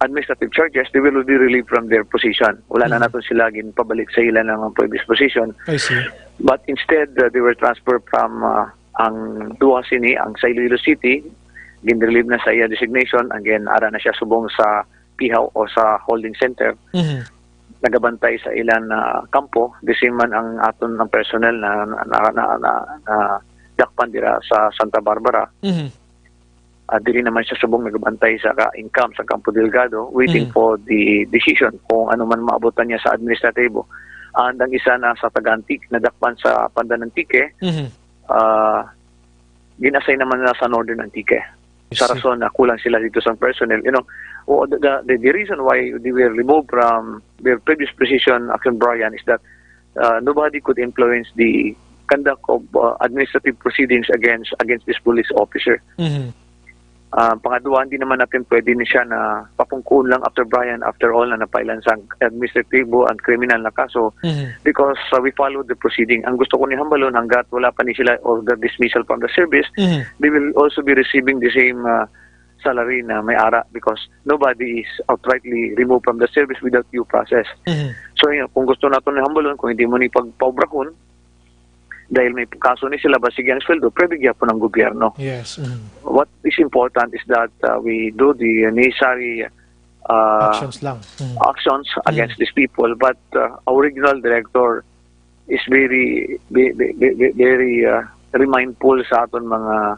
administrative charges, they will be relieved from their position. Wala na natin sila pabalik sa ilan ng previous position. I see. But instead, they were transferred from ang duha sini, ang sa Iloilo City, gin-relieve na sa iya designation, again, ara na siya subong sa pihaw o sa holding center. Nagabantay sa ilan kampo, the same man ang aton ng personnel na dakpan dira sa Santa Barbara. Dili naman siya subong nagbantay sa income sa Campo Delgado, waiting for the decision kung ano man maabutan niya sa administratibo. And ang isa na sa Tagantik, nadakpan sa Pandanantique, ginasay naman na sa Northern Antique. Sa rason na kulang sila dito sa personnel. You know, the reason why they were removed from their previous position, Action Brian, is that nobody could influence the conduct of administrative proceedings against this police officer. Pangadua, hindi naman natin pwede na siya na papungkuon lang after Brian, after all, na napailan sa administratibo and criminal na kaso because we follow the proceeding. Ang gusto ko ni Hambalon, hanggat wala pa ni sila or the dismissal from the service, they will also be receiving the same salary na may ara because nobody is outrightly removed from the service without due process. So yun, kung gusto natin ni Hambalon, kung hindi mo ni pagpaubrahon, dahil may kaso ni sila basigyan ng sweldo, prebigyan po ng gobyerno. Yes. What is important is that we do the necessary actions against these people, but our regional director is very mindful sa aton mga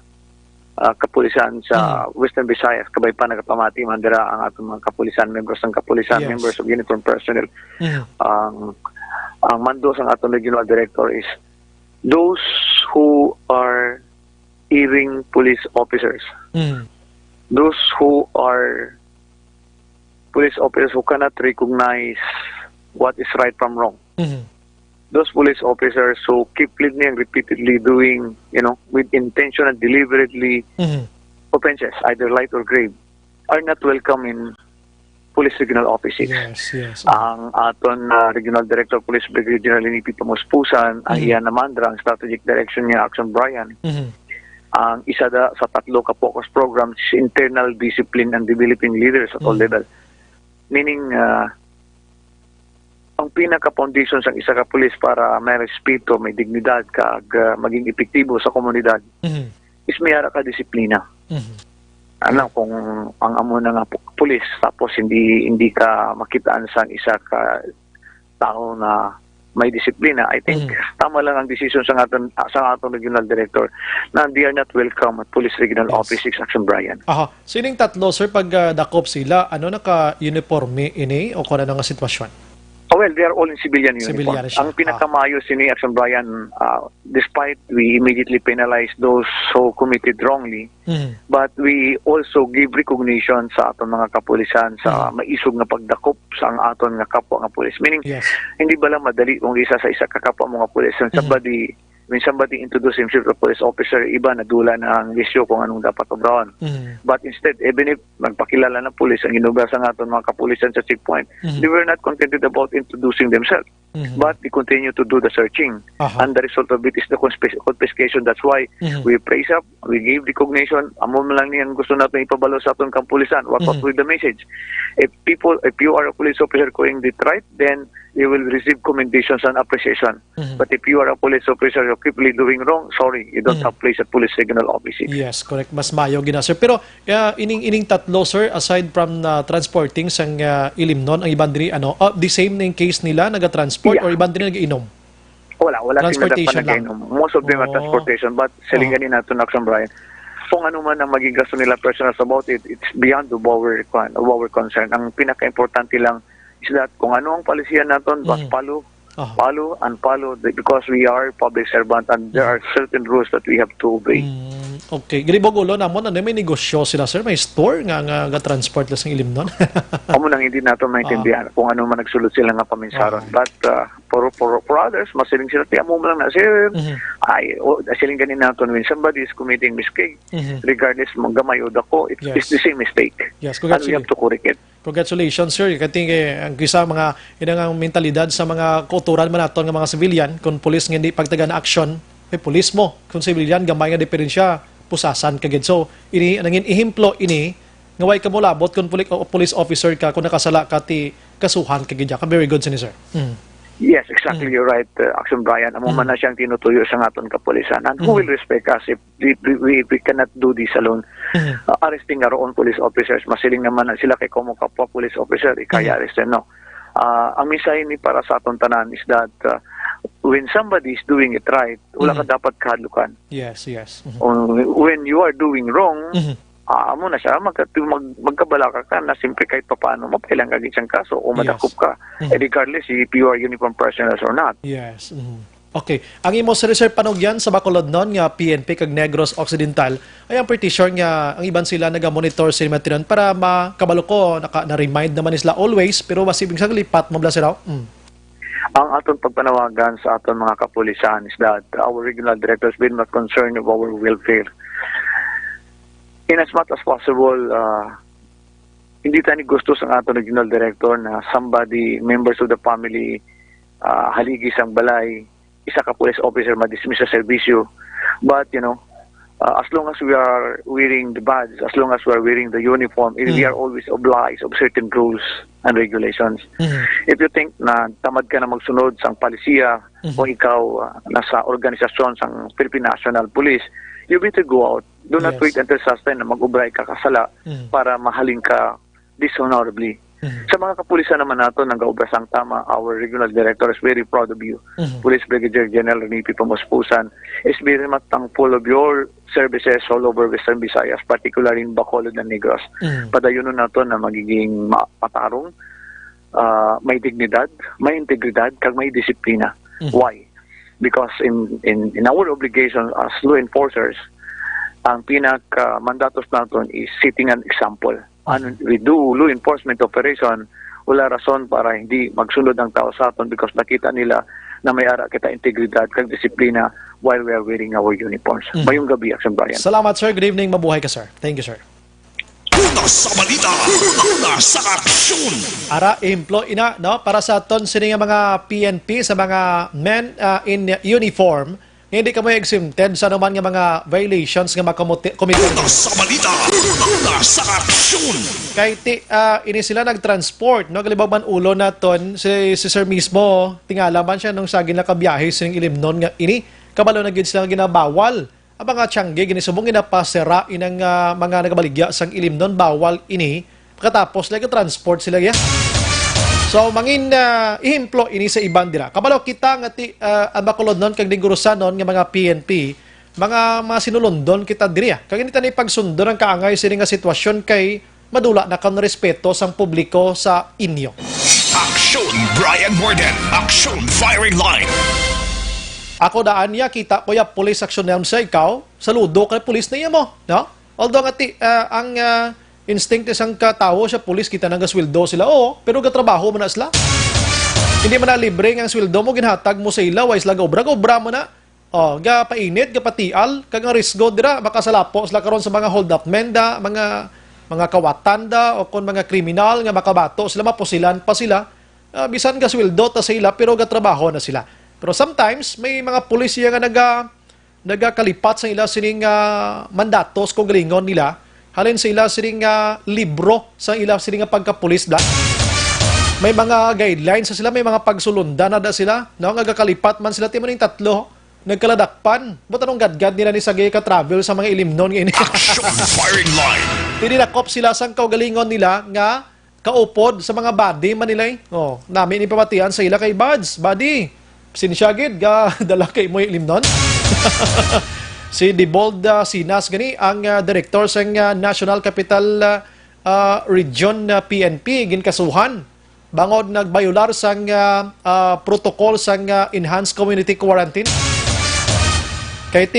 kapulisan sa Western Visayas, kabay pa nagapamati mandira ang aton mga kapulisan, members ng kapulisan, members of uniform personnel. Ang mando sa aton regional director is those who are hearing police officers, those who are police officers who cannot recognize what is right from wrong, those police officers who keep leading and repeatedly doing, with intention and deliberately offenses, either light or grave, are not welcome in Police Regional Office 6. Yes. Ang aton Regional Director of Police Brigadier General Linipi Pumuspusan, ang iyan naman ang strategic direction niya, Action Brian. Ang isa sa tatlo ka focus programs is internal discipline and developing leaders at all level. Meaning, ang pinaka-foundation sa isa ka pulis para may respeto, may dignidad, maging epektibo sa komunidad, is may ara ka disiplina. Kung ang amo na nga pulis tapos hindi ka makitaan sa isa ka tao na may disiplina, I think tama lang ang decision sa aton regional director na they are not welcome at Police Regional Office 6 Action Brian. So ining tatlo, sir, pag dakop sila, ano naka-uniforme ini o kung ano nga sitwasyon? Well, they are all in civilian uniform. Ang pinakamayo sini Action Brian, despite we immediately penalize those who committed wrongly, but we also give recognition sa aton mga kapulisan sa maisog nga pagdakop sa ang aton nga kapwa nga pulis. Meaning, hindi ba lang madali kung isa sa isa kakapwa mga pulis and when somebody introduce himself to a police officer, iba nadula na ang lisyo kung anong dapat obrawan. But instead, even if magpakilala na pulis ang inugasan natin mga kapulisan sa checkpoint, they were not contented about introducing themselves. But they continue to do the searching. And the result of it is the confiscation. That's why we praise up, we give recognition. Amo lang niyan gusto natin ipabalo sa ating kapulisan. What with the message? If you are a police officer going it right, then you will receive commendations and appreciation. But if you are a police officer, you're keeply doing wrong, sorry, you don't have place at Police Regional Office 6. Yes, correct. Mas mayo gina, sir. Pero ining tatlo, sir, aside from transporting sang Ilimnon, ang iban diri the same na yung case nila naga-transport or iban diri nag-inom? Wala Transportation lang. Most of them are transportation, but silinganin natin Action Brian. Kung ano man ang maging gasto nila personal about it, it's beyond of our concern. Ang pinaka-importante lang is that kung ano ang palisiyan natin, but follow because we are public servant and there are certain rules that we have to obey. Okay. Galibog ulo namon ano may negosyo sila sir, may store nga transport las ng ilimnon. Amo nang hindi nato maintindihan kung ano man nagsulod sila nga paminsaron. But for others, masiling sila, tiyan mo lang na, sir, siling ganin nato when somebody is committing mistake, regardless mong gamay o dako, it's the same mistake. Yes, and we have to correct it. Congratulations, sir. Kating ang kisa mga inang mentalidad sa mga kauturan man naton nga mga civilian, kung police nga hindi pagtaga na action, may police mo. Kung civilian, gamay nga diferensya, pusasan kagid. So, ini nangin ihimplo ini nga way ka mo labot kung police officer ka, kung nakasala ka ti kasuhan kagid ka. Very good sini, sir. Yes, exactly. You're right, Action Brian. Amo man na siyang tinutuyo sa aton kapulisan. And who will respect us if we cannot do this alone? Arresting our own police officers. Masiling naman na sila kay komo kapwa police officer, ikaya arrestin, no? Ang misay ni para sa aton tanan is that when somebody is doing it right, wala ka dapat kahadlukan. Yes. When you are doing wrong, amo na siya, magkabalaka ka na simple kahit paano, mapailang ka isang kaso o madakop ka, regardless if you are uniform personnel or not. Yes. Okay. Ang imo sa reserve panugyan sa Bacolod nun nga PNP kag Negros Occidental ay ang pretty sure nga ang iban sila naga-monitor sa material para makabalo ko na-remind naman sila always pero masibing sa lipat mo bla sila. Ang aton pagpanawagan sa aton mga kapulisan is that our regional directors been much concerned of our welfare. In as much as possible, hindi tayo gusto sa aton regional director na somebody, members of the family, haligi sang balay, isa ka police officer ma-dismiss sa serbisyo. But, as long as we are wearing the badge, as long as we are wearing the uniform, we are always obliged of certain rules and regulations. If you think na tamad ka na magsunod sang palisiya o ikaw nasa organisasyon sang Philippine National Police, you better go out. Do not wait until such time na mag-ubray ka kasala para mahalin ka dishonorably. Sa mga kapulisan naman nato nang gaubra sang tama, our regional director is very proud of you. Police Brigadier General Renipe Pamuspusan is very much thankful of your services all over Western Visayas, particularly in Bacolod and Negros. Padayon nato na magiging matarong, may dignidad, may integridad, kag may disiplina. Why? Because in our obligation as law enforcers, ang pinaka-mandatos natin is setting an example. And we do law enforcement operation, wala rason para hindi magsunod ang tao sa atin because nakita nila na may ara kita integridad kag disiplina while we are wearing our uniforms. Mayong gabi, Action Brian. Salamat, sir. Good evening. Mabuhay ka, sir. Thank you, sir. Una sa balita, una sa aksyon. Ara, employee na, no? Para sa aton sini nga mga PNP, sa mga men in uniform, hindi ka mo exempted sa naman nga mga violations nga makomite. Una sa balita, una sa aksyon. Kay ini sila nagtransport, no? Galibag man ulo naton si sir mismo, tingala man siya nung saging nakabiyahe sa ilimnon nga ini, kabalo na gid sila ginabawal. Ang mga tiyangge, ginisubong ginapasera inang mga nagabaligya sang ilimnon, bawal ini, pagkatapos transport sila ya. So, mangin ihimplo ini sa iban dira. Kabalo kita nga ang Bacolod nun, kag digurusan nun, nga mga PNP, mga sinulundon kita diri. Kag hindi tayo pagsundo ng kaangay sila nga sitwasyon kay madula na kan respeto sang publiko sa inyo. Aksyon Brian Morden, Aksyon Firing Line. Ako daan niya, kita ko ya police action na sa ikaw, saludo kay police na iya mo. No? Although ang instinct isang katao sa police, kita nang gasweldo sila. Oo, pero gatrabaho mo na sila. Hindi mo na libre ng sweldo mo, ginhatag mo sa ila, wais lang obra mo na. O, painit, patial, kag nga risgo dira, makasalapo sila karon sa mga hold-up menda, mga kawatanda, o kung mga kriminal, nga makabato sila, mapusilan pa sila. Bisan gasweldo ta sa ila, pero gatrabaho na sila. Pero sometimes, may mga pulisya nga nagakalipat sa ila sining mandatos kung galingon nila, halin sa ila sining libro sa ila sining pagkapulis bla. May mga guidelines sa sila, may mga pagsulundan na sila, no? Nagakalipat man sila timo ning tatlo, nagkaladakpan. Buta nung gadgad nila ni sagay ka travel sa mga ilimnon ngayon. Action Firing Line. Tinilakop sila sang kaugalingon nila nga kaupod sa mga body manilay. Oh, namin ipamatian sa ila kay Buds, body. Sinsyagid ga dala kay mo ilimnon. Si Dibold Sinas gani ang director sa National Capital Region PNP ginkasuhan bangod nagbayular sang protocol sang enhanced community quarantine. Kaya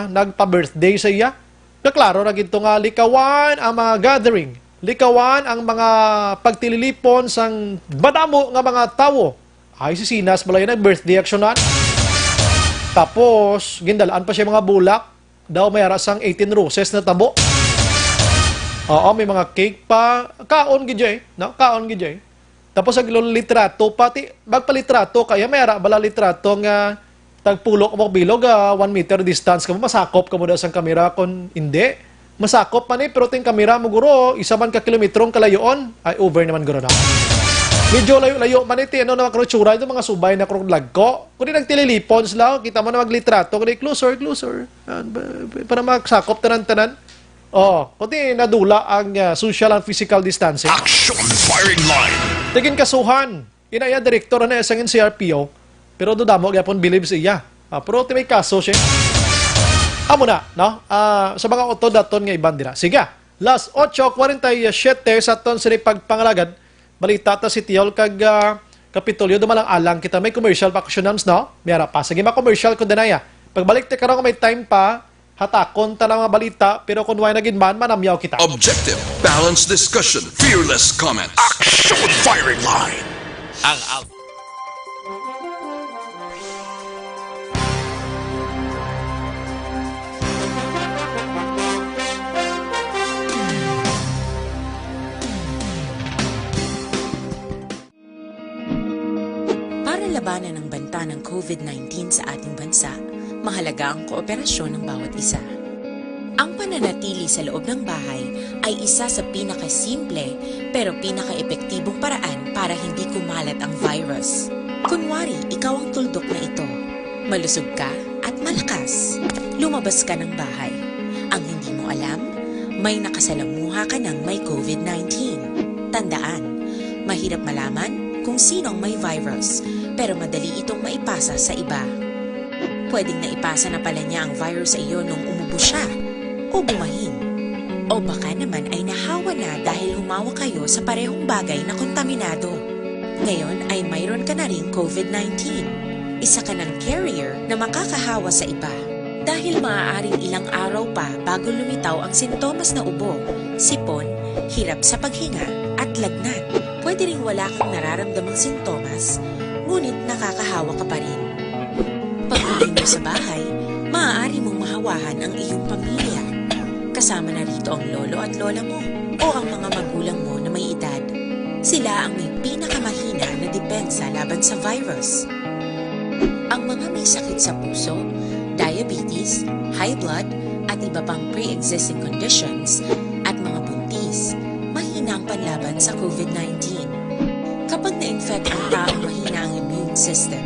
nagpa-birthday sa iya. Naklaro na ginto nga likawan ang mga gathering. Likawan ang mga pagtililipon sang madamo nga mga tawo. Ay si Sinas balay nag-birthday aksyonan. Tapos, gindalaan pa siya mga bulak. Daw may arasang 18 roses na tabo. Oo, may mga cake pa. Kaon gidjay. No? Kaon gidjay. Tapos ang litrato, pati magpalitrato, kaya may ara bala litrato nga tagpulok mo bilog 1 meter distance ka mo, masakop ka mo daw sang kamera kung hindi. Masakop man pero ting kamera mo guro, isa man ka kilometrong kalayoon, ay over naman guro na. Medyo layo-layo man iti, ano na makrotsura, ito mga subay na kruglag ko. Kung di nagtililipon sila, kita mo na maglitrato, kung di closer. Para magsakop tanan-tanan. Kung di nadula ang social and physical distancing. Action firing line. Tigin kasuhan. Inaya direktor na isang CRPO. Pero dudamo gyapon believe siya. Pero may kaso siya. Amo na, no? Sa mga auto daton nga ibandira. Sige. Last 8:47 sa ton sila pagpangalagad. Balita ta si Tiol kag Kapitolyo dumalang alang kita may commercial vacationams, no? Mayara pa. Sige ma-commercial ko dinaya. Pagbalik te karon may time pa, hatakon ta lang mga balita, pero kung why nagin man, manamyaw kita. Objective, balanced discussion, fearless comments. Action firing line. Ang Para labanan ang banta ng COVID-19 sa ating bansa, mahalaga ang kooperasyon ng bawat isa. Ang pananatili sa loob ng bahay ay isa sa pinakasimple pero pinaka-epektibong paraan para hindi kumalat ang virus. Kunwari, ikaw ang tuldok na ito. Malusog ka at malakas. Lumabas ka ng bahay. Ang hindi mo alam, may nakasalamuha ka ng may COVID-19. Tandaan, mahirap malaman kung sino ang may virus, pero madali itong maipasa sa iba. Pwedeng naipasa na pala niya ang virus sa iyo nung umubo siya, o bumahin. O baka naman ay nahawa na dahil humawa kayo sa parehong bagay na kontaminado. Ngayon ay mayroon ka na ring COVID-19. Isa ka ng carrier na makakahawa sa iba. Dahil maaaring ilang araw pa bago lumitaw ang sintomas na ubo, sipon, hirap sa paghinga at lagnat. Pwede ring wala kang nararamdamang sintomas, ngunit nakakahawa ka pa rin. Pag-uwi mo sa bahay, maaari mong mahawahan ang iyong pamilya. Kasama na rito ang lolo at lola mo o ang mga magulang mo na may edad. Sila ang may pinakamahina na depensa laban sa virus. Ang mga may sakit sa puso, diabetes, high blood, at iba pang pre-existing conditions, at mga buntis, mahina ang panlaban sa COVID-19. Kapag na-infect ang taong mahina ang immune system,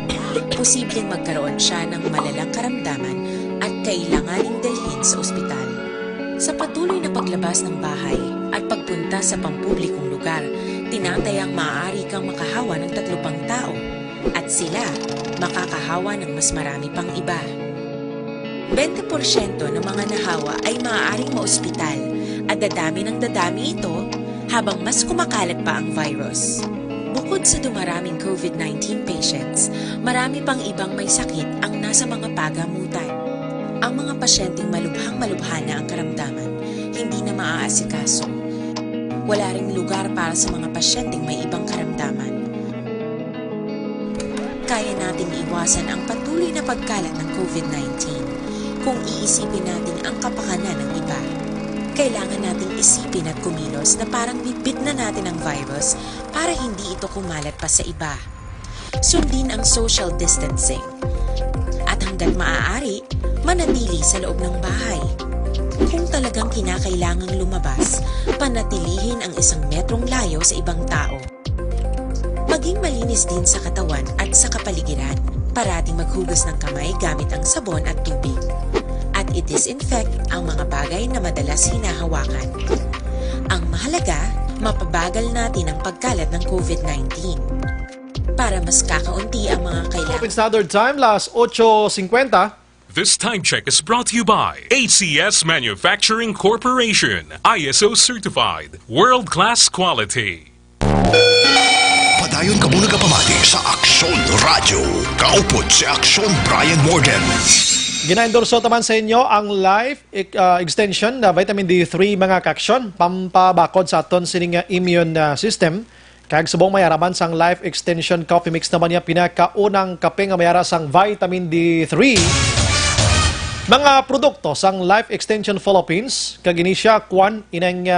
posibleng magkaroon siya ng malalang karamdaman at kailanganing dalhin sa ospital. Sa patuloy na paglabas ng bahay at pagpunta sa pampublikong lugar, tinatayang maaari kang makahawa ng 3 pang tao at sila makakahawa ng mas marami pang iba. 20% ng mga nahawa ay maaaring maospital at dadami ng dadami ito habang mas kumakalat pa ang virus. Bukod sa dumaraming COVID-19 patients, marami pang ibang may sakit ang nasa mga pagamutan. Ang mga pasyenteng malubhang-malubha na ang karamdaman, hindi na maaasikaso. Wala ring lugar para sa mga pasyenteng may ibang karamdaman. Kaya nating iwasan ang patuloy na pagkalat ng COVID-19 kung iisipin natin ang kapakanan ng iba. Kailangan nating isipin at kumilos na parang bibit na natin ang virus para hindi ito kumalat pa sa iba. Sundin ang social distancing. At hanggat maaari, manatili sa loob ng bahay. Kung talagang kinakailangang lumabas, panatilihin ang 1 metrong layo sa ibang tao. Maging malinis din sa katawan at sa kapaligiran. Parating maghugas ng kamay gamit ang sabon at tubig. At i-disinfect ang mga bagay na madalas hinahawakan. Ang mahalaga, mapabagal natin ang pagkalat ng COVID-19. Para mas kakaunti ang mga kailangan. Open Standard Time, last 8:50. This time check is brought to you by ACS Manufacturing Corporation, ISO certified, world-class quality. Padayon ka muna kapamati sa Aksyon Radio. Kaupod si Aksyon Brian Morden. Gina-endorso naman sa inyo ang Life Extension na vitamin D3 mga kaksyon. Pampabakod sa aton sining immune system. Kag subong mayaraman sang Life Extension Coffee Mix naman niya pinakaunang kape nga mayara sang vitamin D3. Mga produkto sang Life Extension Philippines kag ini siya kwan inang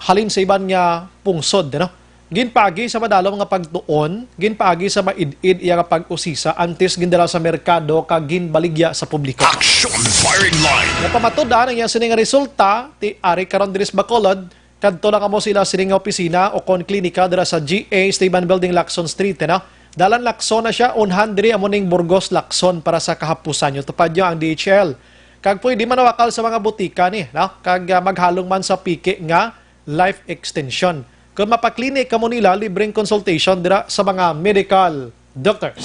halin sa iban nga pungsod, no? Ginpagi sa madalo nga pagtuon, ginpagi sa maid-id iya nga pag-usisa antes gindala sa merkado kag ginbaligya sa publiko. Action Firing Line. Napamatudan ang iya sining resulta ti ari karon diris Bacolod kadto lang mo sila sining opisina o kon klinika dira sa GA Esteban Building Lacson Street, no? Dalan Lacson na siya unhandri amo ning Burgos Lacson para sa kahapusan nyo. Tupad nyo ang DHL. Kag pwede manawakal sa mga butika ni, no? Kag maghalong man sa piki nga Life Extension. Kung mapaklinik ka mo nila, libreng consultation dira sa mga medical doctors.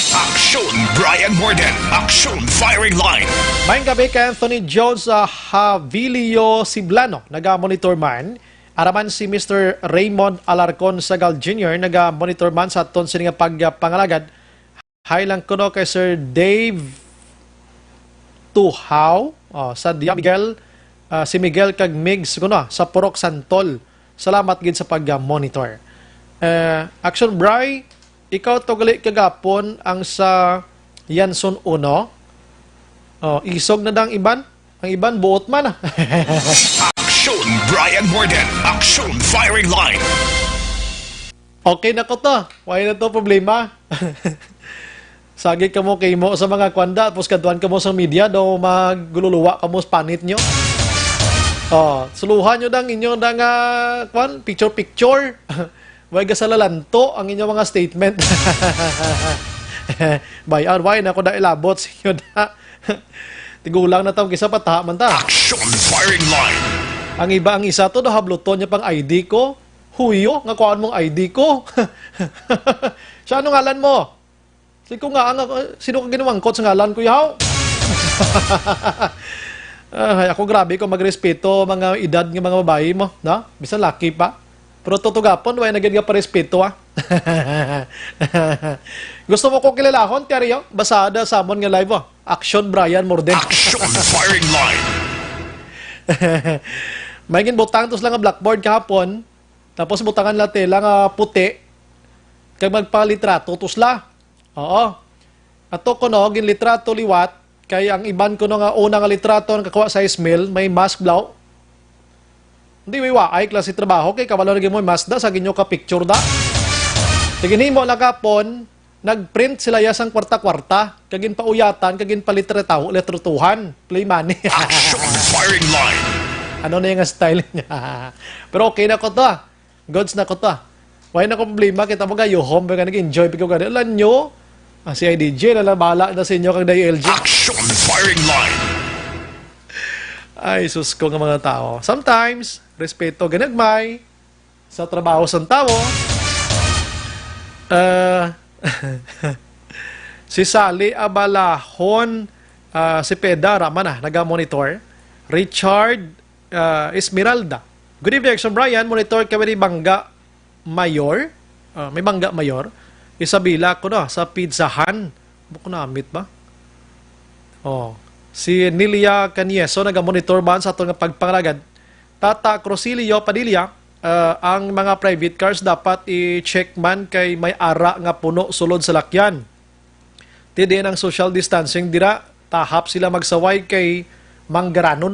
Action Brian Morden. Action Firing Line. Mayang gabi kay Anthony Jones Havilio Siblano, naga-monitor man. Araman si Mr. Raymond Alarcon Sagal Jr., naga-monitor man sa aton sining pagpangalagad. Hi lang kuno kay Sir Dave Tuhaw, sa Miguel, si Miguel kag Migs kuno sa Purok Santol. Salamat gid sa pag-monitor. Action Bry, ikaw to gali kagapon ang sa Yanson 1. Isog na dang iban. Ang iban buot man. Action Brian Morden. Action Firing Line. Okay na ko to. Why na to problema? Sagi ka mo kay mo sa mga kwanda, tapos kaduan ka mo sa media, daw magluluwa ka mo sa panit nyo. Suluhan nyo dang inyo dang picture-picture. Huwag ka sa lalanto ang inyong mga statement. Bayan, why na ako na ilabot sa inyo na. Tigulang na tawag kisa pata man ta. Action Firing Line. Ang iba ang isa to, nahabluton niya pang ID ko. Huyo, nga kuhaan mong ID ko. Siya, ano ngalan mo? Sino ka ginawangkot sa ngalan ko, yaw? Ako grabe ko magrespeto mga edad ng mga babae mo, no? Bisan laki pa. Pero tutugapon, wala naging ka parespeto, ah. Gusto mo ko kilalahon, Tiario? Basada sa amon nga live, oh. Action Brian Morden. Action Firing Line. May butang tos lang nga blackboard kahapon, tapos butangan la tela nga puti, kag magpalitrato tusla. Oo. Ato ko no, ginlitrato liwat, kay ang iban ko no nga una nga litrato nga kakuha sa Ismail, may mask blaw. Hindi may waay klase trabaho, kay kabalo lagi mo mask da, sa ginyo ka picture da. Tigin mo nakapon, nagprint sila yasang kwarta-kwarta, kagin pauyatan, kagin palitratuhan, play money. Action Firing Line. Ano na yung style niya. Pero okay na ko to, ah. Goods na ko to, ah. Why na ko problema, kita mo kayo home, baka nag-enjoy, pikaw gano'n. Alam nyo, si IDJ, nalabala na sa inyo kag LG. Action Firing Line. Ay, sus ko nga mga tao. Sometimes, respeto ganagmay sa trabaho sa tao. Si Sally Abalahon, si Peda Raman naga-monitor. Richard Esmeralda. Good evening, Action Brian. Monitor kami ni Bangga Mayor. May Bangga Mayor. Isabela ko na sa Pizzahan. Buko na amit ba? Si Nilia Canieso naga-monitor ban sa atong pagpangalagad. Tata Crosilio Padilla, ang mga private cars dapat i-check man kay may ara nga puno sulod sa lakyan. Tidin ang social distancing dira, tahap sila magsaway kay manggaranon.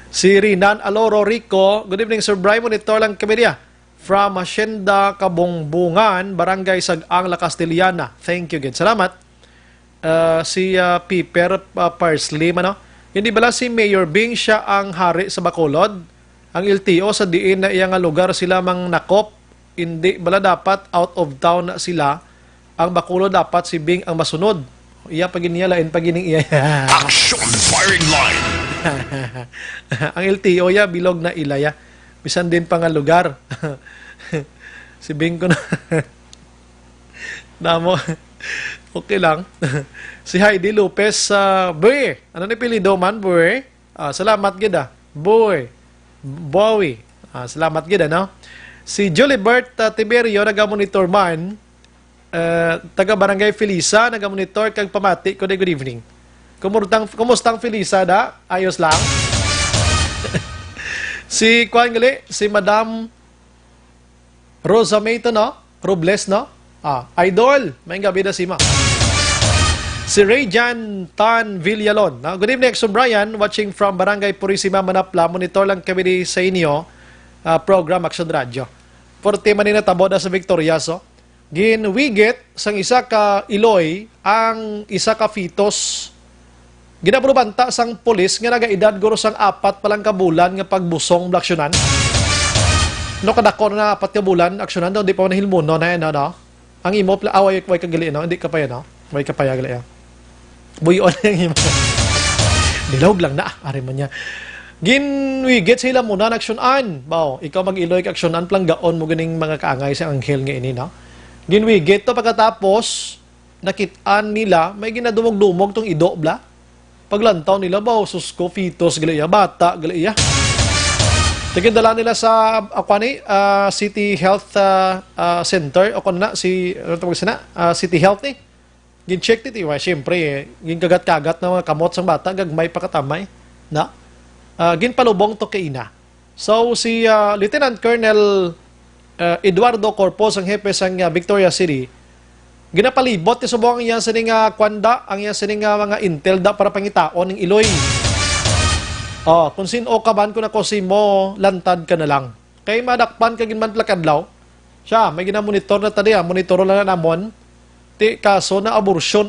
Si Rinan Aloro Rico, good evening Sir Brian, monitor lang kami niya. From Hacienda Kabungbungan, Barangay Sag-ang, La Castellana. Thank you, good. Salamat. Si Piper Parsley, ano? Hindi bala si Mayor Bing siya ang hari sa Bacolod? Ang LTO sa diin na iyang lugar sila mang nakop. Hindi bala dapat out of town na sila. Ang Bacolod dapat si Bing ang masunod. Iya pagin niya, lain pagining iya. Action Firing Line. Ang LTO ya, bilog na ilaya. Bisan din pa nga lugar. Si Bing ko na. Namo. Okay lang. Si Heidi Lopez Boy. Ano ni pilido man, Boy? Salamat gid ah. Boy. Bowie. Salamat gid ano. Si Julibert Tiberio naga-monitor man, taga Barangay Felisa, naga-monitor kag pamati ko good evening. Kumustang Felisa da? Ayos lang. Si Kwan gali, si Madam Rosa Mayto no? Robles no? Idol, may gabi na si Ma. Si Rayjan Tan Villalon. Good evening, Exxon Brian. Watching from Barangay Purisima, Manapla. Monitor lang kami sa inyo. Program Action Radio. Porte manina tabo na sa Victoria. So, ginwigit sang isa ka Iloy ang isa ka fetus. Ginabrubanta sang pulis nga nagaedad guro sang 4 palang kabulan nga pagbusong blaksyonan. No kadako na 4 ka bulan aksyonan daw di pa nahilmuno na no. Ang imo away kagali no, hindi ka pa yan no. Way ka pa yagali ya. Buyon ang imo. Dilawg lang na ari man niya. Ginwigit sila muna aksyonan. Baw, ikaw mag-Iloy ka aksyonan planggaon mo ganing mga kaangay sa anghel nga ini no. Ginwigit to pagkatapos nakitaan nila may ginadumog-dumog tong idobla. Paglantaw nila baw susko fetus gali ya bata gali ya. Tigidala nila sa City Health Center o kuna si City Health ni. Gin-check ti syempre gin-kagat-kagat na mga kamot sang bata gagmay pakatamay na. Ginpalubong to kay ina. So si Lieutenant Colonel Eduardo Corpos ang hepe sang Victoria City ginapalibot ti subong ang iya sining kwanda ang iya sining mga intel da para pangitaon ng Iloy. Kung sino ka man, kung ako si mo, lantad ka na lang. Kay madakpan ka ginman plakadlaw, siya, may ginamonitor na tadi, monitor lang na namon, ti kaso na abortion,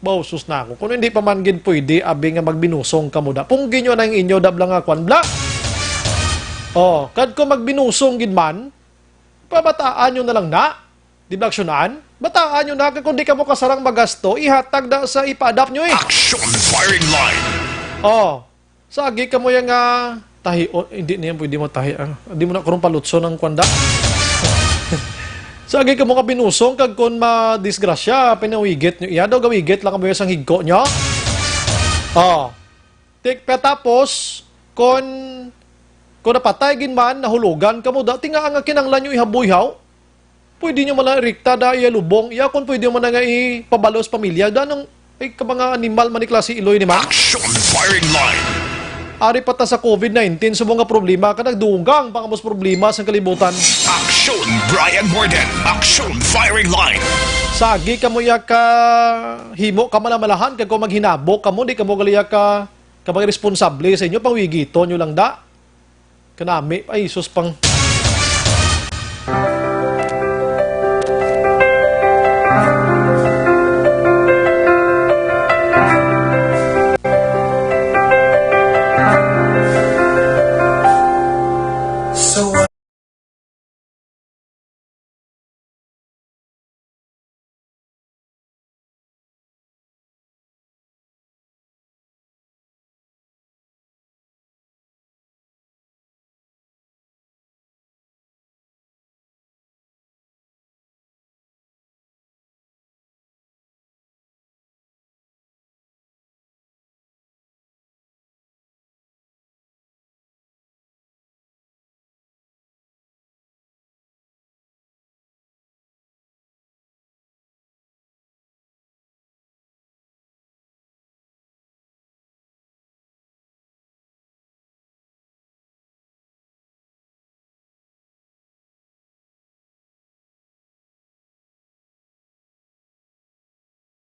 bausus na ako. Kung hindi pa man gin pwede, abi nga magbinusong ka mo da. Punggin nyo na yung inyo, dablang akwan, bla! Kad ko magbinusong gin man, pabataan nyo na lang na, di ba aksyonan? Bataan nyo na, kung di ka mo kasarang magasto, ihatag na sa ipa-adapt nyo Action firing line! Sagi ka mo yung tahi, hindi niyan pwede mo tahi. Hindi mo na karong palutso ng kwanda. Sagi ka mo ka binusong, kag kung ma-disgrasya, pinawigit nyo. Iya daw gawigit lang kamo yung sang higko nyo. Tapos, kung napatay gin man, nahulugan ka mo, dati nga ang kinanglan nyo ihabuihaw, pwede nyo man rikta da lubong. Iya kung pwede mo na nga ipabalos pamilya, danong ka mga animal man ni klase Iloy ni ma. Action firing line! Ari pata sa COVID-19 sa mga problema ka nagdugang pangamos problema sa kalibutan. Action Brian Morden. Action firing line. Sagi ka mo ya ka himo ka malamalahan kag kung maghinabo ka mo di ka mo galiya ka kapag responsable sa inyo pangwigito nyo lang da. Kanami ay sus pang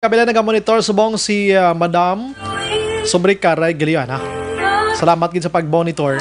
kabila nag-monitor subong si Madam Sobricaray Giliana. Salamat gid sa pag-monitor.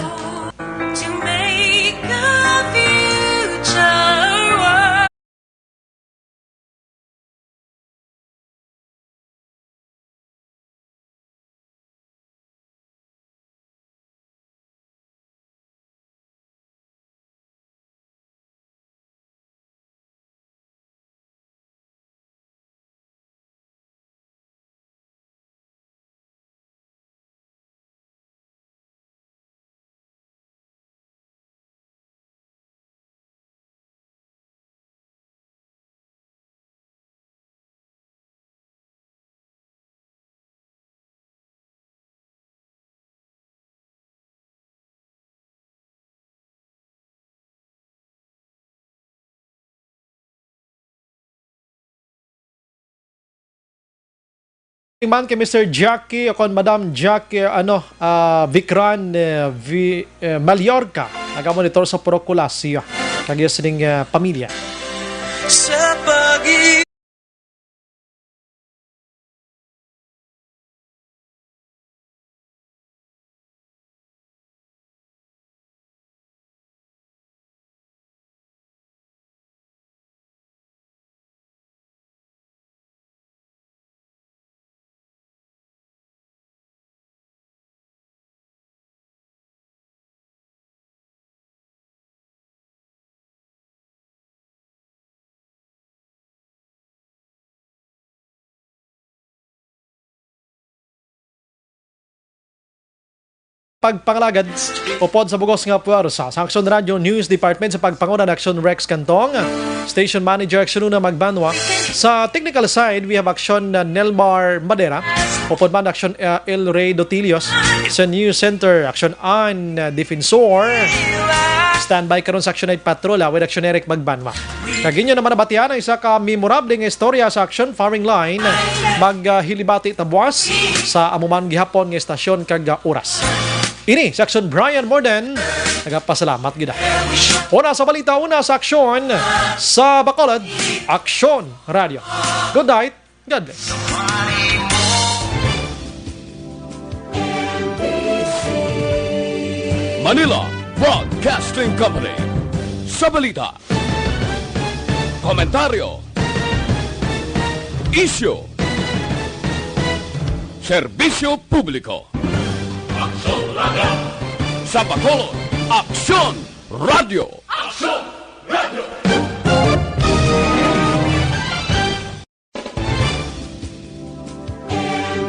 Man kay Mr. Jackie o kon Madam Jackie Vicran Mallorca nagamonitor sa Proculasio kagaya sining pamilya. Sa pag-ibig Pagpangalagad, upod sa bugos nga puwersa sa Action Radio News Department sa pagpanguna ng Action Rex Cantong, Station Manager Action Una Magbanwa. Sa technical side, we have Action Nelmar Madera, upod man Action El Rey Dotilios, sa News Center, Action An Defensor, standby karon sa Action 8 Patrola with Action Eric Magbanwa. Kaginyo naman nabatian ang isa ka memorable nga istorya sa Action Firing Line, maghilibati tabuas sa amuman gihapon nga estasyon kag oras. Ini sa Action Brian Morden, nagapasalamat gida. Una sa balita, una sa aksyon sa Bacolod, Action Radio. Good night, God bless. Manila Broadcasting Company. Sa balita, komentaryo, issue, serbisyo publiko. Sa Bacolod, Action Radio. Action!